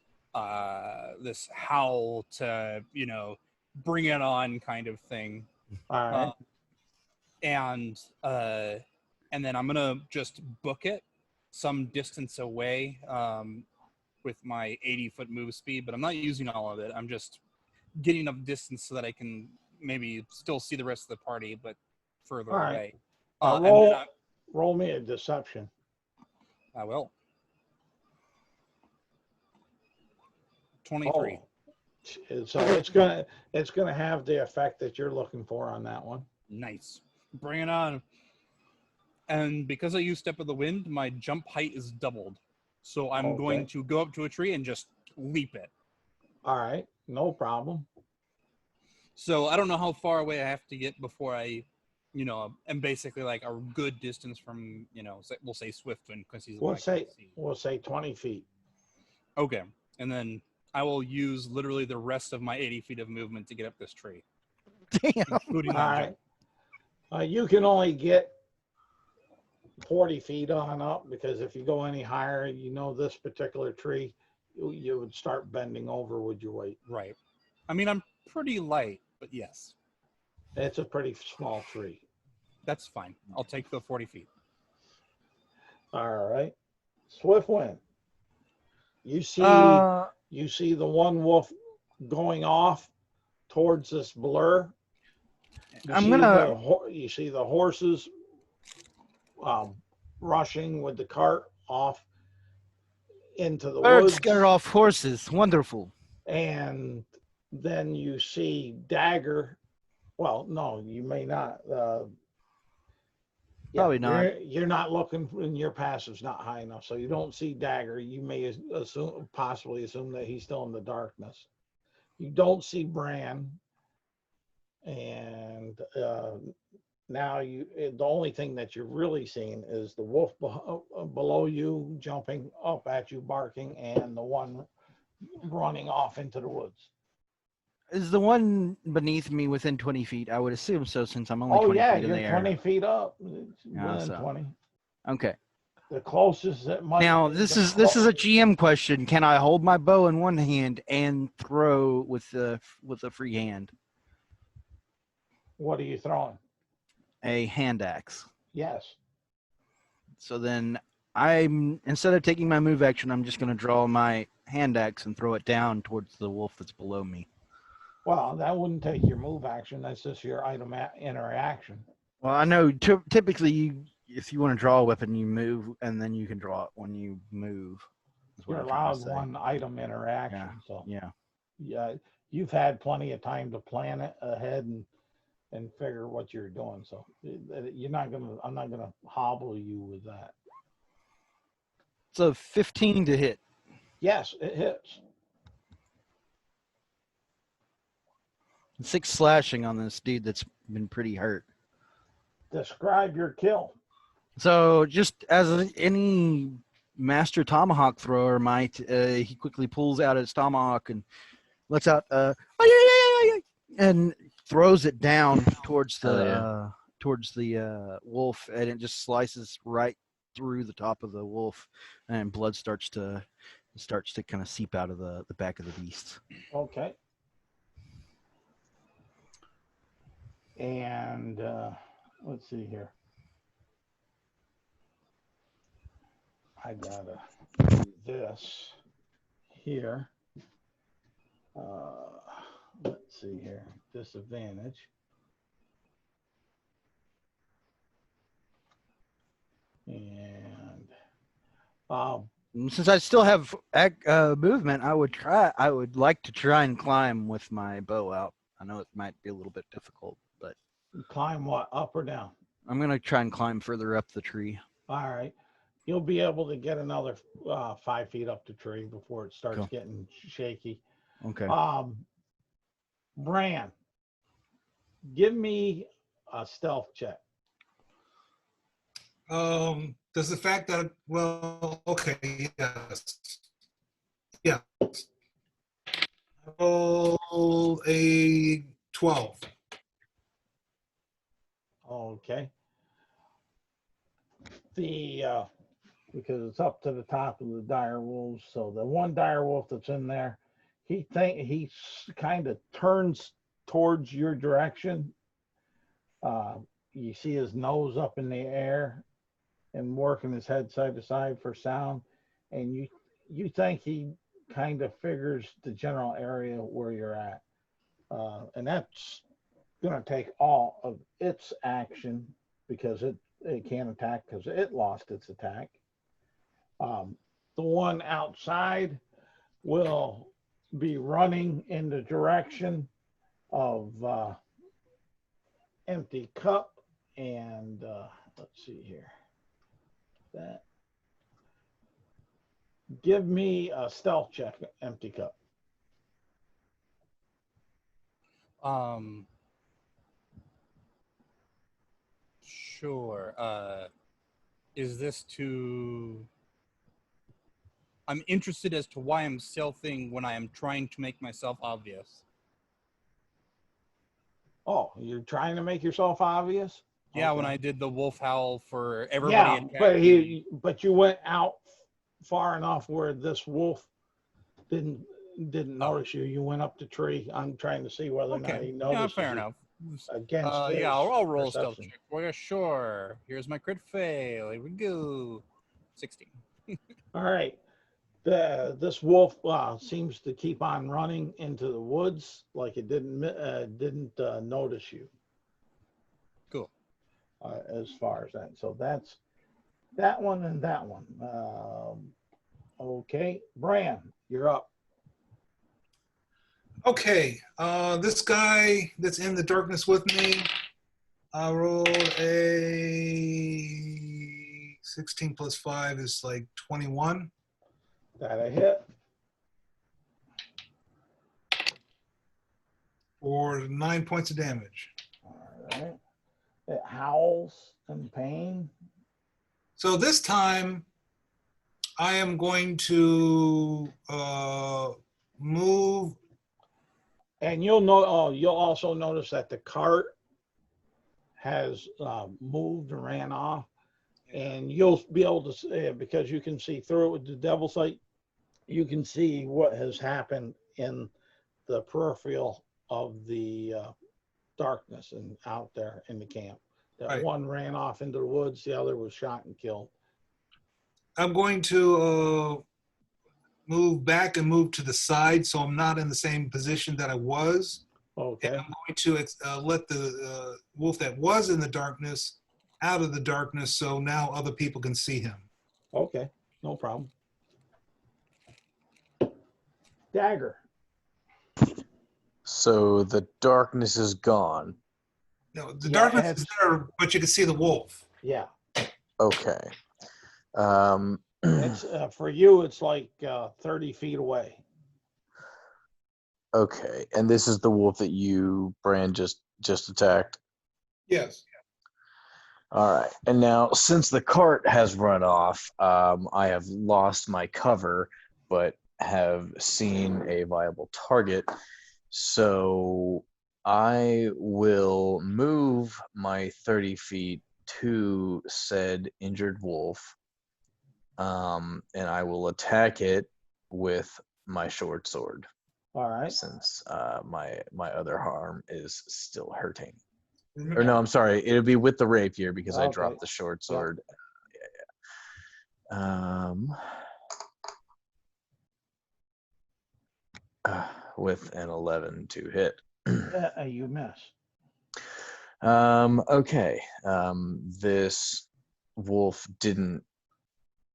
Speaker 3: this howl to, bring it on kind of thing.
Speaker 1: All right.
Speaker 3: And then I'm gonna just book it some distance away with my 80-foot move speed, but I'm not using all of it. I'm just getting enough distance so that I can maybe still see the rest of the party, but further
Speaker 1: All right.
Speaker 3: away.
Speaker 1: Roll me a deception.
Speaker 3: I will. 23.
Speaker 1: Oh. So it's gonna have the effect that you're looking for on that one.
Speaker 3: Nice. Bring it on. And because I use Step of the Wind, my jump height is doubled. So I'm going to go up to a tree and just leap it.
Speaker 1: All right, no problem.
Speaker 3: So I don't know how far away I have to get before I, am basically like a good distance from, we'll say Swiftwind because he's.
Speaker 1: We'll say 20 feet.
Speaker 3: Okay, and then I will use literally the rest of my 80 feet of movement to get up this tree.
Speaker 6: Damn.
Speaker 3: Including
Speaker 1: All
Speaker 3: that
Speaker 1: right.
Speaker 3: jump.
Speaker 1: You can only get 40 feet on up because if you go any higher, this particular tree, you would start bending over with your weight.
Speaker 3: Right. I mean, I'm pretty light, but yes.
Speaker 1: It's a pretty small tree.
Speaker 3: That's fine. I'll take the 40 feet.
Speaker 1: All right. Swiftwind. You see the one wolf going off towards this blur. You see the horses rushing with the cart off into the
Speaker 6: Birds
Speaker 1: woods.
Speaker 6: scare off horses. Wonderful.
Speaker 1: And then you see Dagger. Well, no, you may not.
Speaker 6: Probably not.
Speaker 1: You're not looking, and your passive's not high enough, so you don't see Dagger. You may possibly assume that he's still in the darkness. You don't see Bran, and now the only thing that you're really seeing is the wolf below you, jumping up at you, barking, and the one running off into the woods.
Speaker 6: Is the one beneath me within 20 feet? I would assume so, since I'm only 20 feet in the
Speaker 1: you're
Speaker 6: air.
Speaker 1: 20 feet up. It's
Speaker 6: Yeah,
Speaker 1: within 20.
Speaker 6: Okay.
Speaker 1: The closest that might.
Speaker 6: Now this is a GM question. Can I hold my bow in one hand and throw with a free hand?
Speaker 1: What are you throwing?
Speaker 6: A hand axe.
Speaker 1: Yes.
Speaker 6: So then instead of taking my move action, I'm just going to draw my hand axe and throw it down towards the wolf that's below me.
Speaker 1: Well, that wouldn't take your move action. That's just your item interaction.
Speaker 6: Well, I know typically if you want to draw a weapon, you move and then you can draw it when you move.
Speaker 1: You're allowed one item interaction.
Speaker 6: Yeah.
Speaker 1: So
Speaker 6: yeah,
Speaker 1: you've had plenty of time to plan it ahead and figure what you're doing. So I'm not gonna hobble you with that.
Speaker 6: So 15 to hit.
Speaker 1: Yes, it hits.
Speaker 6: 6 slashing on this dude that's been pretty hurt.
Speaker 1: Describe your kill.
Speaker 6: So just as any master tomahawk thrower might, he quickly pulls out his tomahawk and lets out and throws it down towards the wolf, and it just slices right through the top of the wolf, and blood starts to kind of seep out of the back of the beast.
Speaker 1: Okay. And let's see here. I gotta do this here. Let's see here. Disadvantage. And
Speaker 6: Since I still have movement, I would like to try and climb with my bow out. I know it might be a little bit difficult, but
Speaker 1: climb what? Up or down?
Speaker 6: I'm gonna try and climb further up the tree.
Speaker 1: All right. You'll be able to get another 5 feet up the tree before it starts
Speaker 6: Cool.
Speaker 1: getting shaky.
Speaker 6: Okay.
Speaker 1: Bran, give me a stealth check.
Speaker 2: Does the fact that, well, okay, yes. Yeah. Roll a 12.
Speaker 1: Okay. Because it's up to the top of the dire wolves. So the one dire wolf that's in there, he kind of turns towards your direction. You see his nose up in the air and working his head side to side for sound, and you think he kind of figures the general area where you're at, and that's going to take all of its action because it can't attack because it lost its attack. The one outside will be running in the direction of Empty Cup, and let's see here. That. Give me a stealth check, Empty Cup.
Speaker 3: Sure. Is this to... I'm interested as to why I'm stealthing when I am trying to make myself obvious.
Speaker 1: Oh, you're trying to make yourself obvious?
Speaker 3: Yeah,
Speaker 1: Okay.
Speaker 3: when I did the wolf howl for everybody.
Speaker 1: Yeah, but you went out far enough where this wolf didn't notice you. You went up the tree. I'm trying to see whether or not he notices.
Speaker 3: Yeah, fair enough.
Speaker 1: Against his
Speaker 3: yeah, I'll roll a stealth
Speaker 1: perception.
Speaker 3: check. Well, yeah, sure. Here's my crit fail. Here we go. 16.
Speaker 1: All right. This wolf seems to keep on running into the woods like it didn't notice you.
Speaker 3: Cool.
Speaker 1: As far as that, so that's that one and that one. Okay, Bran, you're up.
Speaker 2: Okay, this guy that's in the darkness with me, I rolled a 16 plus 5 is like 21.
Speaker 1: That a hit.
Speaker 2: Or 9 points of damage.
Speaker 1: All right. It howls in pain.
Speaker 2: So this time, I am going to move.
Speaker 1: And you'll also notice that the cart has moved and ran off, and you'll be able to see, because you can see through it with the devil sight, you can see what has happened in the peripheral of the darkness and out there in the camp. That
Speaker 2: Right.
Speaker 1: one ran off into the woods, the other was shot and killed.
Speaker 2: I'm going to move back and move to the side so I'm not in the same position that I was.
Speaker 1: Okay.
Speaker 2: And I'm going to let the wolf that was in the darkness out of the darkness so now other people can see him.
Speaker 1: Okay, no problem. Dagger.
Speaker 7: So the darkness is gone.
Speaker 2: No, the
Speaker 1: Yeah,
Speaker 2: darkness is there, but you can see the wolf.
Speaker 1: Yeah.
Speaker 7: Okay.
Speaker 1: It's for you, it's like 30 feet away.
Speaker 7: Okay. And this is the wolf that you, Bran, just attacked.
Speaker 2: Yes.
Speaker 7: All right. And now, since the cart has run off, I have lost my cover, but have seen a viable target. So I will move my 30 feet to said injured wolf, and I will attack it with my short sword.
Speaker 1: All right.
Speaker 7: Since my other arm is still hurting.
Speaker 2: Remember,
Speaker 7: Or no, I'm sorry. It'll be with the rapier because I
Speaker 1: Okay.
Speaker 7: dropped the short sword. With an 11 to hit.
Speaker 1: You miss.
Speaker 7: Okay. This wolf didn't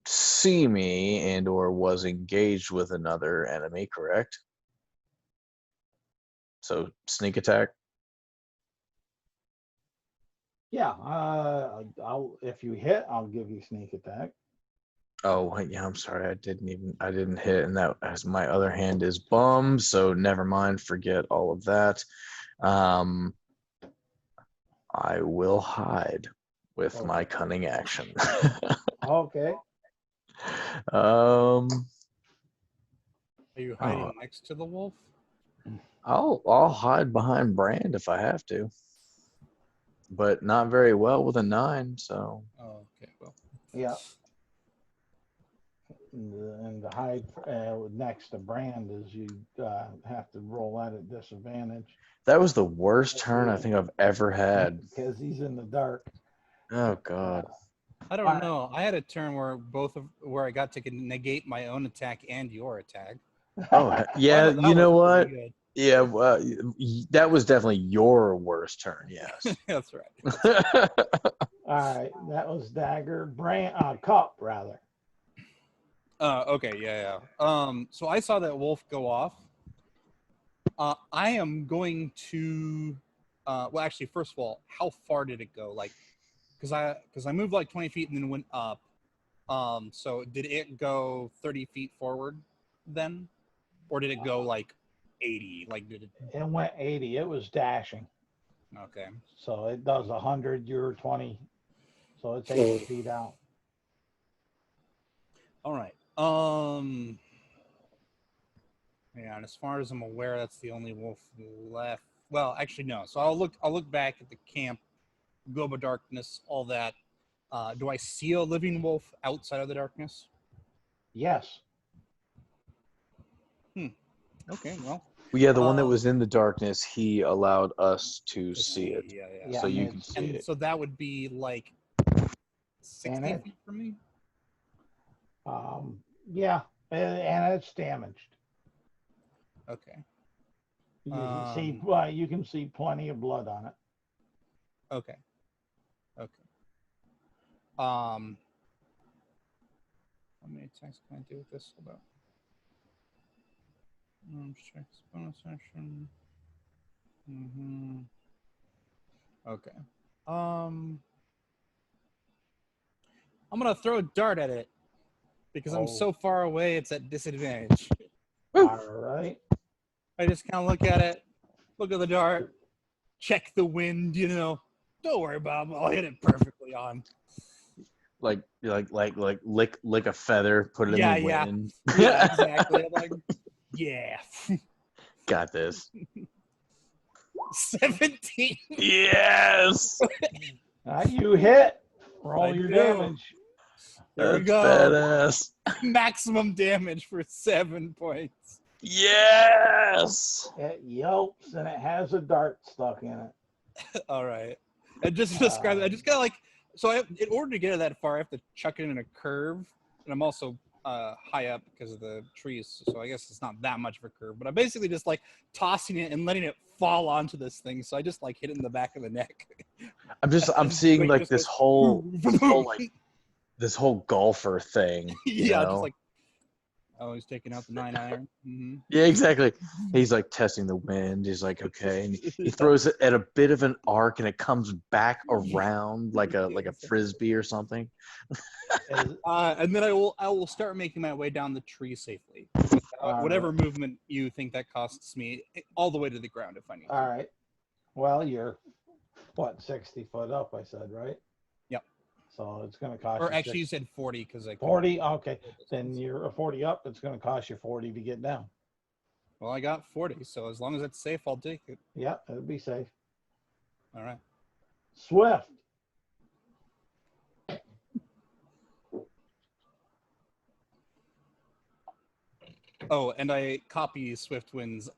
Speaker 7: see me and or was engaged with another enemy, correct? So sneak attack.
Speaker 1: Yeah. I'll if you hit, I'll give you sneak attack.
Speaker 7: Oh yeah, I'm sorry. I didn't hit, and that as my other hand is bum, so never mind. Forget all of that. I will hide with my cunning action.
Speaker 1: Okay.
Speaker 3: Are you hiding next to the wolf?
Speaker 7: I'll hide behind Brand if I have to, but not very well with a 9. So.
Speaker 3: Oh, okay. Well.
Speaker 1: Yeah. And the hide next to Brand is you have to roll that at disadvantage.
Speaker 7: That was the worst turn I think I've ever had.
Speaker 1: Because he's in the dark.
Speaker 7: Oh God.
Speaker 3: I don't know. I had a turn where I got to negate my own attack and your attack.
Speaker 7: Oh yeah, you know what?
Speaker 3: Good.
Speaker 7: Yeah, well, that was definitely your worst turn. Yes.
Speaker 3: That's right.
Speaker 1: All right, that was Dagger. Cup rather.
Speaker 3: Okay, yeah. So I saw that wolf go off. I am going to. Well, actually, first of all, how far did it go? Like, because I moved like 20 feet and then went up. So did it go 30 feet forward then, or did it go like 80? Like, did it?
Speaker 1: It went 80. It was dashing.
Speaker 3: Okay.
Speaker 1: So it does 100. You're 20. So it's 80 feet out.
Speaker 3: All right. Yeah, and as far as I'm aware, that's the only wolf left. Well, actually, no. So I'll look back at the camp, globe of darkness, all that. Do I see a living wolf outside of the darkness?
Speaker 1: Yes.
Speaker 3: Okay, well.
Speaker 7: Yeah, the one that was in the darkness, he allowed us to see it.
Speaker 3: Yeah.
Speaker 7: So you can see
Speaker 3: And
Speaker 7: it.
Speaker 3: so that would be like 60 feet from me?
Speaker 1: Yeah, and it's damaged.
Speaker 3: Okay.
Speaker 1: You can see plenty of blood on it.
Speaker 3: Okay. How many attacks can I do with this? Hold on. Check bonus action. Okay. I'm gonna throw a dart at it because I'm so far away. It's at disadvantage.
Speaker 1: All right.
Speaker 3: I just kind of look at it, look at the dart, check the wind. Don't worry about it. I'll hit it perfectly on.
Speaker 7: Like lick a feather, put it in the wind.
Speaker 3: Yeah, exactly. I'm like, yeah.
Speaker 7: Got this.
Speaker 3: 17.
Speaker 7: Yes.
Speaker 1: You hit. Roll your damage.
Speaker 3: There we go.
Speaker 7: Badass.
Speaker 3: Maximum damage for 7 points.
Speaker 7: Yes.
Speaker 1: It yelps and it has a dart stuck in it.
Speaker 3: All right. And just to describe it, I just got like, so in order to get it that far, I have to chuck it in a curve. And I'm also high up because of the trees. So I guess it's not that much of a curve. But I'm basically just like tossing it and letting it fall onto this thing. So I just like hit it in the back of the neck.
Speaker 7: I'm seeing like this whole golfer thing.
Speaker 3: Yeah, just like, oh, he's taking out the 9-iron. Mm-hmm.
Speaker 7: Yeah, exactly. He's like testing the wind. He's like, okay, and he throws it at a bit of an arc, and it comes back around like a frisbee or something.
Speaker 3: And then I will start making my way down the tree safely. Whatever movement you think that costs me, all the way to the ground if I need to.
Speaker 1: All right. Well, you're 60 foot up, I said, right?
Speaker 3: Yep.
Speaker 1: So it's going to cost
Speaker 3: you. Or actually, you said 40 because I.
Speaker 1: 40. Okay. Then you're 40 up. It's going to cost you 40 to get down.
Speaker 3: Well, I got 40, so as long as it's safe, I'll take it.
Speaker 1: Yeah, it'll be safe.
Speaker 3: All right.
Speaker 1: Swift.
Speaker 3: Oh, and I copy Swiftwind's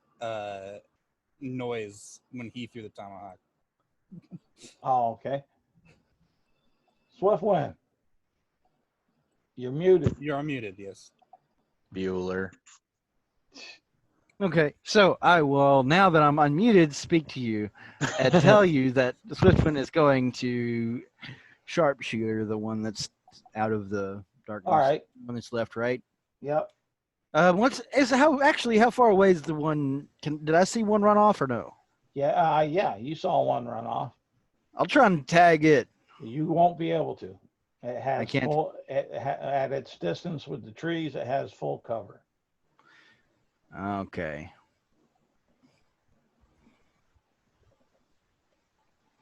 Speaker 3: noise when he threw the tomahawk.
Speaker 1: Oh, okay. Swiftwind. You're muted.
Speaker 3: You're unmuted. Yes.
Speaker 7: Bueller.
Speaker 6: Okay, so I will, now that I'm unmuted, speak to you and tell you that the Swiftman is going to sharpshooter, the one that's out of the darkness.
Speaker 1: All right.
Speaker 6: One that's left, right?
Speaker 1: Yep.
Speaker 6: How far away is the one? Did I see one run off or no?
Speaker 1: Yeah. Yeah. You saw one run off.
Speaker 6: I'll try and tag it.
Speaker 1: You won't be able to. It has
Speaker 6: I can't.
Speaker 1: At its distance with the trees, it has full cover.
Speaker 6: Okay.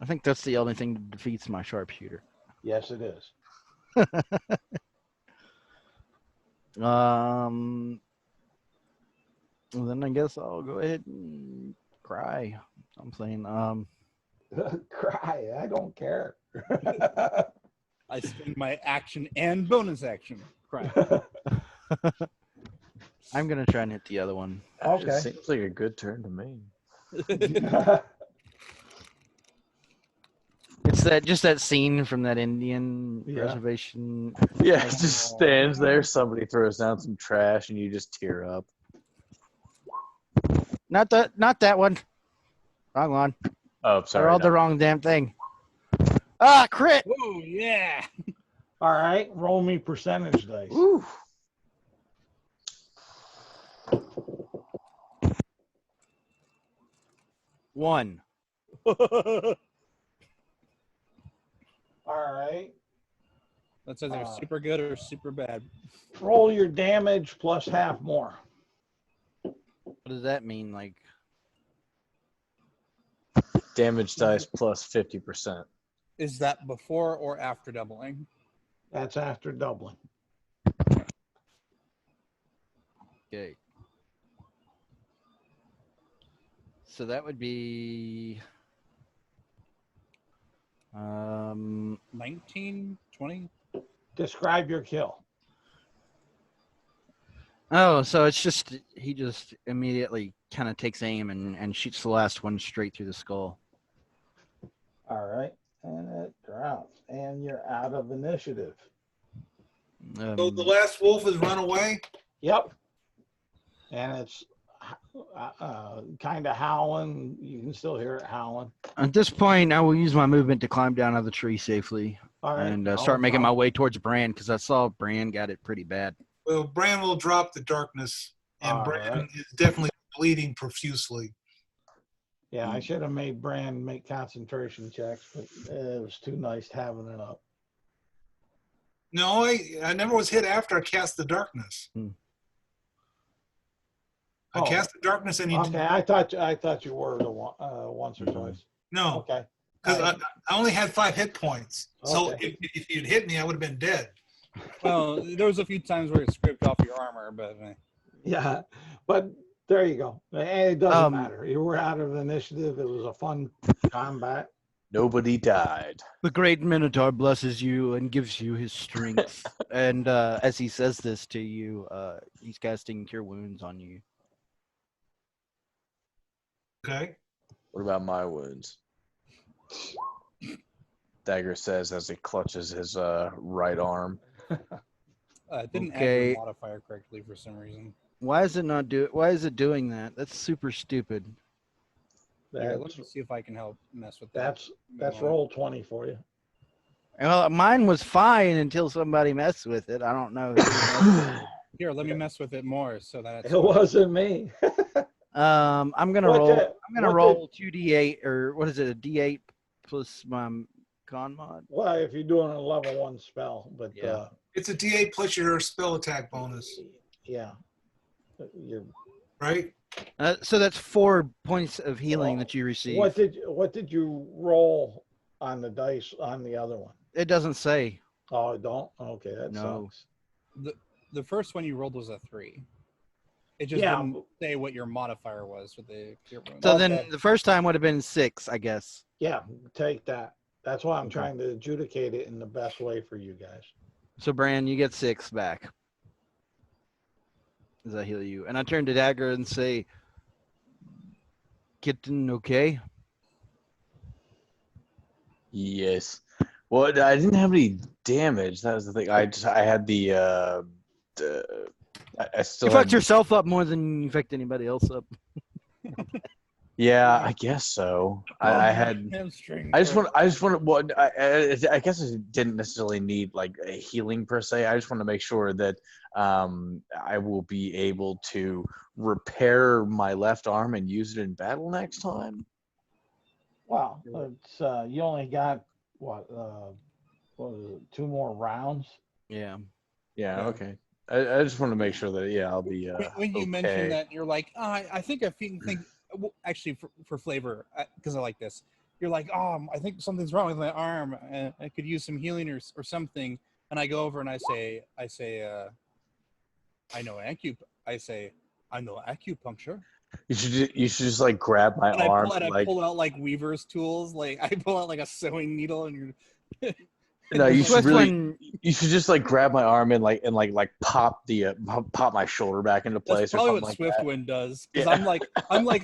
Speaker 6: I think that's the only thing that defeats my sharpshooter.
Speaker 1: Yes, it is.
Speaker 6: Well, then I guess I'll go ahead and cry. I'm saying,
Speaker 1: Cry. I don't care.
Speaker 3: I spend my action and bonus action. Crying.
Speaker 6: I'm gonna try and hit the other one.
Speaker 1: Okay.
Speaker 7: It seems like a good turn to me.
Speaker 6: It's that scene from that Indian
Speaker 1: Yeah.
Speaker 6: reservation.
Speaker 7: Yeah, it just stands there. Somebody throws down some trash, and you just tear up.
Speaker 6: Not that one. Wrong one.
Speaker 7: Oh, sorry.
Speaker 6: I rolled the wrong damn thing. Ah, crit!
Speaker 3: Whoa, yeah.
Speaker 1: All right. Roll me percentage dice.
Speaker 6: Woo. One.
Speaker 1: All right.
Speaker 3: That's either super good or super bad.
Speaker 1: Roll your damage plus half more.
Speaker 6: What does that mean? Like,
Speaker 7: Damage dice plus 50%.
Speaker 3: Is that before or after doubling?
Speaker 1: That's after doubling.
Speaker 6: okay. So that would be
Speaker 3: 19, 20?
Speaker 1: Describe your kill.
Speaker 6: Oh, so it's just he just immediately kind of takes aim and shoots the last one straight through the skull.
Speaker 1: All right. And it drops. And you're out of initiative.
Speaker 2: So the last wolf has run away?
Speaker 1: Yep. And it's kind of howling. You can still hear it howling.
Speaker 6: At this point, I will use my movement to climb down out of the tree safely
Speaker 1: All right.
Speaker 6: and start making my way towards Bran because I saw Bran got it pretty bad.
Speaker 2: Well, Bran will drop the darkness, and
Speaker 1: All
Speaker 2: Bran
Speaker 1: right.
Speaker 2: is definitely bleeding profusely.
Speaker 1: Yeah, I should have made Brand make concentration checks, but it was too nice having it up.
Speaker 2: No, I never was hit after I cast the darkness. I
Speaker 1: Oh.
Speaker 2: cast the darkness and he
Speaker 1: Okay,
Speaker 2: didn't.
Speaker 1: I thought you were the one, once or twice.
Speaker 2: No,
Speaker 1: Okay.
Speaker 2: because I only had 5 hit points. So
Speaker 1: Okay.
Speaker 2: if you'd hit me, I would have been dead.
Speaker 3: Well, there was a few times where it scraped off your armor, but
Speaker 1: Yeah, but there you go. It doesn't
Speaker 6: Um,
Speaker 1: matter. You were out of initiative. It was a fun combat.
Speaker 7: Nobody died.
Speaker 6: The great Minotaur blesses you and gives you his strength. And as he says this to you, he's casting Cure Wounds on you.
Speaker 2: Okay.
Speaker 7: What about my wounds? Dagger says as he clutches his right arm.
Speaker 3: it didn't add
Speaker 6: Okay.
Speaker 3: your modifier correctly for some reason.
Speaker 6: Why is it doing that? That's super stupid.
Speaker 3: Here,
Speaker 1: That's
Speaker 3: let me see if I can help mess with that.
Speaker 1: that's roll 20 for you.
Speaker 6: Well, mine was fine until somebody messed with it. I don't know.
Speaker 3: Here, let me mess with it more so that it's
Speaker 1: It wasn't me.
Speaker 6: I'm gonna
Speaker 1: What
Speaker 6: roll.
Speaker 1: the-
Speaker 6: I'm gonna
Speaker 1: what
Speaker 6: roll 2d8 or what is it? A d8 plus my con mod.
Speaker 1: Well, if you're doing a level 1 spell, but
Speaker 6: Yeah.
Speaker 2: It's a D8 plus your spell attack bonus,
Speaker 1: yeah. You're,
Speaker 2: right?
Speaker 6: So that's 4 points of healing that you receive.
Speaker 1: what did you roll on the dice on the other one?
Speaker 6: It doesn't say.
Speaker 1: Oh, it don't? Okay, that
Speaker 6: No.
Speaker 1: sucks.
Speaker 3: The first one you rolled was a 3. It just
Speaker 1: Yeah.
Speaker 3: didn't say what your modifier was with the cure wound.
Speaker 6: So
Speaker 1: Okay.
Speaker 6: then the first time would have been 6, I guess.
Speaker 1: Yeah, take that. That's why I'm
Speaker 6: Okay.
Speaker 1: trying to adjudicate it in the best way for you guys.
Speaker 6: So Bran, you get 6 back. As I heal you, and I turn to Dagger and say, "Kitten, okay?"
Speaker 7: Yes. Well, I didn't have any damage. That was the thing. I had the I still
Speaker 6: You fucked
Speaker 7: had.
Speaker 6: yourself up more than you fucked anybody else up.
Speaker 7: Yeah, I guess so. I had.
Speaker 3: Hamstring.
Speaker 7: I just want. Well, I guess I didn't necessarily need like a healing per se. I just want to make sure that I will be able to repair my left arm and use it in battle next time.
Speaker 1: Well, it's you only got what was it, 2 more rounds.
Speaker 6: Yeah.
Speaker 7: Yeah.
Speaker 3: Yeah.
Speaker 7: Okay. I just want to make sure that I'll be
Speaker 3: when you
Speaker 7: okay.
Speaker 3: mentioned that, you're like, oh, I think well, actually for flavor, because I like this. You're like, oh, I think something's wrong with my arm. I could use some healing or something. And I go over and I say, I know acupuncture.
Speaker 7: You should just like grab my
Speaker 3: And
Speaker 7: arm.
Speaker 3: I pull out like weaver's tools. Like I pull out like a sewing needle, and you're.
Speaker 7: No, you should
Speaker 6: Swift
Speaker 7: really.
Speaker 6: one-
Speaker 7: You should just like grab my arm and pop the pop my shoulder back into place.
Speaker 3: That's probably
Speaker 7: or
Speaker 3: what
Speaker 7: something like that.
Speaker 3: Swiftwind does. Because
Speaker 7: Yeah.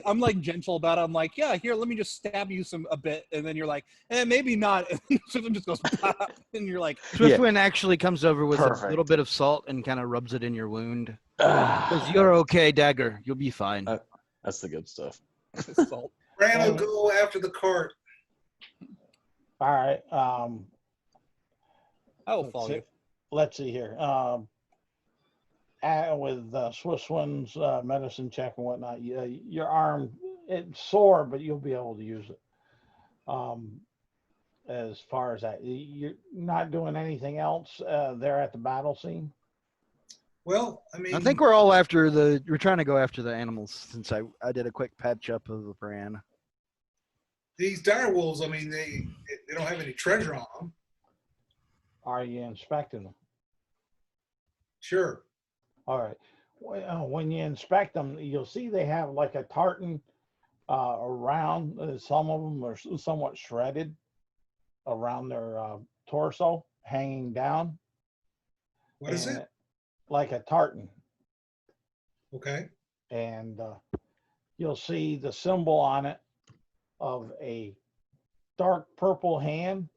Speaker 3: I'm like gentle about it. I'm like, yeah, here, let me just stab you a bit, and then you're like, maybe not. And Swiftwind just goes pop, and you're like,
Speaker 6: Swiftwind actually comes over with
Speaker 7: Perfect.
Speaker 6: a little bit of salt and kind of rubs it in your wound.
Speaker 7: Ah,
Speaker 6: Because you're okay, Dagger. You'll be fine.
Speaker 7: that's the good stuff.
Speaker 3: salt.
Speaker 2: Bran will go after the cart.
Speaker 1: All right.
Speaker 3: I will follow you.
Speaker 1: Let's see here. With Swisswind's medicine check and whatnot, your arm, it's sore, but you'll be able to use it. As far as that, you're not doing anything else there at the battle scene?
Speaker 2: Well, I mean,
Speaker 6: I think we're trying to go after the animals since I did a quick patch up of the Bran.
Speaker 2: these dire wolves, I mean, they don't have any treasure on them.
Speaker 1: Are you inspecting them?
Speaker 2: Sure.
Speaker 1: All right. When you inspect them, you'll see they have like a tartan around. Some of them are somewhat shredded around their torso, hanging down.
Speaker 2: What is it?
Speaker 1: Like a tartan.
Speaker 2: Okay.
Speaker 1: And you'll see the symbol on it of a dark purple hand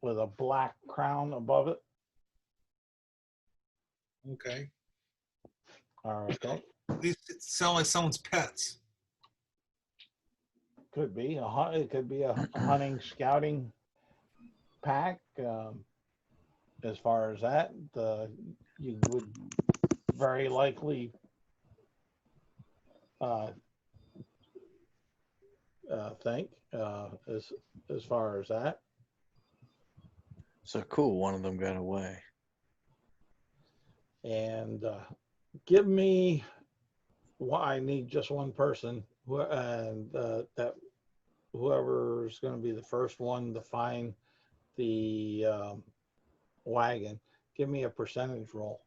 Speaker 1: with a black crown above it.
Speaker 2: Okay.
Speaker 1: All right. Okay.
Speaker 2: These sound like someone's pets.
Speaker 1: Could be it could be a hunting scouting pack. As far as that, you would very likely think as far as that.
Speaker 7: So cool. One of them got away.
Speaker 1: And give me. I need just one person, and that whoever's going to be the first one to find the wagon. Give me a percentage roll.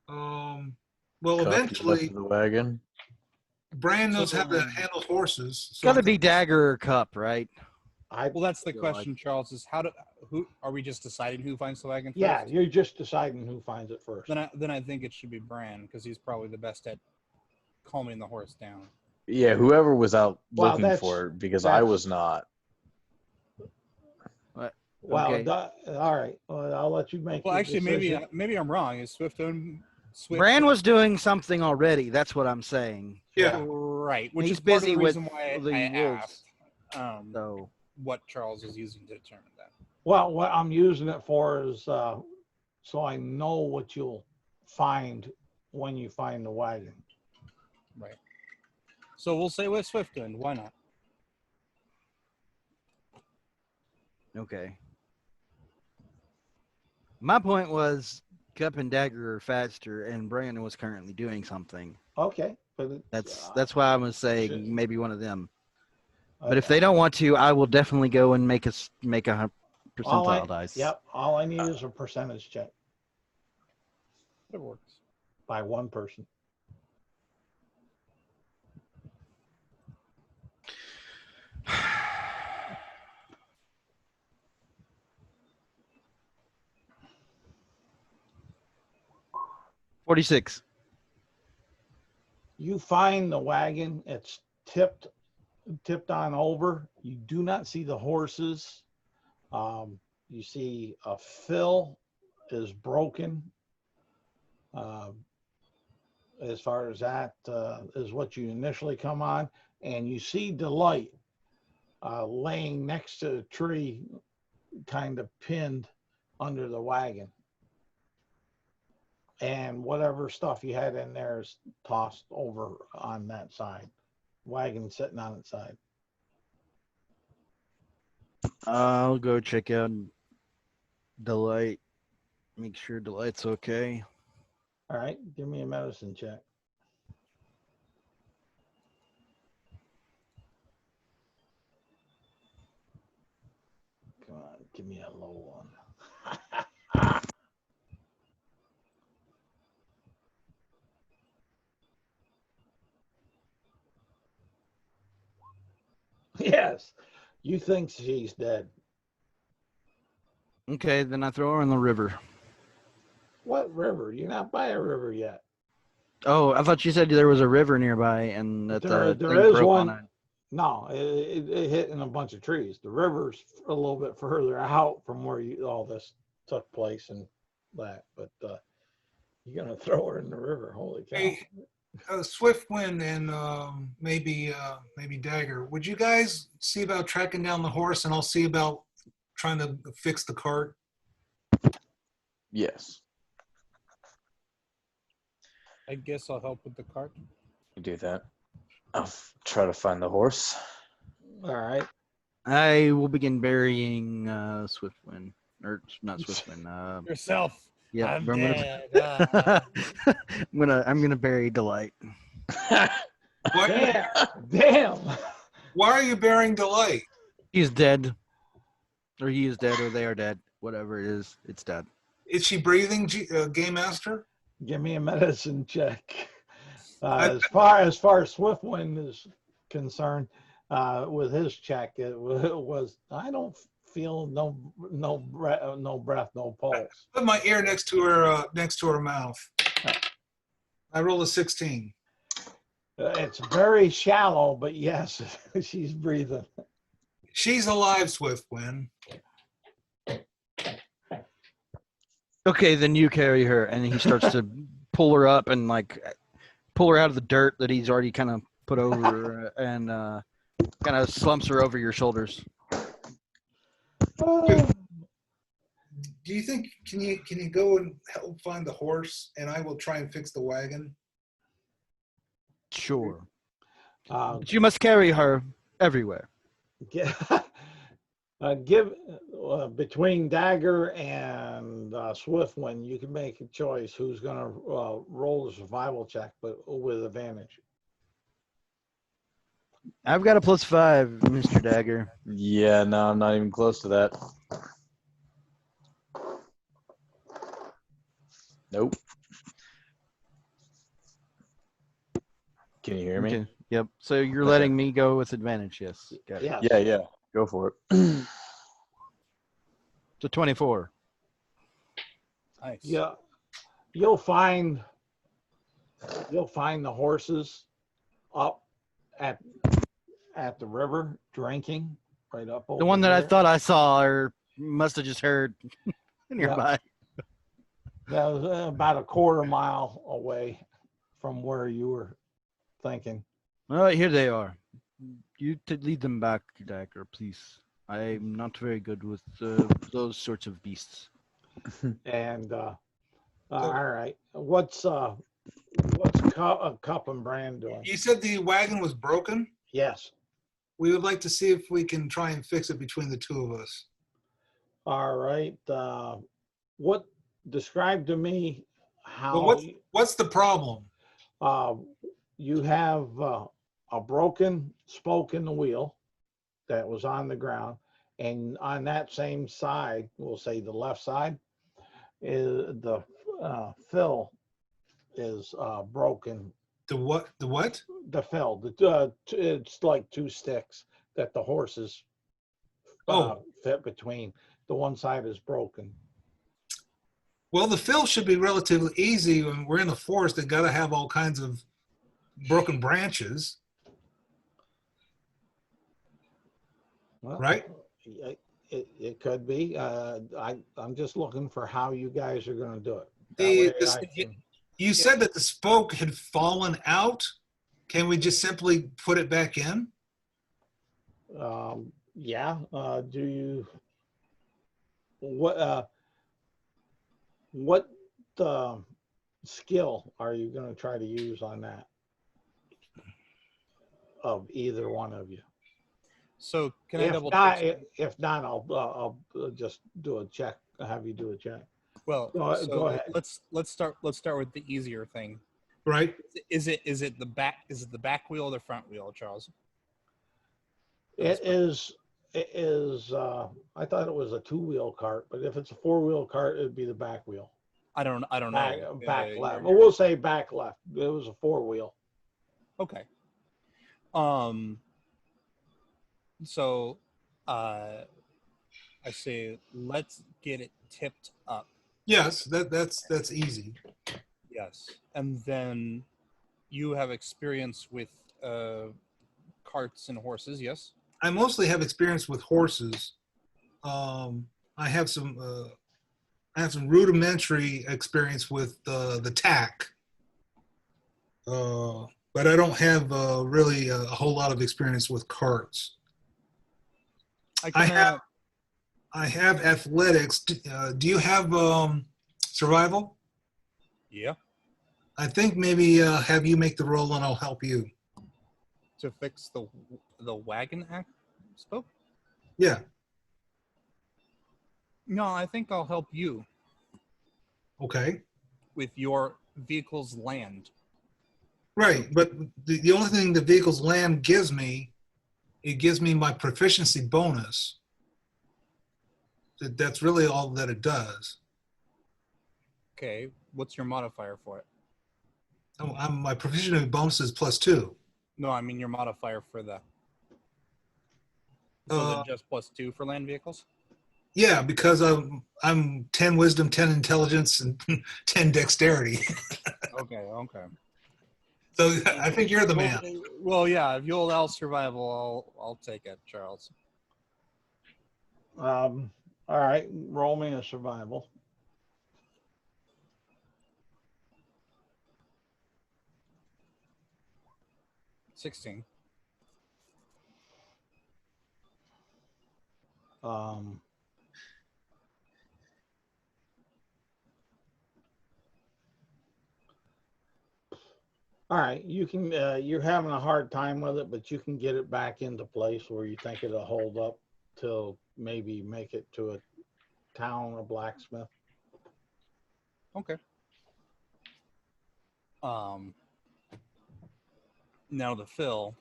Speaker 2: Well,
Speaker 7: Cuff, you
Speaker 2: eventually,
Speaker 7: left the wagon.
Speaker 2: Bran knows how to handle horses.
Speaker 6: It's
Speaker 2: So
Speaker 6: got to be Dagger or Cup, right?
Speaker 3: Well, that's the
Speaker 6: feel
Speaker 3: question, Charles. Is who are we just deciding who finds the wagon first?
Speaker 1: Yeah, you're just deciding who finds it first.
Speaker 3: Then I think it should be Bran because he's probably the best at calming the horse down.
Speaker 7: Yeah, whoever was out
Speaker 1: Well,
Speaker 7: looking
Speaker 1: that's-
Speaker 7: for it, because I
Speaker 1: that's-
Speaker 7: was not.
Speaker 1: Well,
Speaker 6: Okay.
Speaker 1: all right. Well, I'll let you make.
Speaker 3: Well,
Speaker 1: your
Speaker 3: actually,
Speaker 1: decision.
Speaker 3: maybe I'm wrong. Is Swift
Speaker 6: Bran was doing something already. That's what I'm saying.
Speaker 2: yeah.
Speaker 3: right, which
Speaker 6: He's
Speaker 3: is part of
Speaker 6: busy
Speaker 3: the
Speaker 6: with
Speaker 3: reason why
Speaker 6: the
Speaker 3: I
Speaker 6: wolves.
Speaker 3: asked
Speaker 6: So
Speaker 3: what Charles is using to determine that.
Speaker 1: Well, what I'm using it for is so I know what you'll find when you find the wagon.
Speaker 3: Right. So we'll say with Swiftwind. Why not?
Speaker 6: okay. My point was Cup and Dagger are faster, and Bran was currently doing something.
Speaker 1: Okay, but
Speaker 6: That's why I was saying maybe one of them. But if they don't want to, I will definitely go and make a percentile dice.
Speaker 1: Yep. All I need is a percentage check
Speaker 3: It works.
Speaker 1: by one person.
Speaker 6: $46.
Speaker 1: You find the wagon. It's tipped on over. You do not see the horses You see a fill is broken. As far as that is what you initially come on, and you see Delight laying next to the tree, kind of pinned under the wagon. And whatever stuff you had in there is tossed over on that side. Wagon sitting on its side.
Speaker 6: I'll go check out Delight. Make sure Delight's okay.
Speaker 1: All right, give me a medicine check. Come on, give me a low one. Yes, you think she's dead.
Speaker 6: Okay, then I throw her in the river.
Speaker 1: What river? You're not by a river yet.
Speaker 6: Oh, I thought you said there was a river nearby and that
Speaker 1: There
Speaker 6: the
Speaker 1: is
Speaker 6: thing broke
Speaker 1: one.
Speaker 6: on it.
Speaker 1: No, it hit in a bunch of trees. The river's a little bit further out from where all this took place and that. But you're gonna throw her in the river. Holy cow!
Speaker 2: Hey, Swiftwind and maybe Dagger, would you guys see about tracking down the horse, and I'll see about trying to fix the cart?
Speaker 7: Yes,
Speaker 3: I guess I'll help with the cart.
Speaker 7: you do that. I'll try to find the horse.
Speaker 1: All right.
Speaker 6: I will begin burying Swiftwind. Or not Swiftwind.
Speaker 3: Yourself.
Speaker 6: Yeah,
Speaker 3: I'm
Speaker 6: I'm
Speaker 3: dead.
Speaker 6: I'm gonna bury Delight.
Speaker 2: Why,
Speaker 1: Damn.
Speaker 2: why are you burying Delight?
Speaker 6: He's dead. Or he is dead, or they are dead. Whatever it is, it's dead.
Speaker 2: Is she breathing, Game Master?
Speaker 1: Give me a medicine check. As far as Swiftwind is concerned, with his check, it was I don't feel no breath, no pulse.
Speaker 2: Put my ear next to her mouth. I rolled a 16.
Speaker 1: It's very shallow, but yes, she's breathing.
Speaker 2: She's alive, Swiftwind.
Speaker 6: Okay, then you carry her, and he starts to pull her up and like pull her out of the dirt that he's already kind of put over her, and kind of slumps her over your shoulders.
Speaker 2: Do you think can you go and help find the horse, and I will try and fix the wagon?
Speaker 6: Sure,
Speaker 1: Uh,
Speaker 6: but you must carry her everywhere.
Speaker 1: give between Dagger and Swiftwind, you can make a choice who's going to roll the survival check, but with advantage.
Speaker 6: I've got a +5, Mr. Dagger.
Speaker 7: Yeah, no, I'm not even close to that. Nope. Can you hear me?
Speaker 6: Okay. Yep. So you're
Speaker 7: Okay.
Speaker 6: letting me go with advantage, yes. Got it.
Speaker 1: Yeah.
Speaker 7: Yeah, go for it.
Speaker 6: So 24.
Speaker 3: Nice.
Speaker 1: Yeah, you'll find the horses up at the river drinking right up over
Speaker 6: The one that I
Speaker 1: there.
Speaker 6: thought I saw or must have just heard nearby.
Speaker 1: That was about a quarter mile away from where you were thinking.
Speaker 6: All right, here they are. You lead them back, Dagger, please. I'm not very good with those sorts of beasts.
Speaker 1: And all right, what's Cup and Brand doing?
Speaker 2: You said the wagon was broken.
Speaker 1: Yes.
Speaker 2: We would like to see if we can try and fix it between the two of us.
Speaker 1: All right. What describe to me how
Speaker 2: Well, what's the problem?
Speaker 1: you have a broken spoke in the wheel that was on the ground, and on that same side, we'll say the left side, is the fill is broken.
Speaker 2: The what? The what?
Speaker 1: The fill, it's like two sticks that the horses fit between. The one side is broken.
Speaker 2: Well, the fill should be relatively easy. When we're in the forest, they got to have all kinds of broken branches.
Speaker 1: Well,
Speaker 2: Right?
Speaker 1: It could be. I'm just looking for how you guys are going to do it. That
Speaker 2: The,
Speaker 1: way
Speaker 2: this,
Speaker 1: I can-
Speaker 2: you said that the spoke had fallen out. Can we just simply put it back in?
Speaker 1: yeah. Do you? What skill are you going to try to use on that? Of either one of you.
Speaker 3: So can I
Speaker 1: If
Speaker 3: double
Speaker 1: not,
Speaker 3: check?
Speaker 1: if not, I'll just do a check. Have you do a check.
Speaker 3: Well,
Speaker 1: Go
Speaker 3: so
Speaker 1: ahead.
Speaker 3: let's start with the easier thing.
Speaker 2: Right.
Speaker 3: Is it the back wheel or the front wheel, Charles?
Speaker 1: It is. I thought it was a 2-wheel cart, but if it's a 4-wheel cart, it'd be the back wheel.
Speaker 3: I don't know.
Speaker 1: Back
Speaker 3: You're-
Speaker 1: left.
Speaker 3: you're-
Speaker 1: Well, we'll say back left. It was a 4-wheel.
Speaker 3: Okay. So, I say let's get it tipped up.
Speaker 2: Yes, that's easy.
Speaker 3: Yes, and then you have experience with carts and horses. Yes.
Speaker 2: I mostly have experience with horses. I have some rudimentary experience with the tack, but I don't have really a whole lot of experience with carts. I have athletics. Do you have survival?
Speaker 3: Yeah.
Speaker 2: I think maybe have you make the roll and I'll help you.
Speaker 3: To fix the wagon spoke.
Speaker 2: Yeah.
Speaker 3: No, I think I'll help you
Speaker 2: Okay.
Speaker 3: with your vehicle's land.
Speaker 2: Right, but the only thing the vehicle's land gives me, it gives me my proficiency bonus. That's really all that it does.
Speaker 3: Okay, what's your modifier for it?
Speaker 2: My proficiency bonus is +2.
Speaker 3: No, I mean your modifier for the. So is it just +2 for land vehicles?
Speaker 2: Yeah, because I'm 10 wisdom, 10 intelligence, and 10 dexterity.
Speaker 3: Okay.
Speaker 2: So I think you're the man.
Speaker 3: Well, yeah. If you'll allow survival, I'll take it, Charles.
Speaker 1: All right. Roll me a survival.
Speaker 3: $16.
Speaker 1: All right, you can. You're having a hard time with it, but you can get it back into place where you think it'll hold up till maybe make it to a town or blacksmith.
Speaker 3: Okay. Now the fill.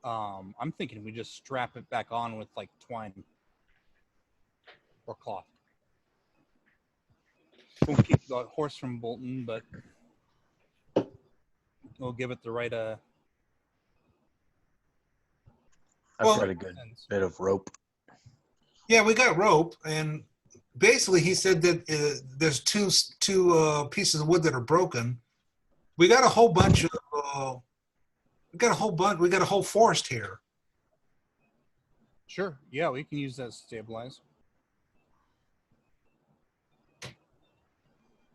Speaker 3: I'm thinking we just strap it back on with like twine or cloth. We'll keep the horse from bolting, but we'll give it the right
Speaker 7: I've
Speaker 2: Well-
Speaker 7: got a good bit of rope.
Speaker 2: Yeah, we got rope, and basically he said that there's two pieces of wood that are broken. We got a whole bunch of. We got a whole forest here.
Speaker 3: Sure. Yeah, we can use that to stabilize.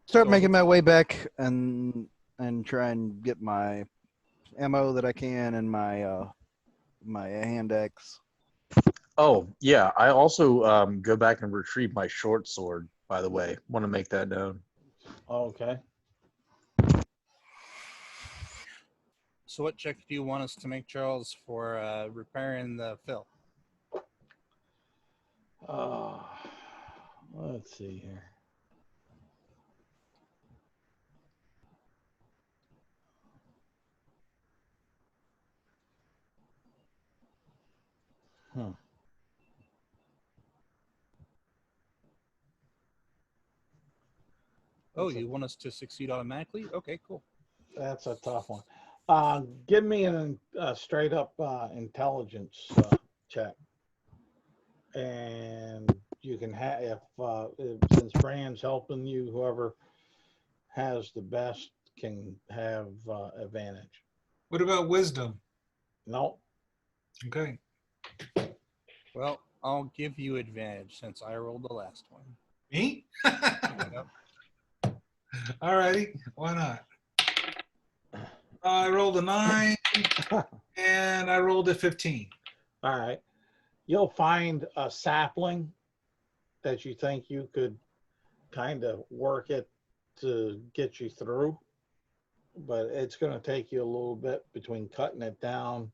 Speaker 6: Start
Speaker 3: So-
Speaker 6: making my way back and try and get my ammo that I can and my my hand axe.
Speaker 7: Oh, yeah. I also go back and retrieve my short sword, by the way. Want to make that known.
Speaker 1: Okay.
Speaker 3: So what check do you want us to make, Charles, for repairing the fill?
Speaker 1: Let's see here.
Speaker 3: Oh, you want us to succeed automatically? Okay, cool.
Speaker 1: That's a tough one. Give me a straight up intelligence check, and you can have if since Brand's helping you, whoever has the best can have advantage.
Speaker 2: What about wisdom?
Speaker 1: No,
Speaker 2: Okay.
Speaker 3: Well, I'll give you advantage since I rolled the last one.
Speaker 2: Me?
Speaker 3: Yep.
Speaker 2: All righty. Why not? I rolled a 9 and I rolled a 15.
Speaker 1: All right. You'll find a sapling that you think you could kind of work it to get you through, but it's going to take you a little bit between cutting it down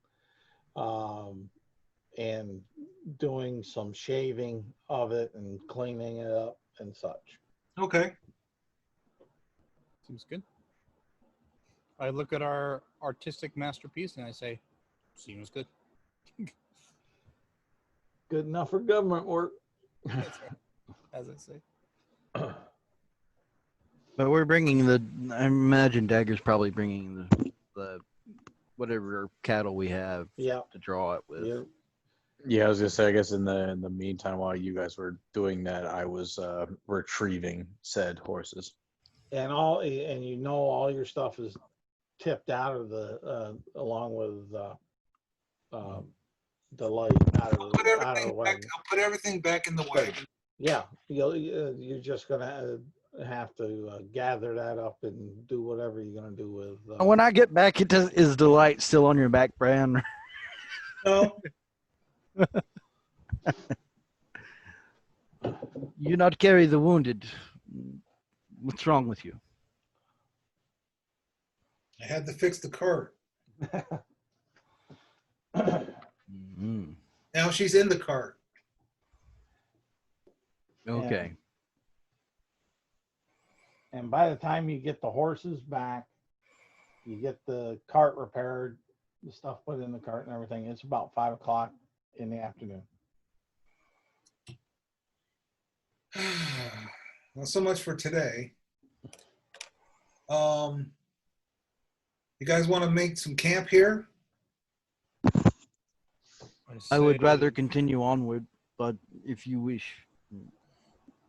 Speaker 1: and doing some shaving of it and cleaning it up and such.
Speaker 2: Okay.
Speaker 3: Seems good. I look at our artistic masterpiece and I say, seems good.
Speaker 1: Good enough for government work.
Speaker 3: That's right. As I say.
Speaker 6: But we're bringing the. I imagine Dagger's probably bringing the whatever cattle we have
Speaker 1: Yeah.
Speaker 6: to draw it with.
Speaker 1: Yeah.
Speaker 7: Yeah, I was gonna say. I guess in the meantime, while you guys were doing that, I was retrieving said horses.
Speaker 1: And all your stuff is tipped out of the along with the light out of the wagon.
Speaker 2: I'll put everything back in the wagon.
Speaker 1: Yeah, you're just gonna have to gather that up and do whatever you're gonna do with.
Speaker 6: When I get back, is the light still on your back, Bran?
Speaker 2: No.
Speaker 6: You not carry the wounded. What's wrong with you?
Speaker 2: I had to fix the cart.
Speaker 6: Mm-hmm.
Speaker 2: Now she's in the cart.
Speaker 6: Okay.
Speaker 1: And by the time you get the horses back, you get the cart repaired, the stuff put in the cart and everything. It's about 5 o'clock in the afternoon.
Speaker 2: Well, so much for today. You guys want to make some camp here?
Speaker 6: I would rather continue onward, but if you wish.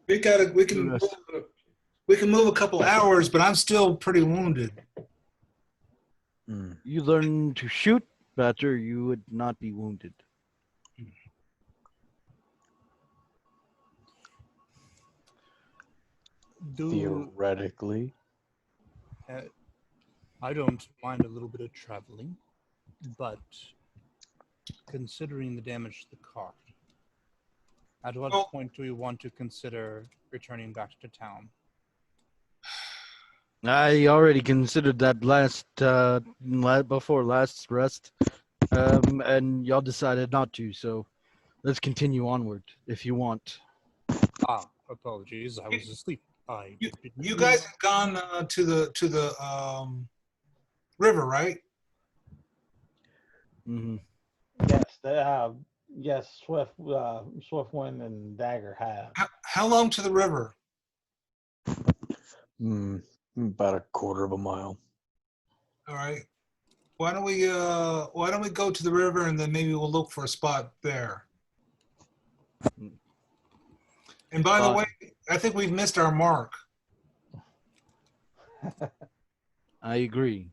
Speaker 2: We can move a couple hours, but I'm still pretty wounded.
Speaker 6: You learn to shoot better, you would not be wounded.
Speaker 7: Theoretically.
Speaker 3: I don't mind a little bit of traveling, but considering the damage to the cart, at what point do we want to consider returning back to town?
Speaker 6: I already considered that before last rest, and y'all decided not to. So let's continue onward if you want.
Speaker 3: Apologies, I was asleep.
Speaker 2: You guys have gone to the river, right?
Speaker 6: Mm-hmm.
Speaker 1: Yes, Swiftwind and Dagger have.
Speaker 2: How long to the river?
Speaker 7: About a quarter of a mile.
Speaker 2: All right. Why don't we go to the river and then maybe we'll look for a spot there. And by the way, I think we've missed our mark.
Speaker 6: I agree.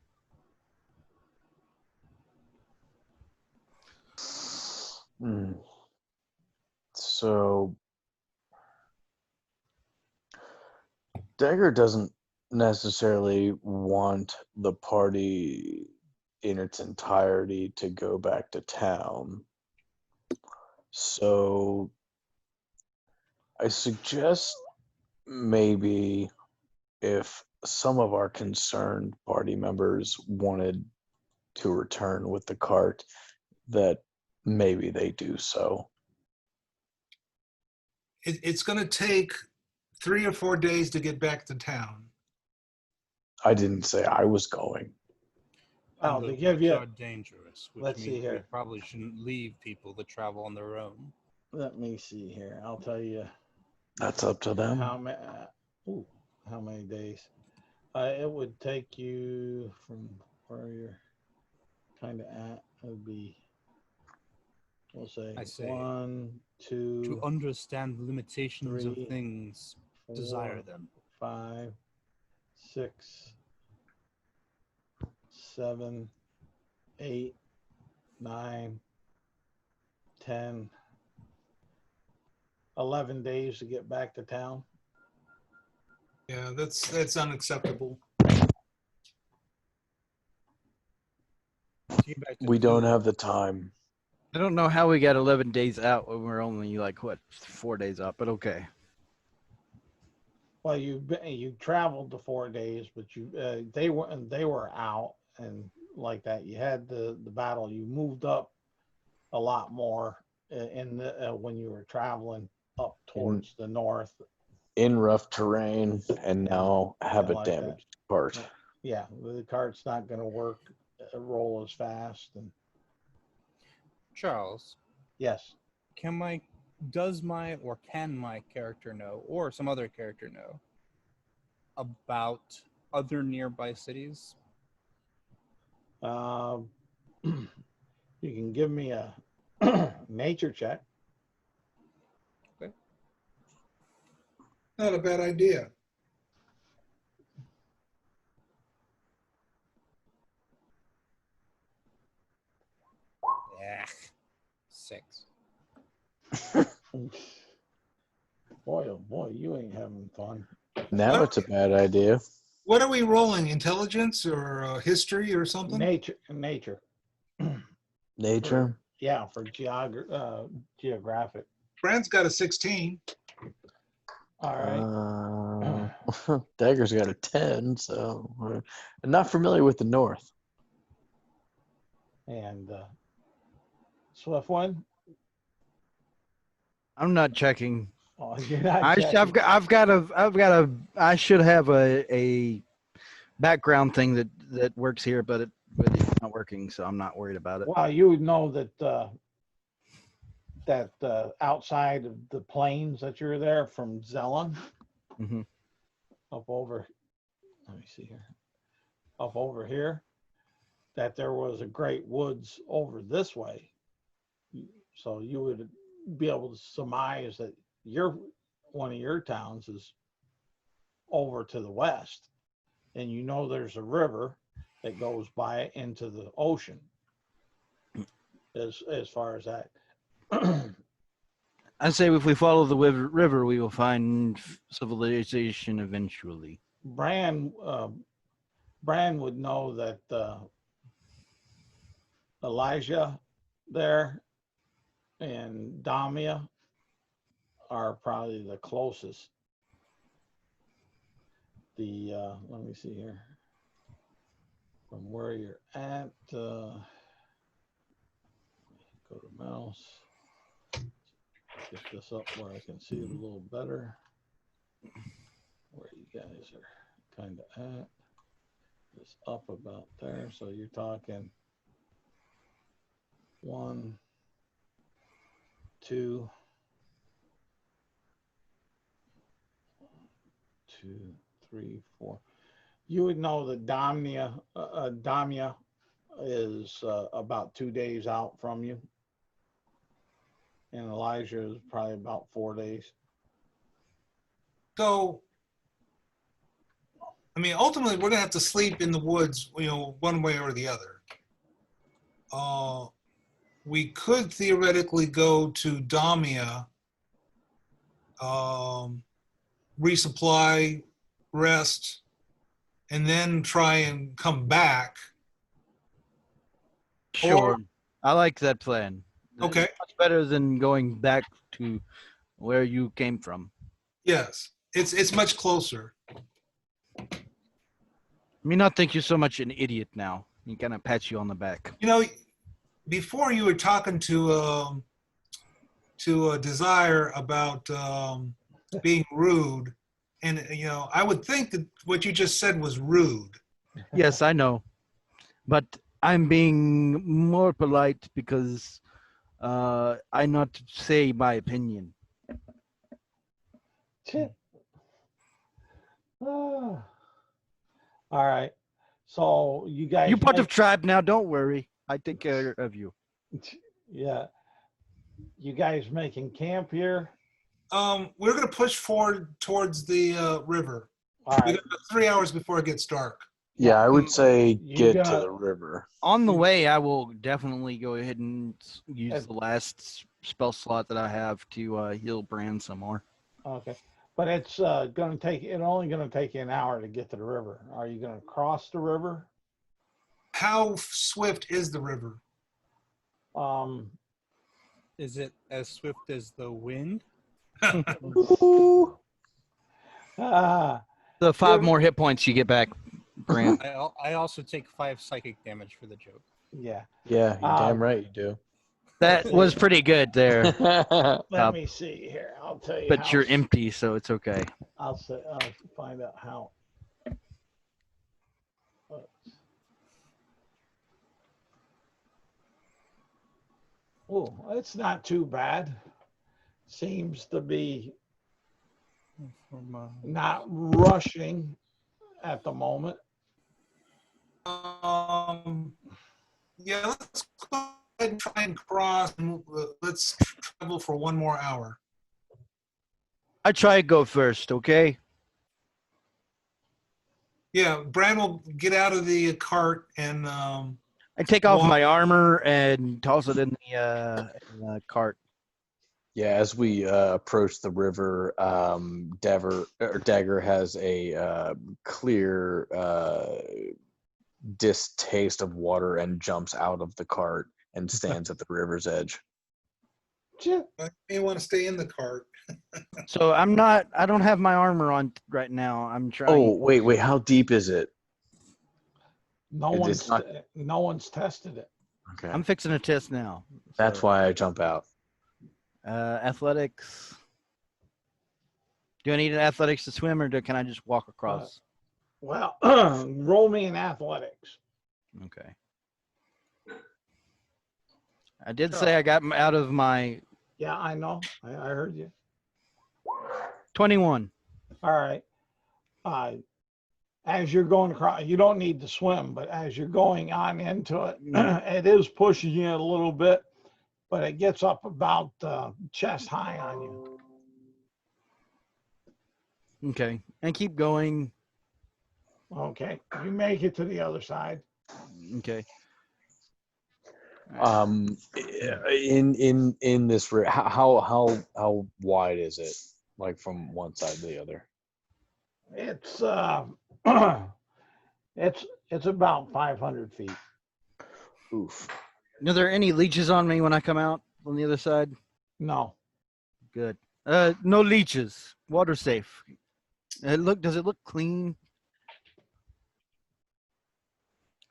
Speaker 7: So Dagger doesn't necessarily want the party in its entirety to go back to town. So I suggest maybe if some of our concerned party members wanted to return with the cart, that maybe they do so.
Speaker 2: It's going to take 3 or 4 days to get back to town.
Speaker 7: I didn't say I was going.
Speaker 1: Oh,
Speaker 3: And
Speaker 1: to
Speaker 3: the
Speaker 1: give you.
Speaker 3: routes are dangerous, which
Speaker 1: Let's see
Speaker 3: means we
Speaker 1: here.
Speaker 3: probably shouldn't leave people to travel on their own.
Speaker 1: Let me see here. I'll tell you
Speaker 7: That's up to them.
Speaker 1: how many days. It would take you from where you're kind of at. It would be, we'll say,
Speaker 3: I say
Speaker 1: 1, 2,
Speaker 3: to understand the limitations
Speaker 1: 3,
Speaker 3: of things,
Speaker 1: 4,
Speaker 3: desire them.
Speaker 1: 5, 6, 7, 8, 9, 10, 11 days to get back to town.
Speaker 2: Yeah, that's unacceptable.
Speaker 3: Get back to
Speaker 7: We don't
Speaker 3: blue.
Speaker 7: have the time.
Speaker 6: I don't know how we got 11 days out when we're only like what 4 days out, but okay.
Speaker 1: Well, you traveled the 4 days, but they were out and like that. You had the battle. You moved up a lot more when you were traveling up towards the north.
Speaker 7: In rough terrain, and now have a
Speaker 1: like that.
Speaker 7: damaged cart.
Speaker 1: Yeah, the cart's not going to work, roll as fast. And
Speaker 3: Charles,
Speaker 1: yes,
Speaker 3: can my character know, or some other character know, about other nearby cities?
Speaker 1: you can give me a nature check.
Speaker 2: Not a bad idea.
Speaker 3: Yeah, 6.
Speaker 1: Boy, oh boy, you ain't having fun.
Speaker 7: Now it's a bad idea.
Speaker 2: What are we rolling? Intelligence or history or something?
Speaker 1: Nature.
Speaker 7: Nature.
Speaker 1: Yeah, for geographic.
Speaker 2: Brand's got a 16.
Speaker 1: All right.
Speaker 7: Dagger's got a 10, so we're not familiar with the North.
Speaker 1: And Swift one.
Speaker 6: I'm not checking.
Speaker 1: Oh, you're not
Speaker 6: I should have a background thing that works here, but it's not working, so I'm not worried about it.
Speaker 1: Well, you would know that outside of the plains that you're there from Zelen,
Speaker 6: Mm-hmm.
Speaker 1: up over, let me see here, up over here, that there was a great woods over this way. So you would be able to surmise that one of your towns is over to the west, and you know there's a river that goes by into the ocean. As far as that.
Speaker 6: I say if we follow the river, we will find civilization eventually.
Speaker 1: Bran would know that Elijah there and Damia are probably the closest. Let me see here. From where you're at, go to mouse. Get this up where I can see it a little better. Where you guys are kind of at. It's up about there. So you're talking 1, 2, 3, 4. You would know that Damia is about 2 days out from you. And Elijah is probably about 4 days.
Speaker 2: So, I mean, ultimately, we're gonna have to sleep in the woods, one way or the other. We could theoretically go to Damia, resupply, rest, and then try and come back.
Speaker 6: Sure, I like that plan.
Speaker 2: Okay.
Speaker 6: It's much better than going back to where you came from.
Speaker 2: Yes, it's much closer.
Speaker 6: Me not think you're so much an idiot now. He kind of pats you on the back.
Speaker 2: Before you were talking to Desire about being rude, and I would think that what you just said was rude.
Speaker 6: Yes, I know, but I'm being more polite because I not say my opinion.
Speaker 1: All right. So you guys.
Speaker 6: You part of tribe now. Don't worry. I take care of you.
Speaker 1: Yeah. You guys making camp here?
Speaker 2: We're gonna push forward towards the river.
Speaker 1: All right.
Speaker 2: We got about 3 hours before it gets dark.
Speaker 7: Yeah, I would say
Speaker 1: You
Speaker 7: get to
Speaker 1: got-
Speaker 7: the river.
Speaker 6: On the way, I will definitely go ahead and use
Speaker 1: If-
Speaker 6: the last spell slot that I have to heal Bran some more.
Speaker 1: Okay. But it's only going to take you an hour to get to the river. Are you going to cross the river?
Speaker 2: How swift is the river?
Speaker 3: Is it as swift as the wind?
Speaker 6: The 5
Speaker 1: Give-
Speaker 6: more hit points you get back, Bran.
Speaker 3: I also take 5 psychic damage for the joke.
Speaker 1: Yeah.
Speaker 7: Yeah, you're damn right you do.
Speaker 6: That was pretty good there,
Speaker 1: Let me see here. I'll tell you.
Speaker 6: but
Speaker 1: how
Speaker 6: you're empty, so it's okay.
Speaker 1: I'll find out how. Oh, it's not too bad. Seems to be not rushing at the moment.
Speaker 2: Yeah, let's go ahead and try and cross. And let's travel for 1 more hour.
Speaker 6: I try to go first, okay?
Speaker 2: Yeah, Bran will get out of the cart and
Speaker 6: I take off my armor and toss it in the cart.
Speaker 7: Yeah, as we approach the river, Dagger has a clear distaste of water and jumps out of the cart and stands at the river's edge.
Speaker 2: I may want to stay in the cart.
Speaker 6: So I don't have my armor on right now. I'm trying.
Speaker 7: Oh, wait, how deep is it?
Speaker 1: No
Speaker 7: It's
Speaker 1: one's tested it.
Speaker 7: Okay.
Speaker 6: I'm fixing a test now.
Speaker 7: That's why I jump out.
Speaker 6: Athletics. Do I need an athletics to swim, or can I just walk across?
Speaker 1: Well, roll me in athletics.
Speaker 6: Okay. I did say I got out of my
Speaker 1: Yeah, I know. I heard you.
Speaker 6: 21.
Speaker 1: All right. As you're going across, you don't need to swim, but as you're going on into it, it is pushing you a little bit, but it gets up about chest high on you.
Speaker 6: Okay. And keep going.
Speaker 1: Okay. You make it to the other side.
Speaker 6: Okay.
Speaker 7: In this river, how wide is it? Like from one side to the other?
Speaker 1: It's it's about 500 feet.
Speaker 7: Oof.
Speaker 6: Are there any leeches on me when I come out on the other side?
Speaker 1: No.
Speaker 6: Good. No leeches. Water safe. Does it look clean?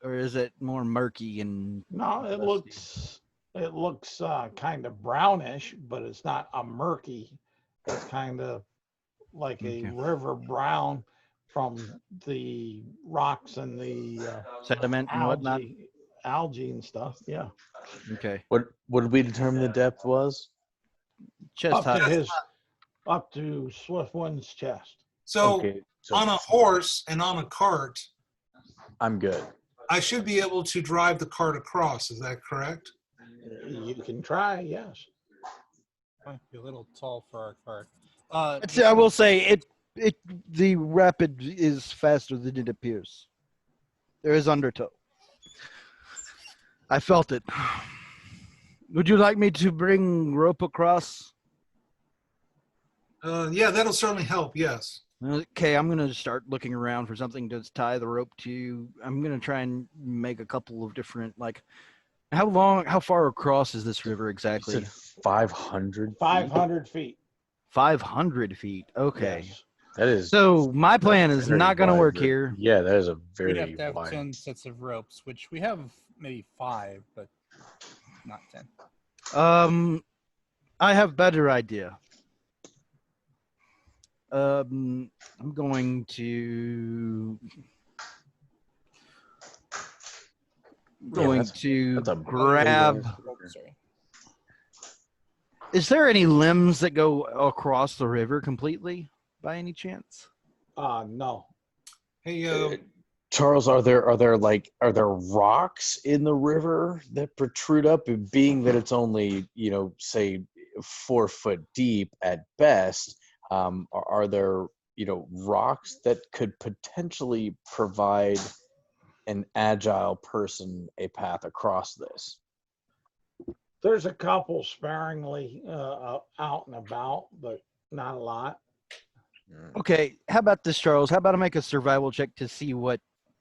Speaker 6: Or is it more murky and
Speaker 1: No, it looks kind of brownish, but it's not a murky. It's kind of like a river brown from the rocks and the
Speaker 6: sediment and whatnot?
Speaker 1: algae and stuff. Yeah.
Speaker 6: Okay.
Speaker 7: What did we determine the depth was?
Speaker 6: Chest high.
Speaker 1: Up to Swiftwind's chest.
Speaker 2: So,
Speaker 7: Okay,
Speaker 2: on a horse and on a cart,
Speaker 7: I'm good.
Speaker 2: I should be able to drive the cart across. Is that correct?
Speaker 1: You can try, yes.
Speaker 3: Might be a little tall for our cart.
Speaker 6: I will say the rapid is faster than it appears. There is undertow. I felt it. Would you like me to bring rope across?
Speaker 2: Yeah, that'll certainly help. Yes.
Speaker 6: Okay, I'm gonna start looking around for something to tie the rope to. I'm gonna try and make a couple of different, like, how far across is this river exactly?
Speaker 7: 500.
Speaker 1: 500 feet.
Speaker 6: 500 feet. Okay.
Speaker 1: Yes.
Speaker 7: That is.
Speaker 6: So my plan is
Speaker 7: very
Speaker 6: not gonna
Speaker 7: wide
Speaker 6: work
Speaker 7: river.
Speaker 6: here.
Speaker 7: Yeah, that is a
Speaker 3: We'd have
Speaker 7: very
Speaker 3: to have
Speaker 7: wide.
Speaker 3: 10 sets of ropes, which we have maybe 5, but not 10.
Speaker 6: I have better idea. I'm going to
Speaker 7: that's a
Speaker 6: grab.
Speaker 3: Oh, sorry.
Speaker 6: Is there any limbs that go across the river completely by any chance?
Speaker 1: No.
Speaker 2: Hey,
Speaker 7: Charles, are there rocks in the river that protrude up? And being that it's only say 4 foot deep at best, are there rocks that could potentially provide an agile person a path across this?
Speaker 1: There's a couple sparingly out and about, but not a lot.
Speaker 6: Okay, how about this, Charles? How about I make a survival check to see what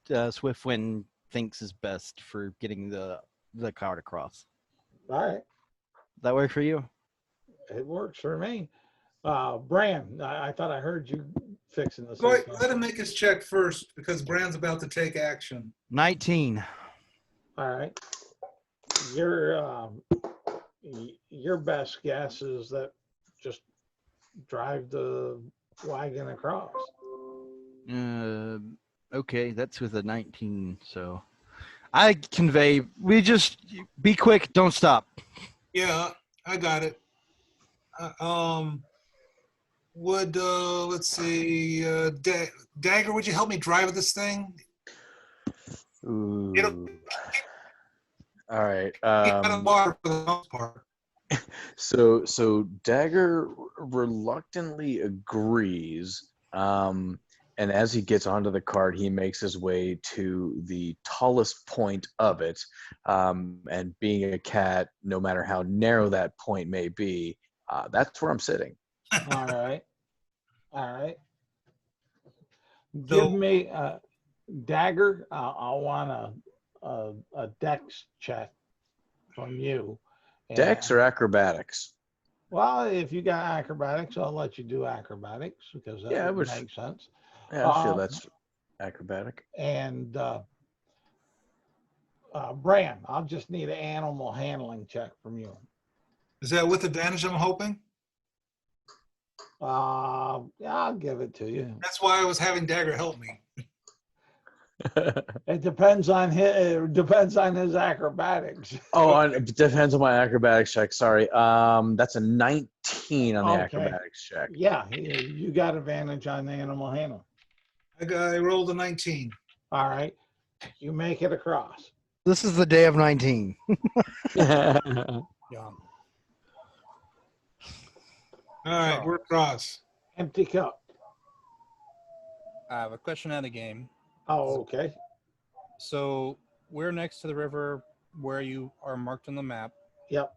Speaker 6: Swiftwind thinks is best for getting the card across?
Speaker 1: All right,
Speaker 6: That work for you?
Speaker 1: it works for me. Bran, I thought I heard you fixing this.
Speaker 2: Go ahead, let him make his check first because Brand's about to take action.
Speaker 6: 19.
Speaker 1: All right. Your best guess is that just drive the wagon across.
Speaker 6: Okay, that's with a 19. So I convey. We just be quick. Don't stop.
Speaker 2: Yeah, I got it. Let's see, Dagger, would you help me drive this thing?
Speaker 7: Ooh.
Speaker 2: It'll-
Speaker 7: All right.
Speaker 2: Get out of water for the most part.
Speaker 7: So Dagger reluctantly agrees. And as he gets onto the cart, he makes his way to the tallest point of it. And being a cat, no matter how narrow that point may be, that's where I'm sitting.
Speaker 1: All right. All right.
Speaker 2: So-
Speaker 1: Give me Dagger. I want a dex check from you. And-
Speaker 7: Dex or acrobatics?
Speaker 1: Well, if you got acrobatics, I'll let you do acrobatics because that
Speaker 7: Yeah,
Speaker 1: would make sense.
Speaker 7: Yeah, I feel that's acrobatic.
Speaker 1: And Bran, I'll just need an animal handling check from you.
Speaker 2: Is that with advantage, I'm hoping?
Speaker 1: Yeah, I'll give it to you.
Speaker 2: That's why I was having Dagger help me.
Speaker 1: It depends on his acrobatics.
Speaker 7: It depends on my acrobatics check. Sorry. That's a 19 on the
Speaker 1: Okay.
Speaker 7: acrobatics check.
Speaker 1: Yeah, you got advantage on the animal handling.
Speaker 2: I rolled a 19.
Speaker 1: All right, you make it across.
Speaker 6: This is the day of 19.
Speaker 3: Yeah.
Speaker 2: All right, we're across.
Speaker 1: Empty cup.
Speaker 3: I have a question out of game.
Speaker 1: Oh, okay.
Speaker 3: So we're next to the river where you are marked on the map.
Speaker 1: Yep.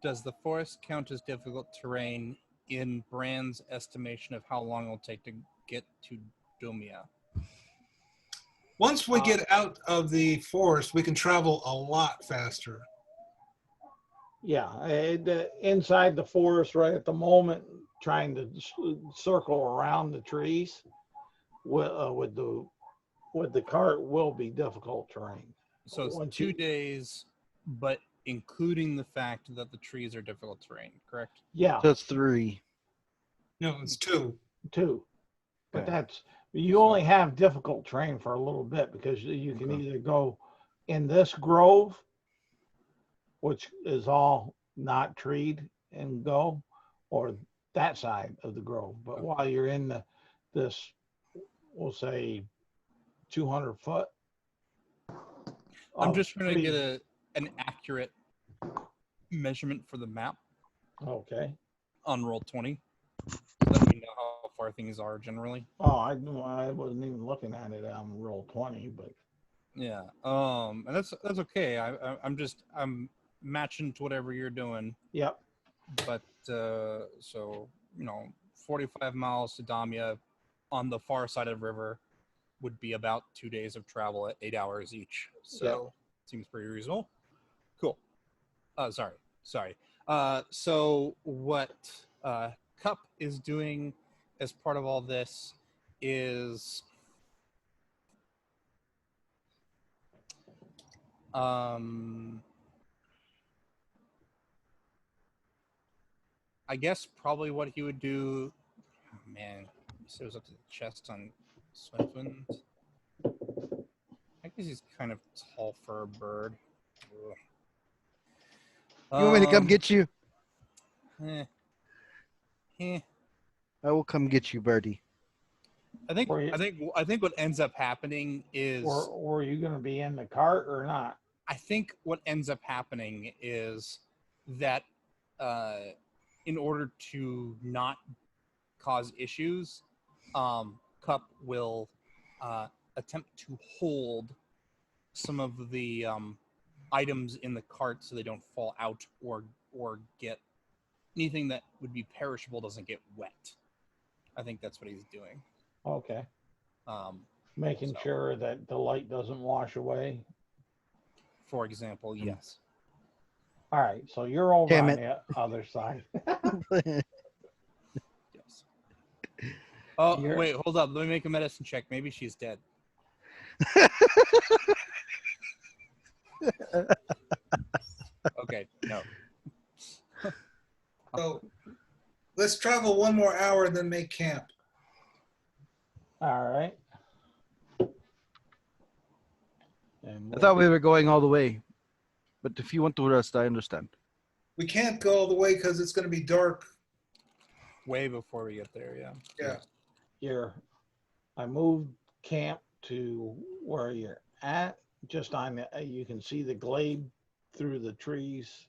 Speaker 3: Does the forest count as difficult terrain in Brand's estimation of how long it'll take to get to Dumia?
Speaker 2: Once we get out of the forest, we can travel a lot faster.
Speaker 1: Yeah, inside the forest right at the moment, trying to circle around the trees with the cart will be difficult terrain.
Speaker 3: So it's
Speaker 1: Once
Speaker 3: 2
Speaker 1: you-
Speaker 3: days, but including the fact that the trees are difficult terrain, correct?
Speaker 1: Yeah,
Speaker 6: So it's 3.
Speaker 2: No, it's 2.
Speaker 1: two. But
Speaker 6: Okay.
Speaker 1: that's, you only have difficult terrain for a little bit because you can
Speaker 6: Okay.
Speaker 1: either go in this grove, which is all not treed, and go, or that side of the grove. But while you're in this, we'll say 200 foot.
Speaker 3: I'm
Speaker 1: of
Speaker 3: just trying to get
Speaker 1: trees.
Speaker 3: an accurate measurement for the map
Speaker 1: Okay.
Speaker 3: on roll 20 so that we know how far things are generally.
Speaker 1: Oh, I wasn't even looking at it on roll 20, but
Speaker 3: Yeah. And that's okay. I'm matching to whatever you're doing.
Speaker 1: yep.
Speaker 3: But so 45 miles to Damia on the far side of the river would be about 2 days of travel at 8 hours each. So seems pretty reasonable. Cool. Sorry. So what Cup is doing as part of all this is I guess probably what he would do. Oh, man, he said it was up to the chest on Swinton. I guess he's kind of tall for a bird.
Speaker 6: You want me to come get you?
Speaker 3: Eh.
Speaker 6: I will come get you, Birdie.
Speaker 3: I think
Speaker 1: Were you-
Speaker 3: I think what ends up happening is
Speaker 1: Or were you going to be in the cart or not?
Speaker 3: I think what ends up happening is that in order to not cause issues, Cup will attempt to hold some of the items in the cart so they don't fall out or get anything that would be perishable doesn't get wet. I think that's what he's doing.
Speaker 1: Okay.
Speaker 3: Um,
Speaker 1: Making
Speaker 3: So-
Speaker 1: sure that the light doesn't wash away.
Speaker 3: for example, yes.
Speaker 1: All right, so you're over
Speaker 6: Damn
Speaker 1: on
Speaker 6: it.
Speaker 1: the other side.
Speaker 3: Yes. Oh,
Speaker 1: You're-
Speaker 3: wait, hold up. Let me make a medicine check. Maybe she's dead. Okay, no.
Speaker 2: So let's travel 1 more hour and then make camp.
Speaker 1: All right. And
Speaker 6: I thought we were going all the way, but if you want to rest, I understand.
Speaker 2: We can't go all the way because it's going to be dark.
Speaker 3: Way before we get there, yeah.
Speaker 2: Yeah.
Speaker 1: I moved camp to where you're at. Just on the, you can see the glade through the trees.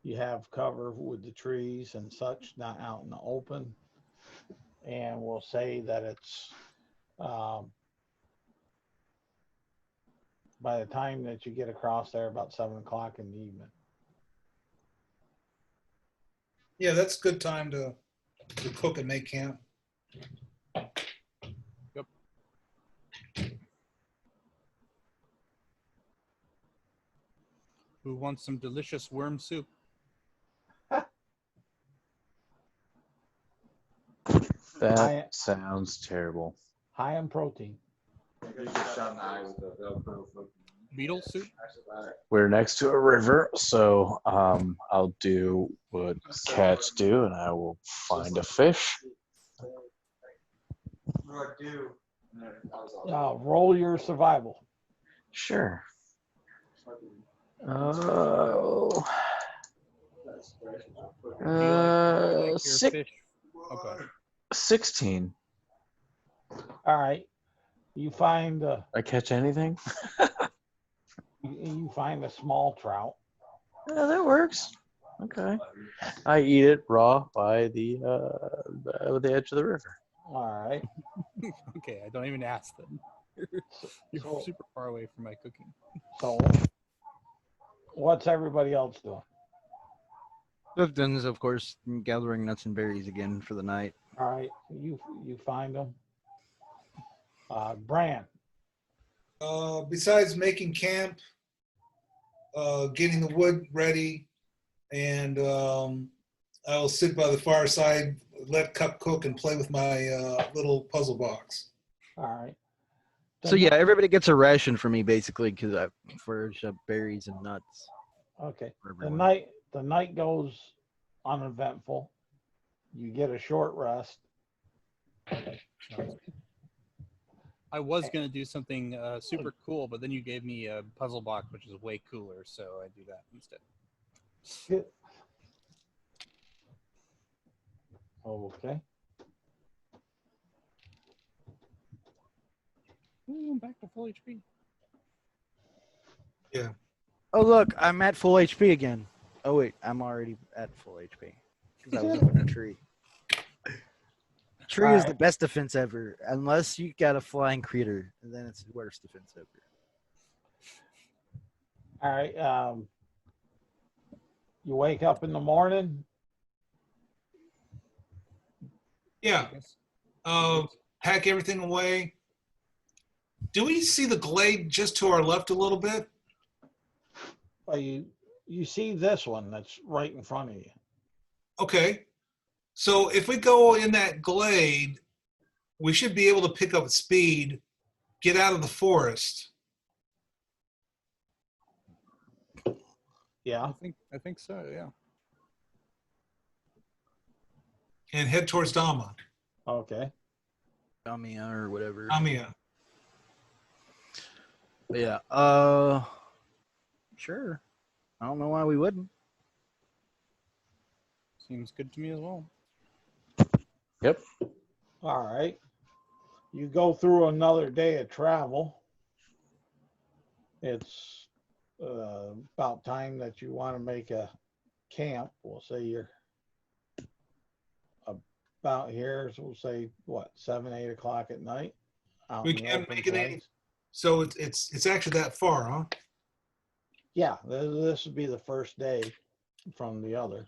Speaker 1: You have cover with the trees and such, not out in the open. And we'll say that it's by the time that you get across there, about 7 o'clock in the evening.
Speaker 2: Yeah, that's good time to cook and make camp.
Speaker 3: Who wants some delicious worm soup?
Speaker 7: That sounds terrible.
Speaker 1: High in protein.
Speaker 3: Beetle soup?
Speaker 7: We're next to a river, so I'll do what cats do, and I will find a fish.
Speaker 1: Roll your survival.
Speaker 7: Sure. Oh.
Speaker 3: Do you like your
Speaker 7: Six,
Speaker 3: fish? Okay.
Speaker 7: 16.
Speaker 1: All right. You find
Speaker 7: I catch anything?
Speaker 1: you find a small trout.
Speaker 7: Yeah, that works. Okay. I eat it raw by the edge of the river.
Speaker 1: All right.
Speaker 3: Okay, I don't even ask them. You're
Speaker 1: So-
Speaker 3: super far away from my cooking.
Speaker 1: So what's everybody else doing?
Speaker 6: Clifton's, of course, gathering nuts and berries again for the night.
Speaker 1: All right. You find them. Bran.
Speaker 2: Besides making camp, getting the wood ready, and I will sit by the fireside, let Cup cook, and play with my little puzzle box.
Speaker 1: All right.
Speaker 6: So yeah, everybody gets a ration for me basically because I forage up berries and nuts
Speaker 1: Okay.
Speaker 6: for
Speaker 1: The
Speaker 6: everyone.
Speaker 1: night goes uneventful. You get a short rest.
Speaker 3: I was going to do something super cool, but then you gave me a puzzle box, which is way cooler, so I do that instead.
Speaker 1: Okay.
Speaker 3: Ooh, I'm back to full HP.
Speaker 6: Oh look, I'm at full HP again. Oh wait, I'm already at full HP because I was up in a tree. Tree is the
Speaker 1: Alright.
Speaker 6: best defense ever, unless you got a flying creature, and then it's the worst defense ever.
Speaker 1: All right. You wake up in the morning.
Speaker 2: Yeah. Pack everything away. Do we see the glade just to our left a little bit?
Speaker 1: Well, you see this one that's right in front of you.
Speaker 2: Okay. So if we go in that glade, we should be able to pick up speed, get out of the forest.
Speaker 1: Yeah.
Speaker 3: I think so, yeah.
Speaker 2: And head towards Dama.
Speaker 1: Okay.
Speaker 6: Damia or whatever.
Speaker 2: Damia.
Speaker 6: Yeah. Sure. I don't know why we wouldn't.
Speaker 3: Seems good to me as well.
Speaker 7: Yep.
Speaker 1: All right. You go through another day of travel. It's about time that you want to make a camp. We'll say you're about here. So we'll say what, 7, 8 o'clock at night. Out
Speaker 2: We
Speaker 1: in the
Speaker 2: can't
Speaker 1: open
Speaker 2: make it any-
Speaker 1: place.
Speaker 2: So it's actually that far, huh?
Speaker 1: Yeah, this would be the first day from the other.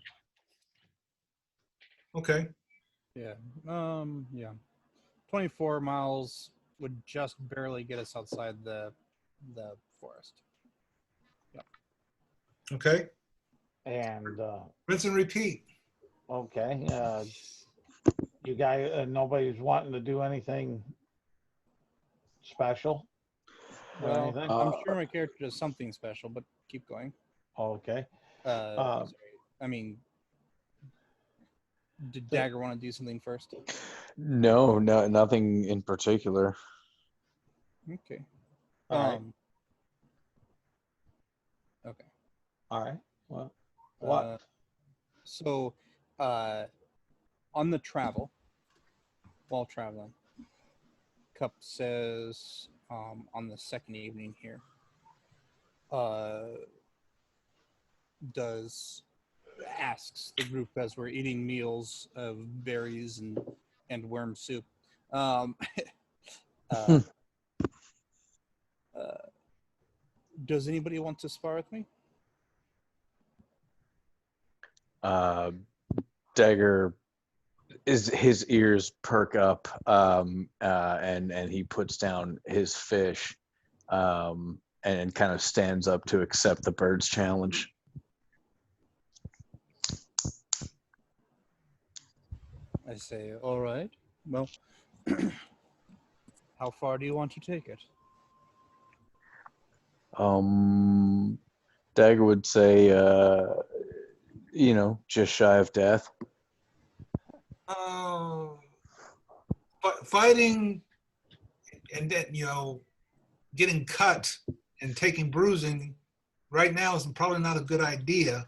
Speaker 2: Okay.
Speaker 3: Yeah. Yeah. 24 miles would just barely get us outside the forest.
Speaker 2: Okay.
Speaker 1: And
Speaker 2: Rinse and repeat.
Speaker 1: okay, you guys, nobody's wanting to do anything special or
Speaker 3: Well,
Speaker 1: anything.
Speaker 3: I'm sure my character does something special, but keep going.
Speaker 1: Okay.
Speaker 3: Sorry. I mean, did Dagger want to do something first?
Speaker 7: No, nothing in particular.
Speaker 3: Okay.
Speaker 1: All right.
Speaker 3: Okay.
Speaker 1: All right. Well, what?
Speaker 3: So, on the travel, while traveling, Cup says on the second evening here, asks the group as we're eating meals of berries and worm soup. Does anybody want to spar with me?
Speaker 7: Dagger his ears perk up, and he puts down his fish, and kind of stands up to accept the bird's challenge.
Speaker 3: I say, all right. Well, how far do you want to take it?
Speaker 7: Dagger would say, just shy of death.
Speaker 2: But fighting and then, getting cut and taking bruising right now is probably not a good idea.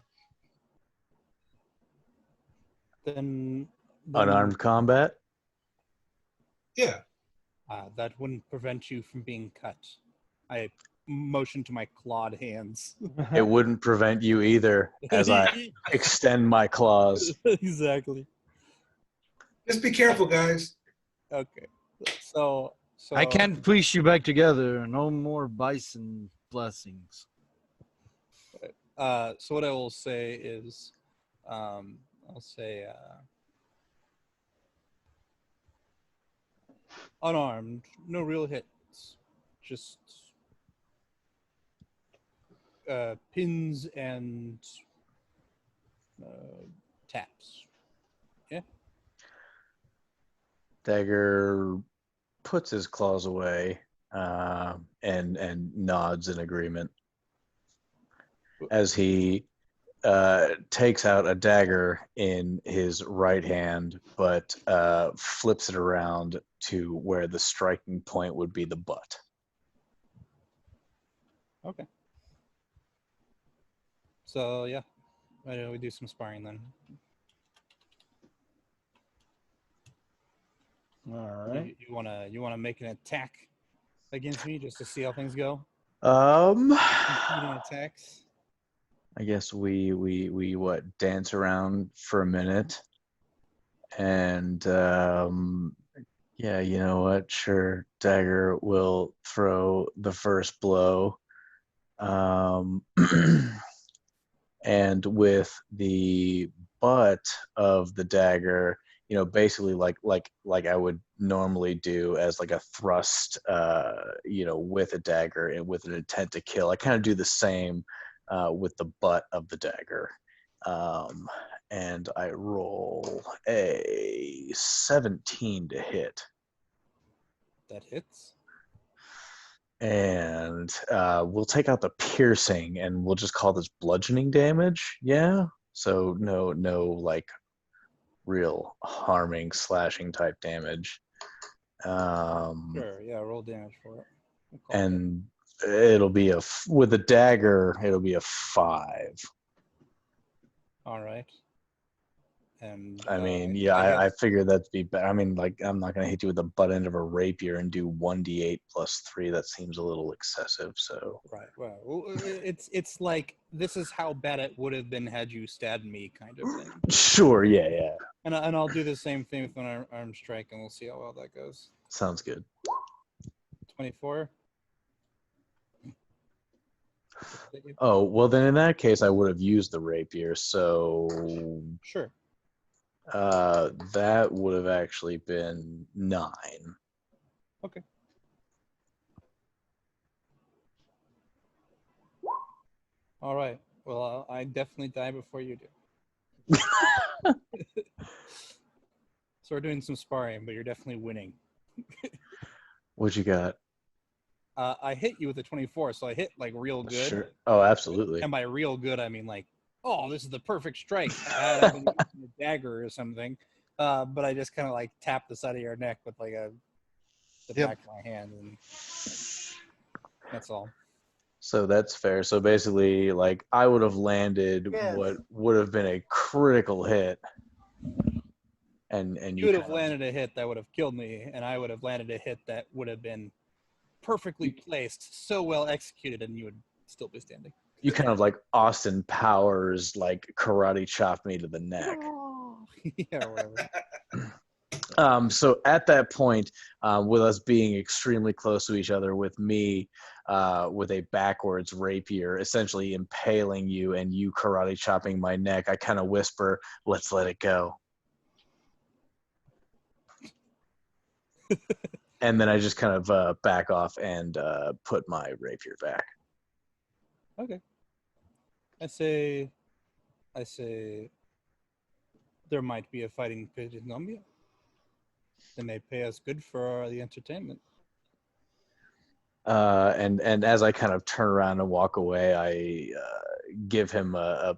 Speaker 3: Then
Speaker 7: Unarmed combat?
Speaker 2: Yeah.
Speaker 3: That wouldn't prevent you from being cut. I motion to my clawed hands.
Speaker 7: It wouldn't prevent you either, as I extend my claws.
Speaker 3: Exactly.
Speaker 2: Just be careful, guys.
Speaker 3: Okay. So
Speaker 6: I can't piece you back together. No more bison blessings.
Speaker 3: So what I will say is, I'll say unarmed, no real hits, just pins and taps. Yeah.
Speaker 7: Dagger puts his claws away, and nods in agreement as he takes out a dagger in his right hand, but flips it around to where the striking point would be the butt.
Speaker 3: Okay. So yeah, we do some sparring then.
Speaker 1: All right.
Speaker 3: You wanna make an attack against me just to see how things go? Competing attacks.
Speaker 7: I guess we dance around for a minute, and yeah, you know what? Sure, Dagger will throw the first blow, and with the butt of the dagger, basically like I would normally do as like a thrust, with a dagger and with an intent to kill. I kind of do the same with the butt of the dagger. And I roll a 17 to hit.
Speaker 3: That hits.
Speaker 7: And we'll take out the piercing and we'll just call this bludgeoning damage. Yeah. So no like real harming, slashing type damage.
Speaker 3: Sure. Yeah. Roll damage for it.
Speaker 7: And it'll be with a dagger, it'll be a 5.
Speaker 3: All right. And
Speaker 7: I mean, yeah, I figured that'd be better. I mean, like, I'm not going to hit you with the butt end of a rapier and do 1d8 plus 3. That seems a little excessive. So
Speaker 3: right. Well, it's like this is how bad it would have been had you stabbed me, kind of thing.
Speaker 7: Sure. Yeah.
Speaker 3: And I'll do the same thing with an arm strike, and we'll see how well that goes.
Speaker 7: Sounds good.
Speaker 3: 24.
Speaker 7: Oh, well, then in that case, I would have used the rapier. So
Speaker 3: Sure.
Speaker 7: that would have actually been 9.
Speaker 3: Okay. All right. Well, I definitely die before you do. So we're doing some sparring, but you're definitely winning.
Speaker 7: What you got?
Speaker 3: I hit you with a 24, so I hit like real good.
Speaker 7: Sure. Oh, absolutely.
Speaker 3: And by real good, I mean like, oh, this is the perfect strike. I had a dagger or something, but I just kind of like tapped the side of your neck with like the back of my hand, and that's all.
Speaker 7: So that's fair. So basically, like, I would have landed
Speaker 6: Yes.
Speaker 7: what would have been a critical hit, and
Speaker 3: You would have
Speaker 7: kind of-
Speaker 3: landed a hit that would have killed me, and I would have landed a hit that would have been perfectly placed, so well executed, and you would still be standing.
Speaker 7: You kind of like Austin Powers, like karate chop me to the neck.
Speaker 3: Yeah, whatever.
Speaker 7: So at that point, with us being extremely close to each other, with me with a backwards rapier, essentially impaling you and you karate chopping my neck, I kind of whisper, "Let's let it go." And then I just kind of back off and put my rapier back.
Speaker 3: Okay. I say there might be a fighting pit in Zambia. They may pay us good for the entertainment.
Speaker 7: And as I kind of turn around and walk away, I give him a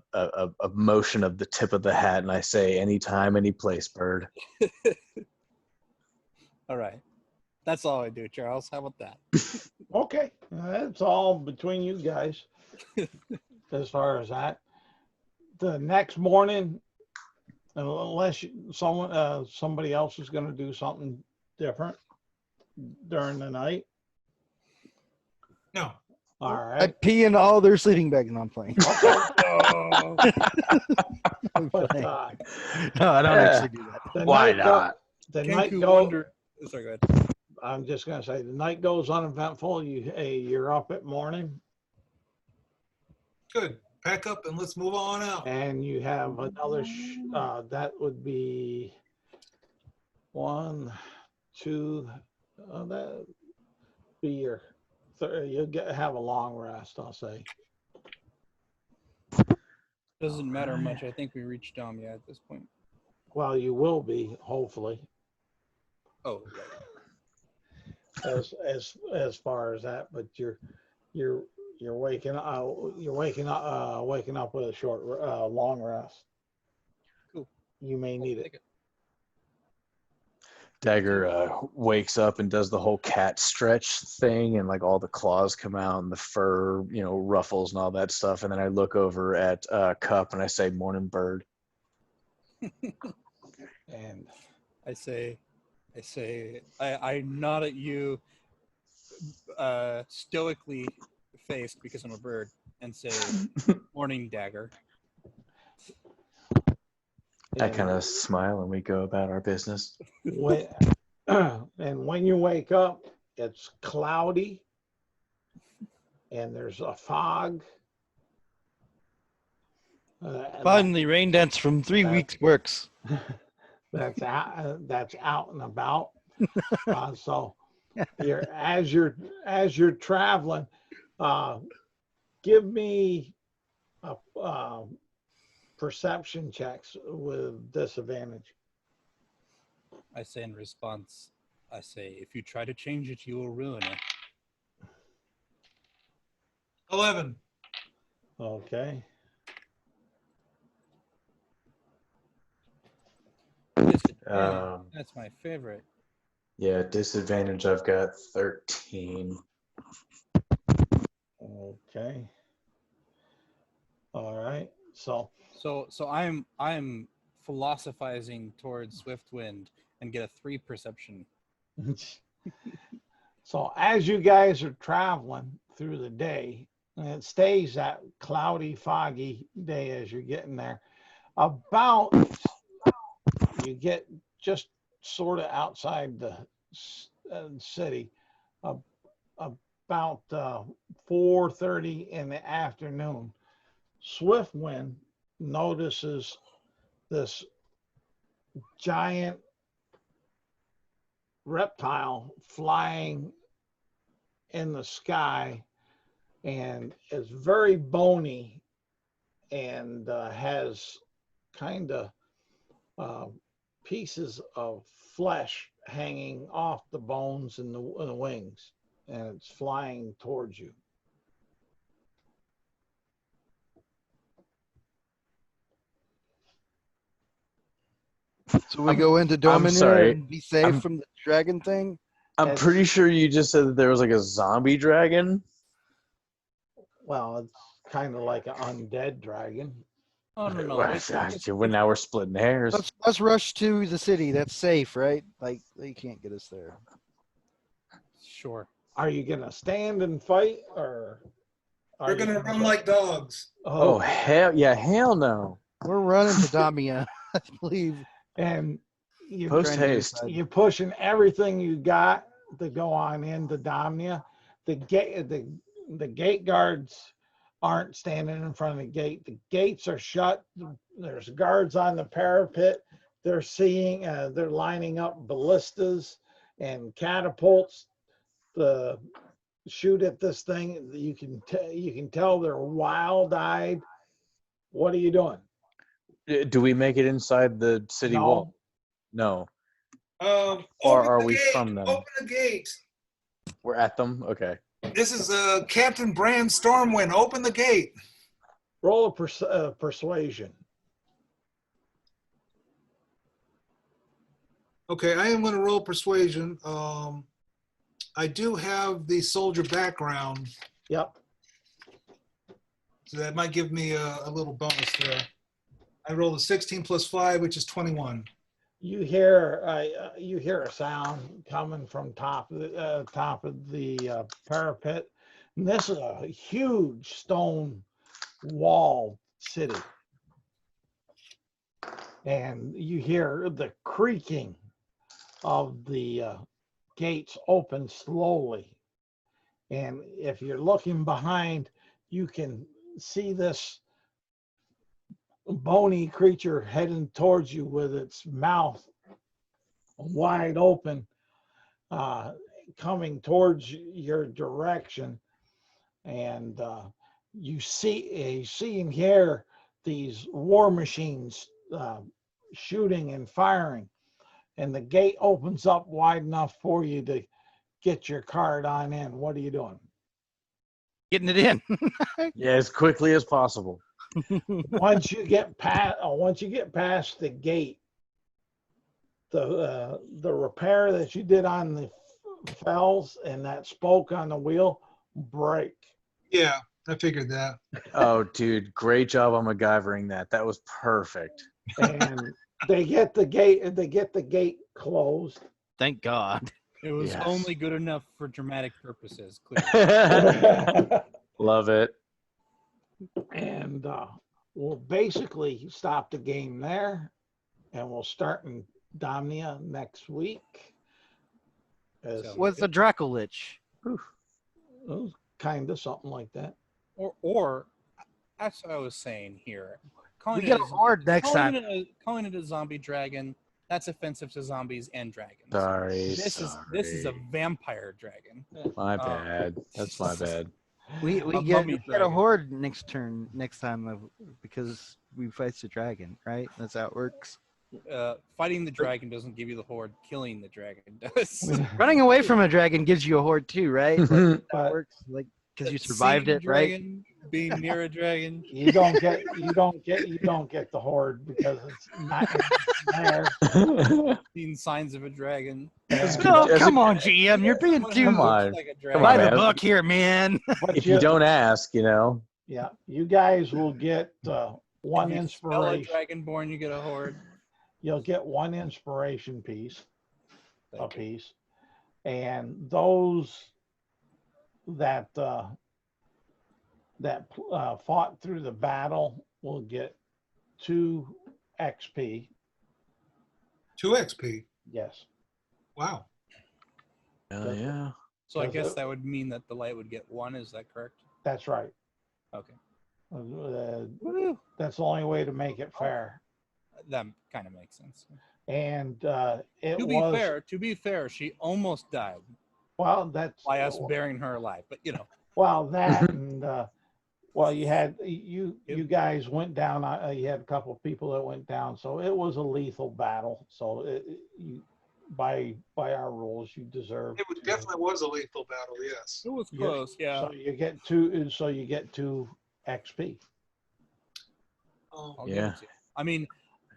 Speaker 7: motion of the tip of the hat, and I say, "Anytime, any place, bird."
Speaker 3: All right. That's all I do, Charles. How about that?
Speaker 1: Okay, that's all between you guys as far as that. The next morning, unless somebody else is going to do something different during the night.
Speaker 2: No.
Speaker 1: All
Speaker 6: I
Speaker 1: right.
Speaker 6: pee in all their sleeping bags and I'm playing. I'm
Speaker 1: But,
Speaker 6: playing. No, I don't actually do that.
Speaker 1: the
Speaker 7: Why
Speaker 1: night
Speaker 7: not?
Speaker 1: The night
Speaker 3: Kenku
Speaker 1: go.
Speaker 3: wonder. Sorry, go ahead.
Speaker 1: I'm just going to say the night goes uneventful. You're up at morning,
Speaker 2: Good. Pack up and let's move on out.
Speaker 1: and you have another. That would be 1, 2. That be your. You'll have a long rest, I'll say.
Speaker 3: Doesn't matter much. I think we reached Damia at this point.
Speaker 1: Well, you will be, hopefully,
Speaker 3: Oh,
Speaker 1: as far as that. But you're waking up with a short, long rest.
Speaker 3: Cool.
Speaker 1: You may need it.
Speaker 7: Dagger wakes up and does the whole cat stretch thing, and like all the claws come out and the fur, ruffles and all that stuff. And then I look over at Cup and I say, "Morning, bird."
Speaker 1: And
Speaker 3: I nod at you, stoically faced because I'm a bird, and say, "Morning, Dagger."
Speaker 7: I kind of smile and we go about our business.
Speaker 1: And when you wake up, it's cloudy and there's a fog.
Speaker 6: Finally, rain dance from 3 weeks works.
Speaker 1: That's out and about. So as you're traveling, give me a perception checks with disadvantage.
Speaker 3: I say in response, if you try to change it, you will ruin it.
Speaker 2: 11.
Speaker 1: Okay.
Speaker 3: Disadvantage, that's my favorite.
Speaker 7: Yeah, disadvantage. I've got 13.
Speaker 1: Okay. All right. So
Speaker 3: I'm philosophizing towards Swiftwind and get a 3 perception.
Speaker 1: So as you guys are traveling through the day, and it stays that cloudy, foggy day as you're getting there, you get just sort of outside the city, about 4:30 in the afternoon, Swiftwind notices this giant reptile flying in the sky, and is very bony and has kind of pieces of flesh hanging off the bones and the wings, and it's flying towards you.
Speaker 6: So we go into Domina
Speaker 7: sorry.
Speaker 6: and be safe
Speaker 7: I'm-
Speaker 6: from the dragon thing.
Speaker 7: I'm pretty sure you just said that there was like a zombie dragon.
Speaker 1: Well, it's kind of like an undead dragon.
Speaker 3: Oh no, no.
Speaker 7: Well, now we're splitting hairs.
Speaker 6: Let's rush to the city. That's safe, right? Like they can't get us there.
Speaker 3: Sure.
Speaker 1: Are you gonna stand and fight, or are
Speaker 2: We're
Speaker 1: you
Speaker 2: gonna run like dogs.
Speaker 7: Oh hell yeah, hell no.
Speaker 6: We're running to Damia, I believe.
Speaker 1: And you
Speaker 7: Post haste.
Speaker 1: you're pushing everything you got to go on into Domnia. The gate guards aren't standing in front of the gate. The gates are shut. There's guards on the parapet. They're seeing. They're lining up ballistas and catapults to shoot at this thing. You can tell they're wild-eyed. What are you doing?
Speaker 7: Do we make it inside the city
Speaker 1: No.
Speaker 7: wall? No.
Speaker 2: Open
Speaker 7: are
Speaker 2: the
Speaker 7: we
Speaker 2: gate.
Speaker 7: from them?
Speaker 2: Open the gate.
Speaker 7: We're at them? Okay.
Speaker 2: This is Captain Brand Stormwind. Open the gate.
Speaker 1: Roll a persuasion.
Speaker 2: Okay, I am going to roll persuasion. I do have the soldier background,
Speaker 1: Yep.
Speaker 2: so that might give me a little bonus there. I rolled a 16 plus 5, which is 21.
Speaker 1: You hear a sound coming from top of the parapet. And this is a huge stone wall city, and you hear the creaking of the gates open slowly. And if you're looking behind, you can see this bony creature heading towards you with its mouth wide open, coming towards your direction. And you see and hear these war machines shooting and firing. And the gate opens up wide enough for you to get your card on in. What are you doing?
Speaker 6: Getting it in.
Speaker 7: Yeah, as quickly as possible.
Speaker 1: Once you get past the gate, the repair that you did on the fells and that spoke on the wheel break.
Speaker 2: Yeah, I figured that.
Speaker 7: Oh, dude, great job on MacGyvering that. That was perfect.
Speaker 1: And they get the gate closed.
Speaker 6: Thank God.
Speaker 3: It was
Speaker 7: Yes.
Speaker 3: only good enough for dramatic purposes, clearly.
Speaker 7: Love it.
Speaker 1: And we'll basically stop the game there, and we'll start in Domnia next week.
Speaker 6: What's the Dracolich?
Speaker 1: Kind of something like that.
Speaker 3: Or that's what I was saying here.
Speaker 6: We get a horde next time.
Speaker 3: Calling it a zombie dragon, that's offensive to zombies and dragons.
Speaker 7: Sorry.
Speaker 3: This is a vampire dragon.
Speaker 7: My bad. That's my bad.
Speaker 6: We
Speaker 3: A
Speaker 6: get
Speaker 3: mummy
Speaker 6: a
Speaker 3: dragon.
Speaker 6: horde next time because we fight the dragon, right? That's how it works.
Speaker 3: Fighting the dragon doesn't give you the horde. Killing the dragon does.
Speaker 6: Running away from a dragon gives you a horde too, right? Like, that
Speaker 1: But
Speaker 6: works, like because you survived
Speaker 3: Seeing
Speaker 6: it,
Speaker 3: a
Speaker 6: right?
Speaker 3: dragon, being near a dragon.
Speaker 1: you don't get the horde because it's not there.
Speaker 3: Seeing signs of a dragon.
Speaker 1: And-
Speaker 6: No,
Speaker 7: As a-
Speaker 6: come on, GM, you're being too
Speaker 7: Come on.
Speaker 3: Like a
Speaker 7: Come
Speaker 3: dragon.
Speaker 7: on,
Speaker 6: by the
Speaker 7: man.
Speaker 6: book here, man.
Speaker 1: but
Speaker 7: If you don't ask, you know.
Speaker 1: yeah, you guys will get one
Speaker 3: If you spell a
Speaker 1: inspiration.
Speaker 3: dragonborn, you get a horde.
Speaker 1: You'll get one inspiration piece a
Speaker 3: Thank you.
Speaker 1: piece, and those that fought through the battle will get 2 XP.
Speaker 2: 2 XP.
Speaker 1: Yes.
Speaker 2: Wow.
Speaker 7: Yeah.
Speaker 3: So I
Speaker 1: Does
Speaker 3: guess
Speaker 1: it-
Speaker 3: that would mean that the light would get 1. Is that correct?
Speaker 1: That's right.
Speaker 3: Okay. Woo.
Speaker 1: That's the only way to make it fair.
Speaker 3: That kind of makes sense.
Speaker 1: And it
Speaker 3: To be fair, she almost died
Speaker 1: well, that's
Speaker 3: by us burying her alive. But
Speaker 1: well, that and well, you guys went down. You had a couple of people that went down, so it was a lethal battle. So by our rules, you deserve.
Speaker 2: Definitely was a lethal battle. Yes.
Speaker 3: it was close. Yeah.
Speaker 1: So you get two. So you get 2 XP.
Speaker 3: I'll give
Speaker 7: Yeah.
Speaker 3: it to you. I mean,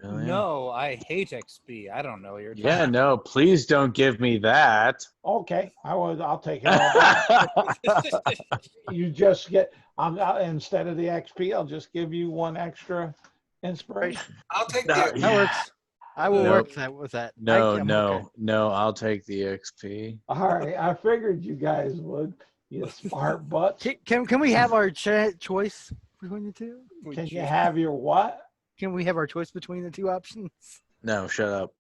Speaker 7: Oh, yeah.
Speaker 3: no, I hate XP. I don't know what you're talking
Speaker 7: Yeah, no, please don't give me that.
Speaker 1: Okay, I'll take it all back.
Speaker 3: about.
Speaker 1: You just get. Instead of the XP, I'll just give you 1 extra inspiration.
Speaker 2: I'll take
Speaker 7: No,
Speaker 2: that.
Speaker 6: That works. I will
Speaker 7: Nope.
Speaker 6: work with that.
Speaker 7: No,
Speaker 6: I'm
Speaker 7: no,
Speaker 6: okay.
Speaker 7: no, I'll take the XP.
Speaker 1: All right, I figured you guys would. You smart butts.
Speaker 6: Can we have our choice between the two?
Speaker 1: Can you have your what?
Speaker 6: Can we have our choice between the 2 options?
Speaker 7: No, shut up.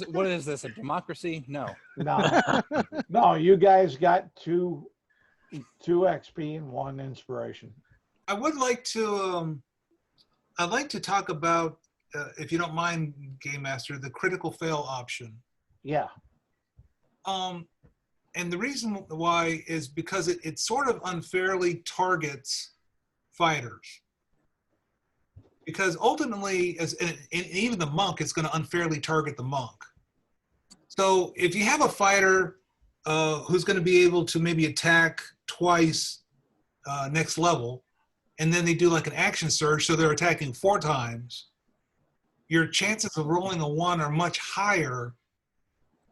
Speaker 3: What is this? A democracy? No.
Speaker 1: No, no. You guys got 2 XP and 1 inspiration.
Speaker 2: I would like to. I'd like to talk about, if you don't mind, Game Master, the critical fail option.
Speaker 1: Yeah.
Speaker 2: And the reason why is because it sort of unfairly targets fighters. Because ultimately, and even the monk, it's going to unfairly target the monk. So if you have a fighter who's going to be able to maybe attack twice next level, and then they do like an action surge, so they're attacking 4 times, your chances of rolling a 1 are much higher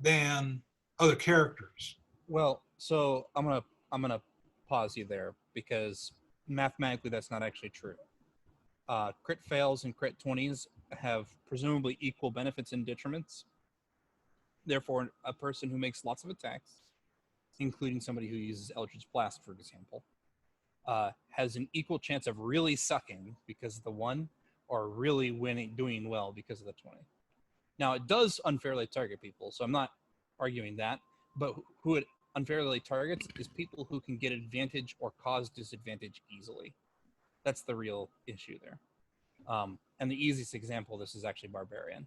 Speaker 2: than other characters.
Speaker 3: Well, so I'm gonna pause you there because mathematically that's not actually true. Crit fails and crit 20s have presumably equal benefits and detriments. Therefore, a person who makes lots of attacks, including somebody who uses Eldritch Blast, for example, has an equal chance of really sucking because of the 1 or really doing well because of the 20. Now, it does unfairly target people, so I'm not arguing that, but who it unfairly targets is people who can get advantage or cause disadvantage easily. That's the real issue there. And the easiest example of this is actually Barbarian.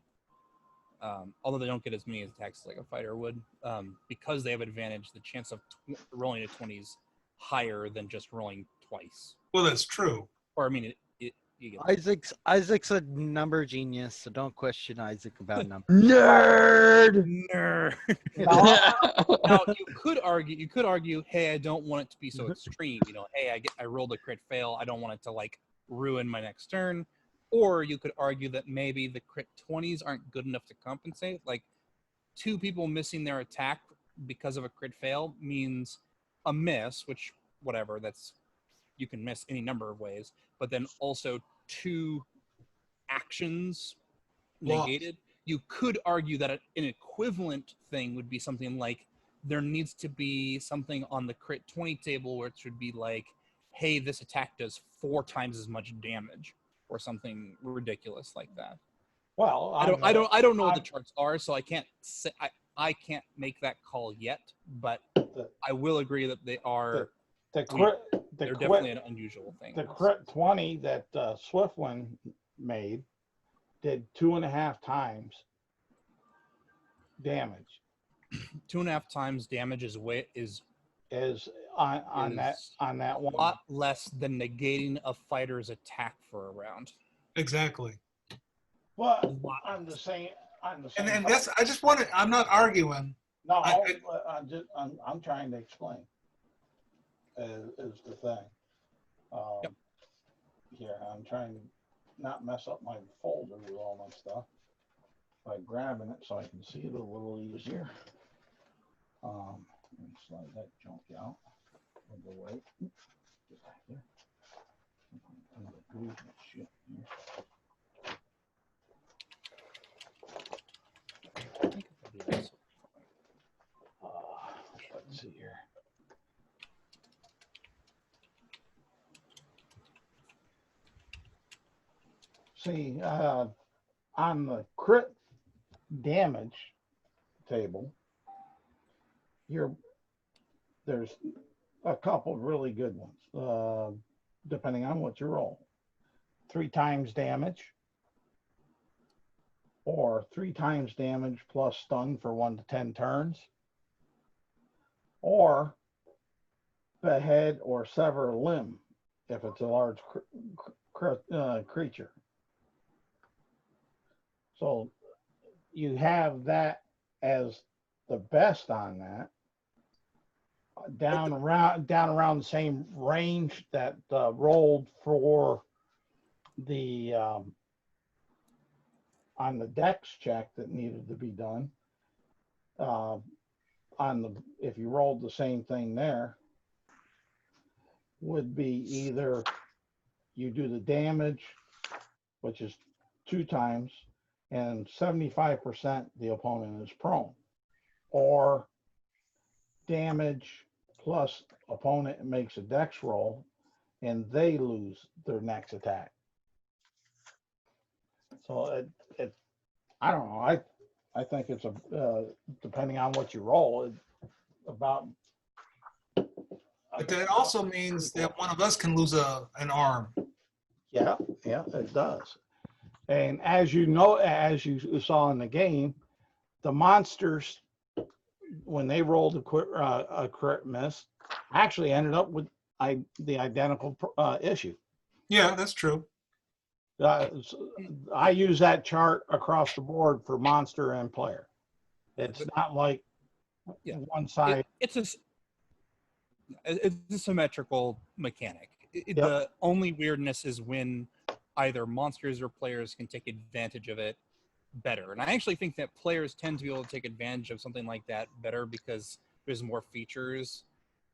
Speaker 3: Although they don't get as many attacks like a fighter would, because they have advantage, the chance of rolling a 20 is higher than just rolling twice.
Speaker 2: Well, that's true.
Speaker 3: Or, I mean, you get
Speaker 6: Isaac's a number genius, so don't question Isaac about numbers.
Speaker 7: Nerd.
Speaker 3: Nerd.
Speaker 1: No,
Speaker 3: Now you could argue, hey, I don't want it to be so extreme. Hey, I rolled a crit fail. I don't want it to like ruin my next turn. Or you could argue that maybe the crit 20s aren't good enough to compensate. Like 2 people missing their attack because of a crit fail means a miss, which whatever, you can miss any number of ways, but then also 2 actions negated. You could argue that an equivalent thing would be something like there needs to be something on the crit 20 table where it should be like, hey, this attack does 4 times as much damage or something ridiculous like that.
Speaker 1: well,
Speaker 3: I don't know what the charts are, so I can't say I can't make that call yet, but I will agree that they are
Speaker 1: the crit.
Speaker 3: they're definitely an unusual thing.
Speaker 1: The crit 20 that Swiftwind made did 2.5 times damage.
Speaker 3: 2.5 times damage is
Speaker 1: on that
Speaker 3: a
Speaker 1: 1.
Speaker 3: lot less than negating a fighter's attack for a round.
Speaker 2: Exactly.
Speaker 1: Well, I'm the same.
Speaker 2: And that's, I just wanted, I'm not arguing.
Speaker 1: No, I'm trying to explain. Is the thing.
Speaker 3: Yep.
Speaker 1: Here, I'm trying to not mess up my folder with all my stuff by grabbing it so I can see it a little easier. Let me slide that junk out of the way. Get back there. I'm gonna glue that shit here. Let's see here. See, on the crit damage table, there's a couple of really good ones, depending on what you roll. 3 times damage, or 3 times damage plus stun for 1 to 10 turns, or behead or sever a limb if it's a large creature. So you have that as the best on that. Down around the same range that rolled for the on the dex check that needed to be done. If you rolled the same thing there, would be either you do the damage, which is 2 times, and 75% the opponent is prone, or damage plus opponent makes a dex roll and they lose their next attack. So I don't know. I think it's depending on what you roll, about.
Speaker 2: But that also means that one of us can lose an arm.
Speaker 1: Yeah, it does. And as you know, as you saw in the game, the monsters, when they rolled a crit miss, actually ended up with the identical issue.
Speaker 2: Yeah, that's true.
Speaker 1: I use that chart across the board for monster and player. It's not like one side.
Speaker 3: It's a symmetrical mechanic.
Speaker 1: Yep.
Speaker 3: The only weirdness is when either monsters or players can take advantage of it better. And I actually think that players tend to be able to take advantage of something like that better because there's more features.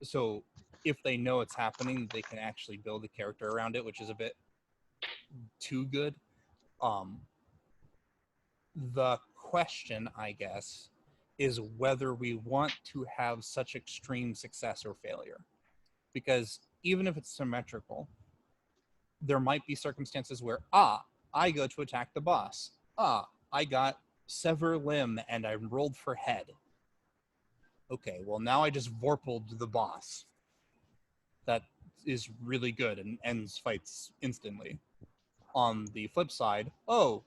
Speaker 3: So if they know it's happening, they can actually build a character around it, which is a bit too good. The question, I guess, is whether we want to have such extreme success or failure. Because even if it's symmetrical, there might be circumstances where, I go to attack the boss. I got sever limb and I rolled for head. Okay, well now I just vorpaled the boss. That is really good and ends fights instantly. On the flip side, the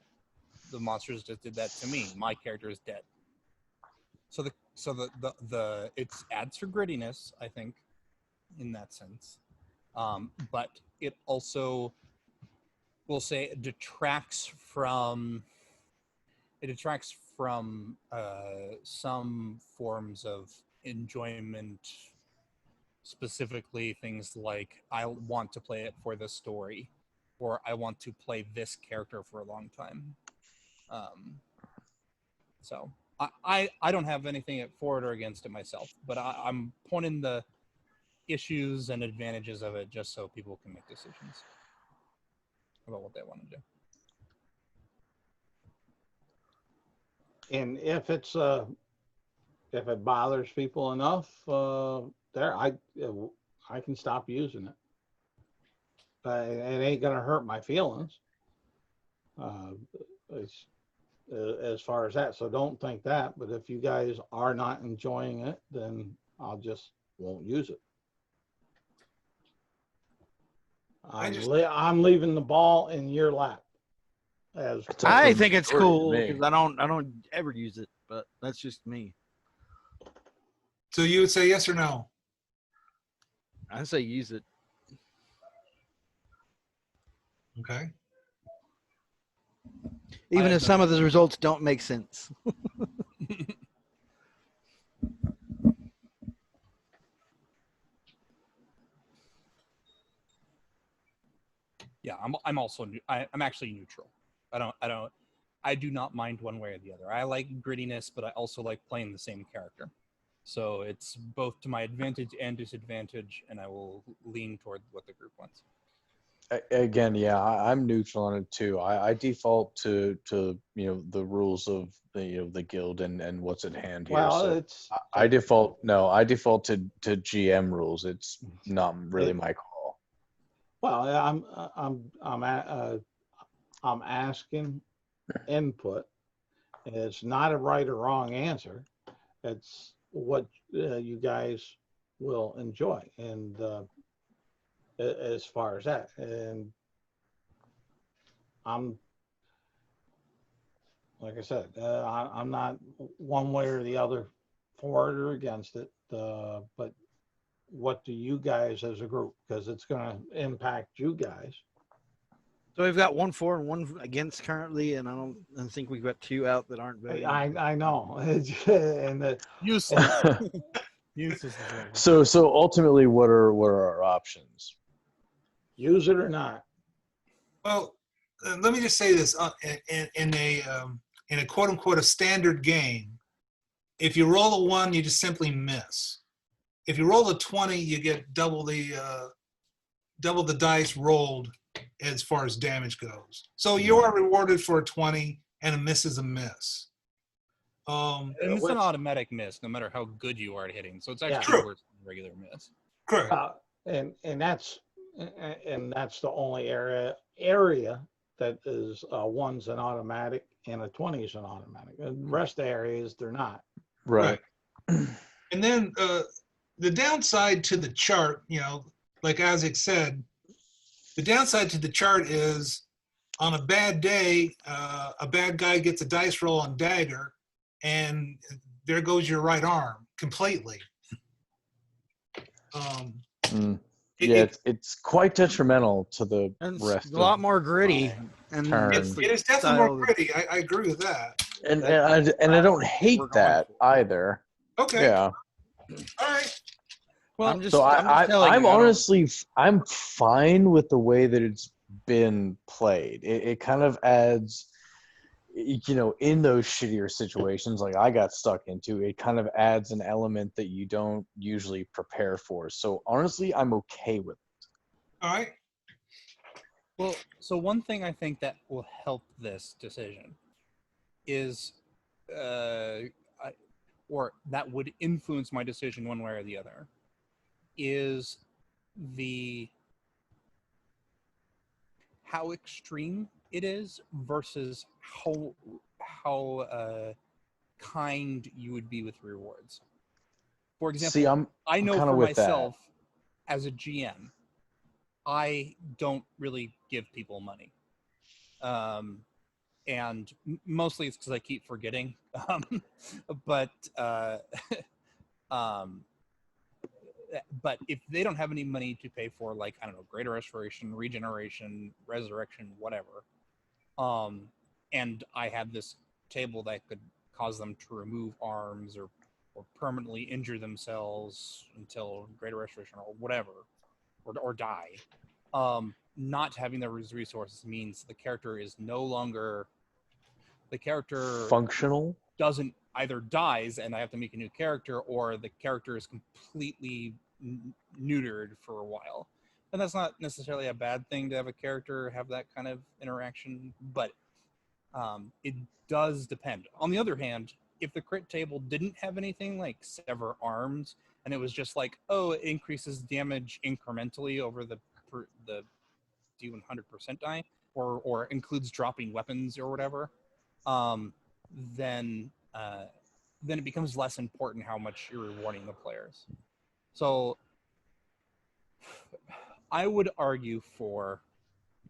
Speaker 3: monsters just did that to me. My character is dead. So the it adds for grittiness, I think, in that sense. But it also, we'll say, detracts from some forms of enjoyment, specifically things like I want to play it for the story, or I want to play this character for a long time. So I don't have anything for it or against it myself, but I'm pointing the issues and advantages of it just so people can make decisions about what they want to do.
Speaker 1: And if it bothers people enough, I can stop using it. It ain't gonna hurt my feelings. It's as far as that. So don't think that. But if you guys are not enjoying it, then I'll just won't use it. I'm leaving the ball in your lap.
Speaker 6: I think it's cool
Speaker 7: me.
Speaker 6: because I don't ever use it, but that's just me.
Speaker 2: So you would say yes or no?
Speaker 6: I say use it.
Speaker 2: Okay.
Speaker 6: Even if some of the results don't make sense.
Speaker 3: Yeah, I'm also I'm actually neutral. I do not mind one way or the other. I like grittiness, but I also like playing the same character. So it's both to my advantage and disadvantage, and I will lean toward what the group wants.
Speaker 7: Again, yeah, I'm neutral on it too. I default to the rules of the guild and what's at hand here.
Speaker 1: Well,
Speaker 7: so I default to GM rules. It's not really my call.
Speaker 1: Well, I'm asking input. It's not a right or wrong answer. It's what you guys will enjoy. And as far as that, and I'm, like I said, I'm not one way or the other for it or against it. But what do you guys as a group? Because it's going to impact you guys.
Speaker 6: So we've got 1 for and 1 against currently, and I think we've got 2 out that aren't voting.
Speaker 1: I know. And
Speaker 3: Useless. Useless. Is right.
Speaker 7: So ultimately, what are our options?
Speaker 1: use it or not.
Speaker 2: Well, let me just say this: in a quote unquote a standard game, if you roll a 1, you just simply miss. If you roll a 20, you get double the dice rolled as far as damage goes. So you are rewarded for a 20, and a miss is a miss.
Speaker 3: And it's an automatic miss, no matter how good you are at hitting. So it's actually
Speaker 2: True.
Speaker 3: worse than a regular miss.
Speaker 2: Correct.
Speaker 1: And that's the only area that is 1's an automatic and a 20 is an automatic. The rest of the areas they're not.
Speaker 7: Right.
Speaker 2: And then the downside to the chart, like Isaac said, the downside to the chart is on a bad day, a bad guy gets a dice roll on dagger, and there goes your right arm completely.
Speaker 7: It's quite detrimental to the
Speaker 6: And
Speaker 7: rest.
Speaker 6: it's a lot more gritty. And
Speaker 7: turn.
Speaker 6: that's the
Speaker 2: It is definitely more
Speaker 6: style
Speaker 2: pretty. I agree with that.
Speaker 7: And I don't hate
Speaker 6: we're going
Speaker 7: that either.
Speaker 2: Okay.
Speaker 7: Yeah.
Speaker 2: All right.
Speaker 3: Well,
Speaker 6: I'm just
Speaker 7: So
Speaker 6: telling you, I don't-
Speaker 7: honestly, I'm fine with the way that it's been played. It kind of adds, in those shittier situations like I got stuck into, it kind of adds an element that you don't usually prepare for. So honestly, I'm okay with it.
Speaker 2: All right.
Speaker 3: Well, so one thing I think that will help this decision is, or that would influence my decision one way or the other, is how extreme it is versus how kind you would be with rewards. For example,
Speaker 7: See,
Speaker 3: I know
Speaker 7: kinda
Speaker 3: for
Speaker 7: with that.
Speaker 3: myself as a GM, I don't really give people money. And mostly it's because I keep forgetting. But if they don't have any money to pay for, like, I don't know, greater restoration, regeneration, resurrection, whatever, and I have this table that could cause them to remove arms or permanently injure themselves until greater restoration or whatever, or die, not having those resources means the character is no longer, the character
Speaker 7: Functional.
Speaker 3: doesn't, either dies and I have to make a new character, or the character is completely neutered for a while. And that's not necessarily a bad thing to have a character have that kind of interaction, but it does depend. On the other hand, if the crit table didn't have anything like sever arms, and it was just like, oh, it increases damage incrementally over the D100% die, or includes dropping weapons or whatever, then it becomes less important how much you're rewarding the players. So I would argue for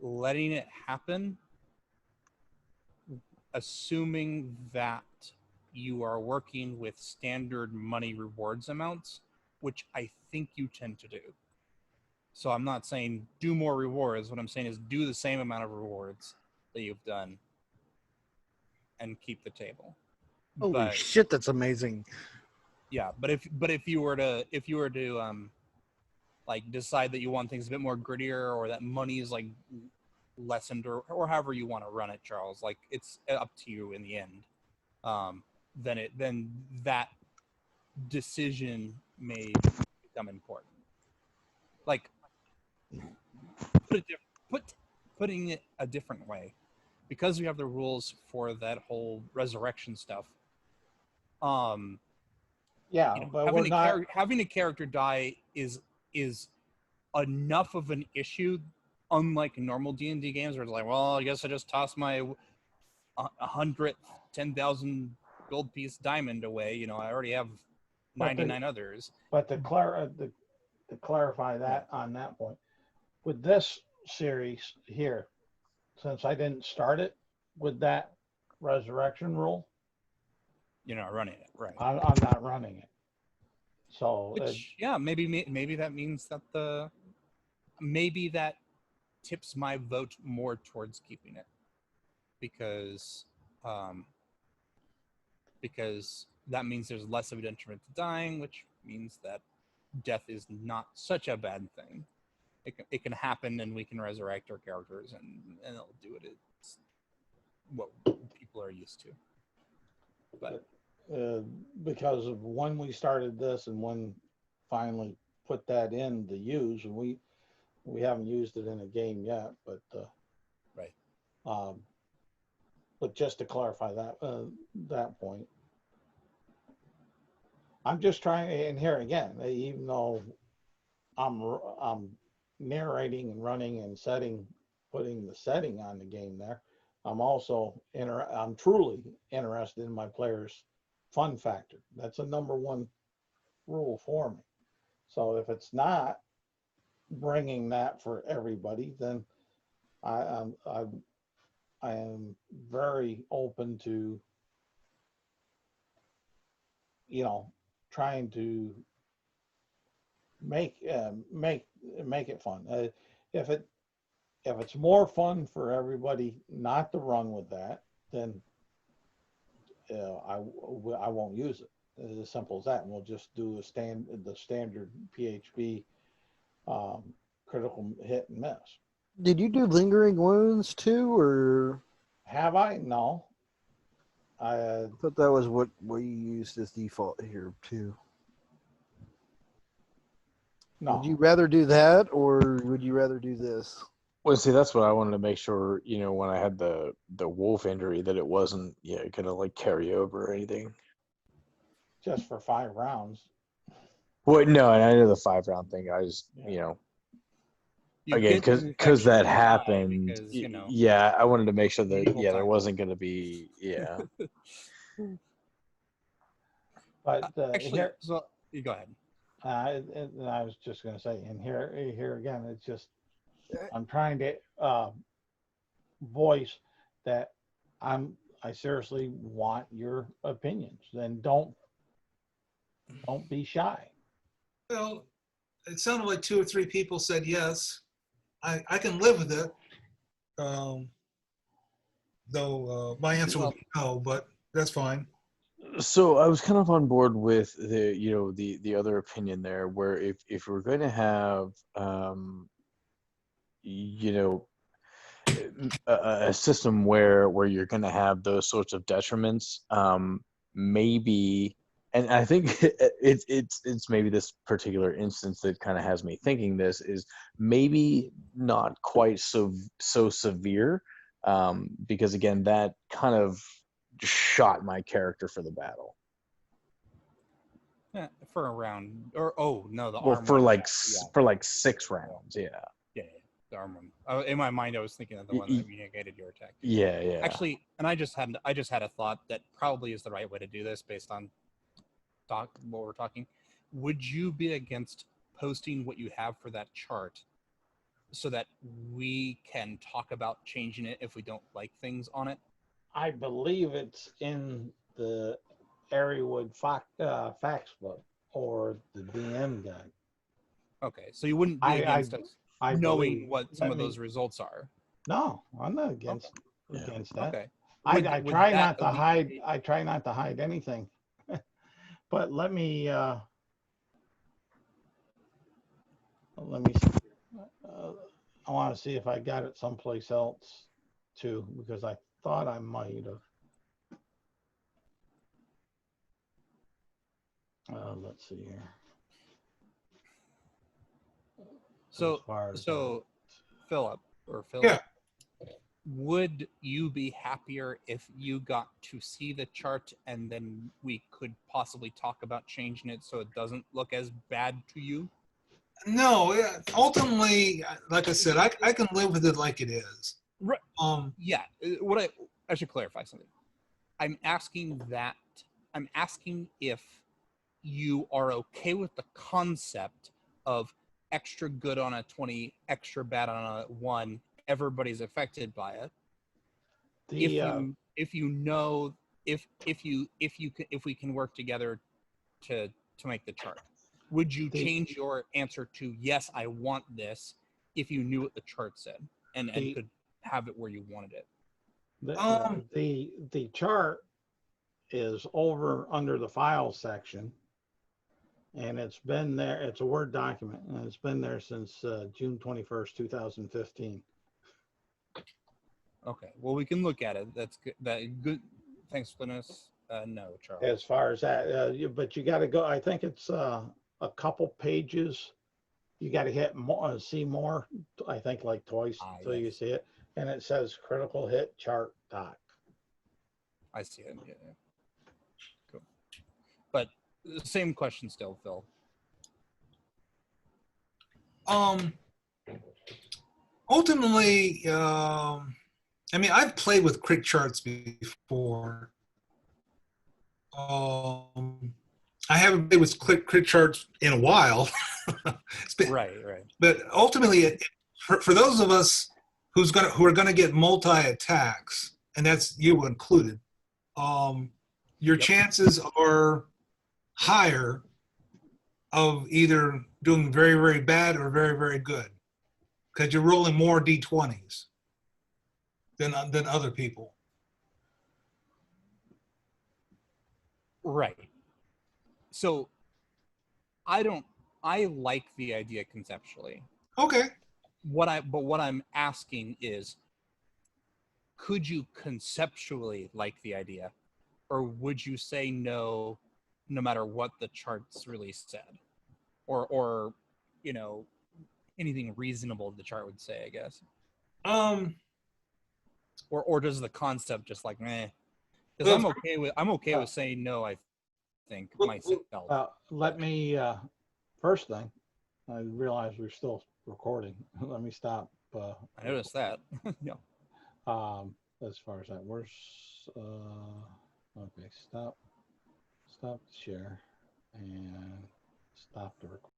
Speaker 3: letting it happen, assuming that you are working with standard money rewards amounts, which I think you tend to do. So I'm not saying do more rewards. What I'm saying is do the same amount of rewards that you've done and keep the table.
Speaker 6: Holy shit, that's amazing.
Speaker 3: Yeah, but if you were to like decide that you want things a bit more grittier, or that money is like lessened, or however you want to run it, Charles, like it's up to you in the end. Then that decision may become important. Like, putting it a different way, because we have the rules for that whole resurrection stuff.
Speaker 1: Yeah, but
Speaker 3: having a character die is enough of an issue, unlike normal D&D games where it's like, well, I guess I just toss my 110,000 gold piece diamond away. I already have
Speaker 1: But the-
Speaker 3: 99 others.
Speaker 1: But to clarify that on that point, with this series here, since I didn't start it with that resurrection rule,
Speaker 3: You're not running it, right?
Speaker 1: I'm not running it. So
Speaker 3: Which, yeah, maybe that means that maybe that tips my vote more towards keeping it, because that means there's less of a detriment to dying, which means that death is not such a bad thing. It can happen, and we can resurrect our characters, and it'll do it. It's what people are used to. But
Speaker 1: because of when we started this and when finally put that in the use, and we haven't used it in a game yet, but
Speaker 3: right.
Speaker 1: But just to clarify that point, I'm just trying, and here again, even though I'm narrating and running and putting the setting on the game there, I'm also I'm truly interested in my players' fun factor. That's a number one rule for me. So if it's not bringing that for everybody, then I am very open to, trying to make it fun. If it's more fun for everybody not to run with that, then I won't use it. It's as simple as that. And we'll just do the standard PHP critical hit and miss.
Speaker 6: Did you do lingering wounds too, or
Speaker 1: Have I? No.
Speaker 6: I thought that was what you used as default here too.
Speaker 1: No.
Speaker 6: Would you rather do that, or would you rather do this?
Speaker 7: Well, see, that's what I wanted to make sure, when I had the wolf injury, that it wasn't, gonna like carry over or anything.
Speaker 1: Just for 5 rounds.
Speaker 7: Well, no, and I know the 5-round thing. I just,
Speaker 1: Yeah.
Speaker 3: You
Speaker 7: again,
Speaker 3: get the
Speaker 7: because that
Speaker 3: infection die
Speaker 7: happened.
Speaker 3: because,
Speaker 7: Yeah, I wanted to make sure that
Speaker 3: medieval
Speaker 7: there
Speaker 3: times.
Speaker 7: wasn't gonna be, yeah.
Speaker 1: But
Speaker 3: Actually,
Speaker 1: here,
Speaker 3: so you go ahead.
Speaker 1: and I was just going to say, and here again, it's just I'm trying to voice that I seriously want your opinions. Then don't be shy.
Speaker 2: Well, it sounded like 2 or 3 people said yes. I can live with it. Though my answer would be no, but that's fine.
Speaker 7: So I was kind of on board with the other opinion there, where if we're going to have a system where you're going to have those sorts of detriments, maybe, and I think it's maybe this particular instance that kind of has me thinking this is maybe not quite so severe, because again, that kind of shot my character for the battle.
Speaker 3: Yeah, for a round, or no, the
Speaker 7: Well,
Speaker 3: arm
Speaker 7: for
Speaker 3: one,
Speaker 7: like
Speaker 3: yeah.
Speaker 7: for like 6 rounds, yeah.
Speaker 3: Yeah, the arm one. In my mind, I was thinking of the one that negated your attack.
Speaker 7: Yeah.
Speaker 3: Actually, and I just had a thought that probably is the right way to do this based on what we're talking. Would you be against posting what you have for that chart so that we can talk about changing it if we don't like things on it?
Speaker 1: I believe it's in the Areawood fax book or the DM guide.
Speaker 3: Okay, so you wouldn't be against us
Speaker 1: I
Speaker 3: knowing
Speaker 1: believe.
Speaker 3: what some of those results are.
Speaker 1: No, I'm not against that.
Speaker 3: Okay.
Speaker 1: I try not to hide. I try not to hide anything. But let me see. I want to see if I got it someplace else too, because I thought I might have. Let's see here.
Speaker 3: So Philip,
Speaker 2: Yeah.
Speaker 3: would you be happier if you got to see the chart and then we could possibly talk about changing it so it doesn't look as bad to you?
Speaker 2: No, ultimately, like I said, I can live with it like it is.
Speaker 3: Right. Yeah. I should clarify something. I'm asking if you are okay with the concept of extra good on a 20, extra bad on a 1, everybody's affected by it. If we can work together to make the chart, would you change your answer to yes, I want this, if you knew what the chart said and could have it where you wanted it?
Speaker 1: The chart is over under the file section, and it's been there. It's a Word document, and it's been there since June 21st, 2015.
Speaker 3: Okay, well, we can look at it. That's good. Good. Thanks, Linus. No, Charles.
Speaker 1: As far as that, but you got to go. I think it's a couple pages. You got to hit more, see more. I think like twice till you see it, and it says critical hit chart doc.
Speaker 3: I see it. Yeah. Cool. But the same question still, Phil.
Speaker 2: Ultimately, I mean, I've played with quick charts before. I haven't played with quick charts in a while.
Speaker 3: Right.
Speaker 2: But ultimately, for those of us who are gonna get multi attacks, and that's you included, your chances are higher of either doing very, very bad or very, very good, because you're rolling more d20s than other people.
Speaker 3: Right. So I like the idea conceptually.
Speaker 2: Okay.
Speaker 3: What I'm asking is, could you conceptually like the idea, or would you say no matter what the charts really said, or anything reasonable the chart would say, I guess? Or does the concept just like meh? Because I'm okay with saying no, I think myself.
Speaker 1: Let me first thing, I realize we're still recording. Let me stop.
Speaker 3: I noticed that. Yeah.
Speaker 1: As far as that, where's okay, stop the share and stop the recording.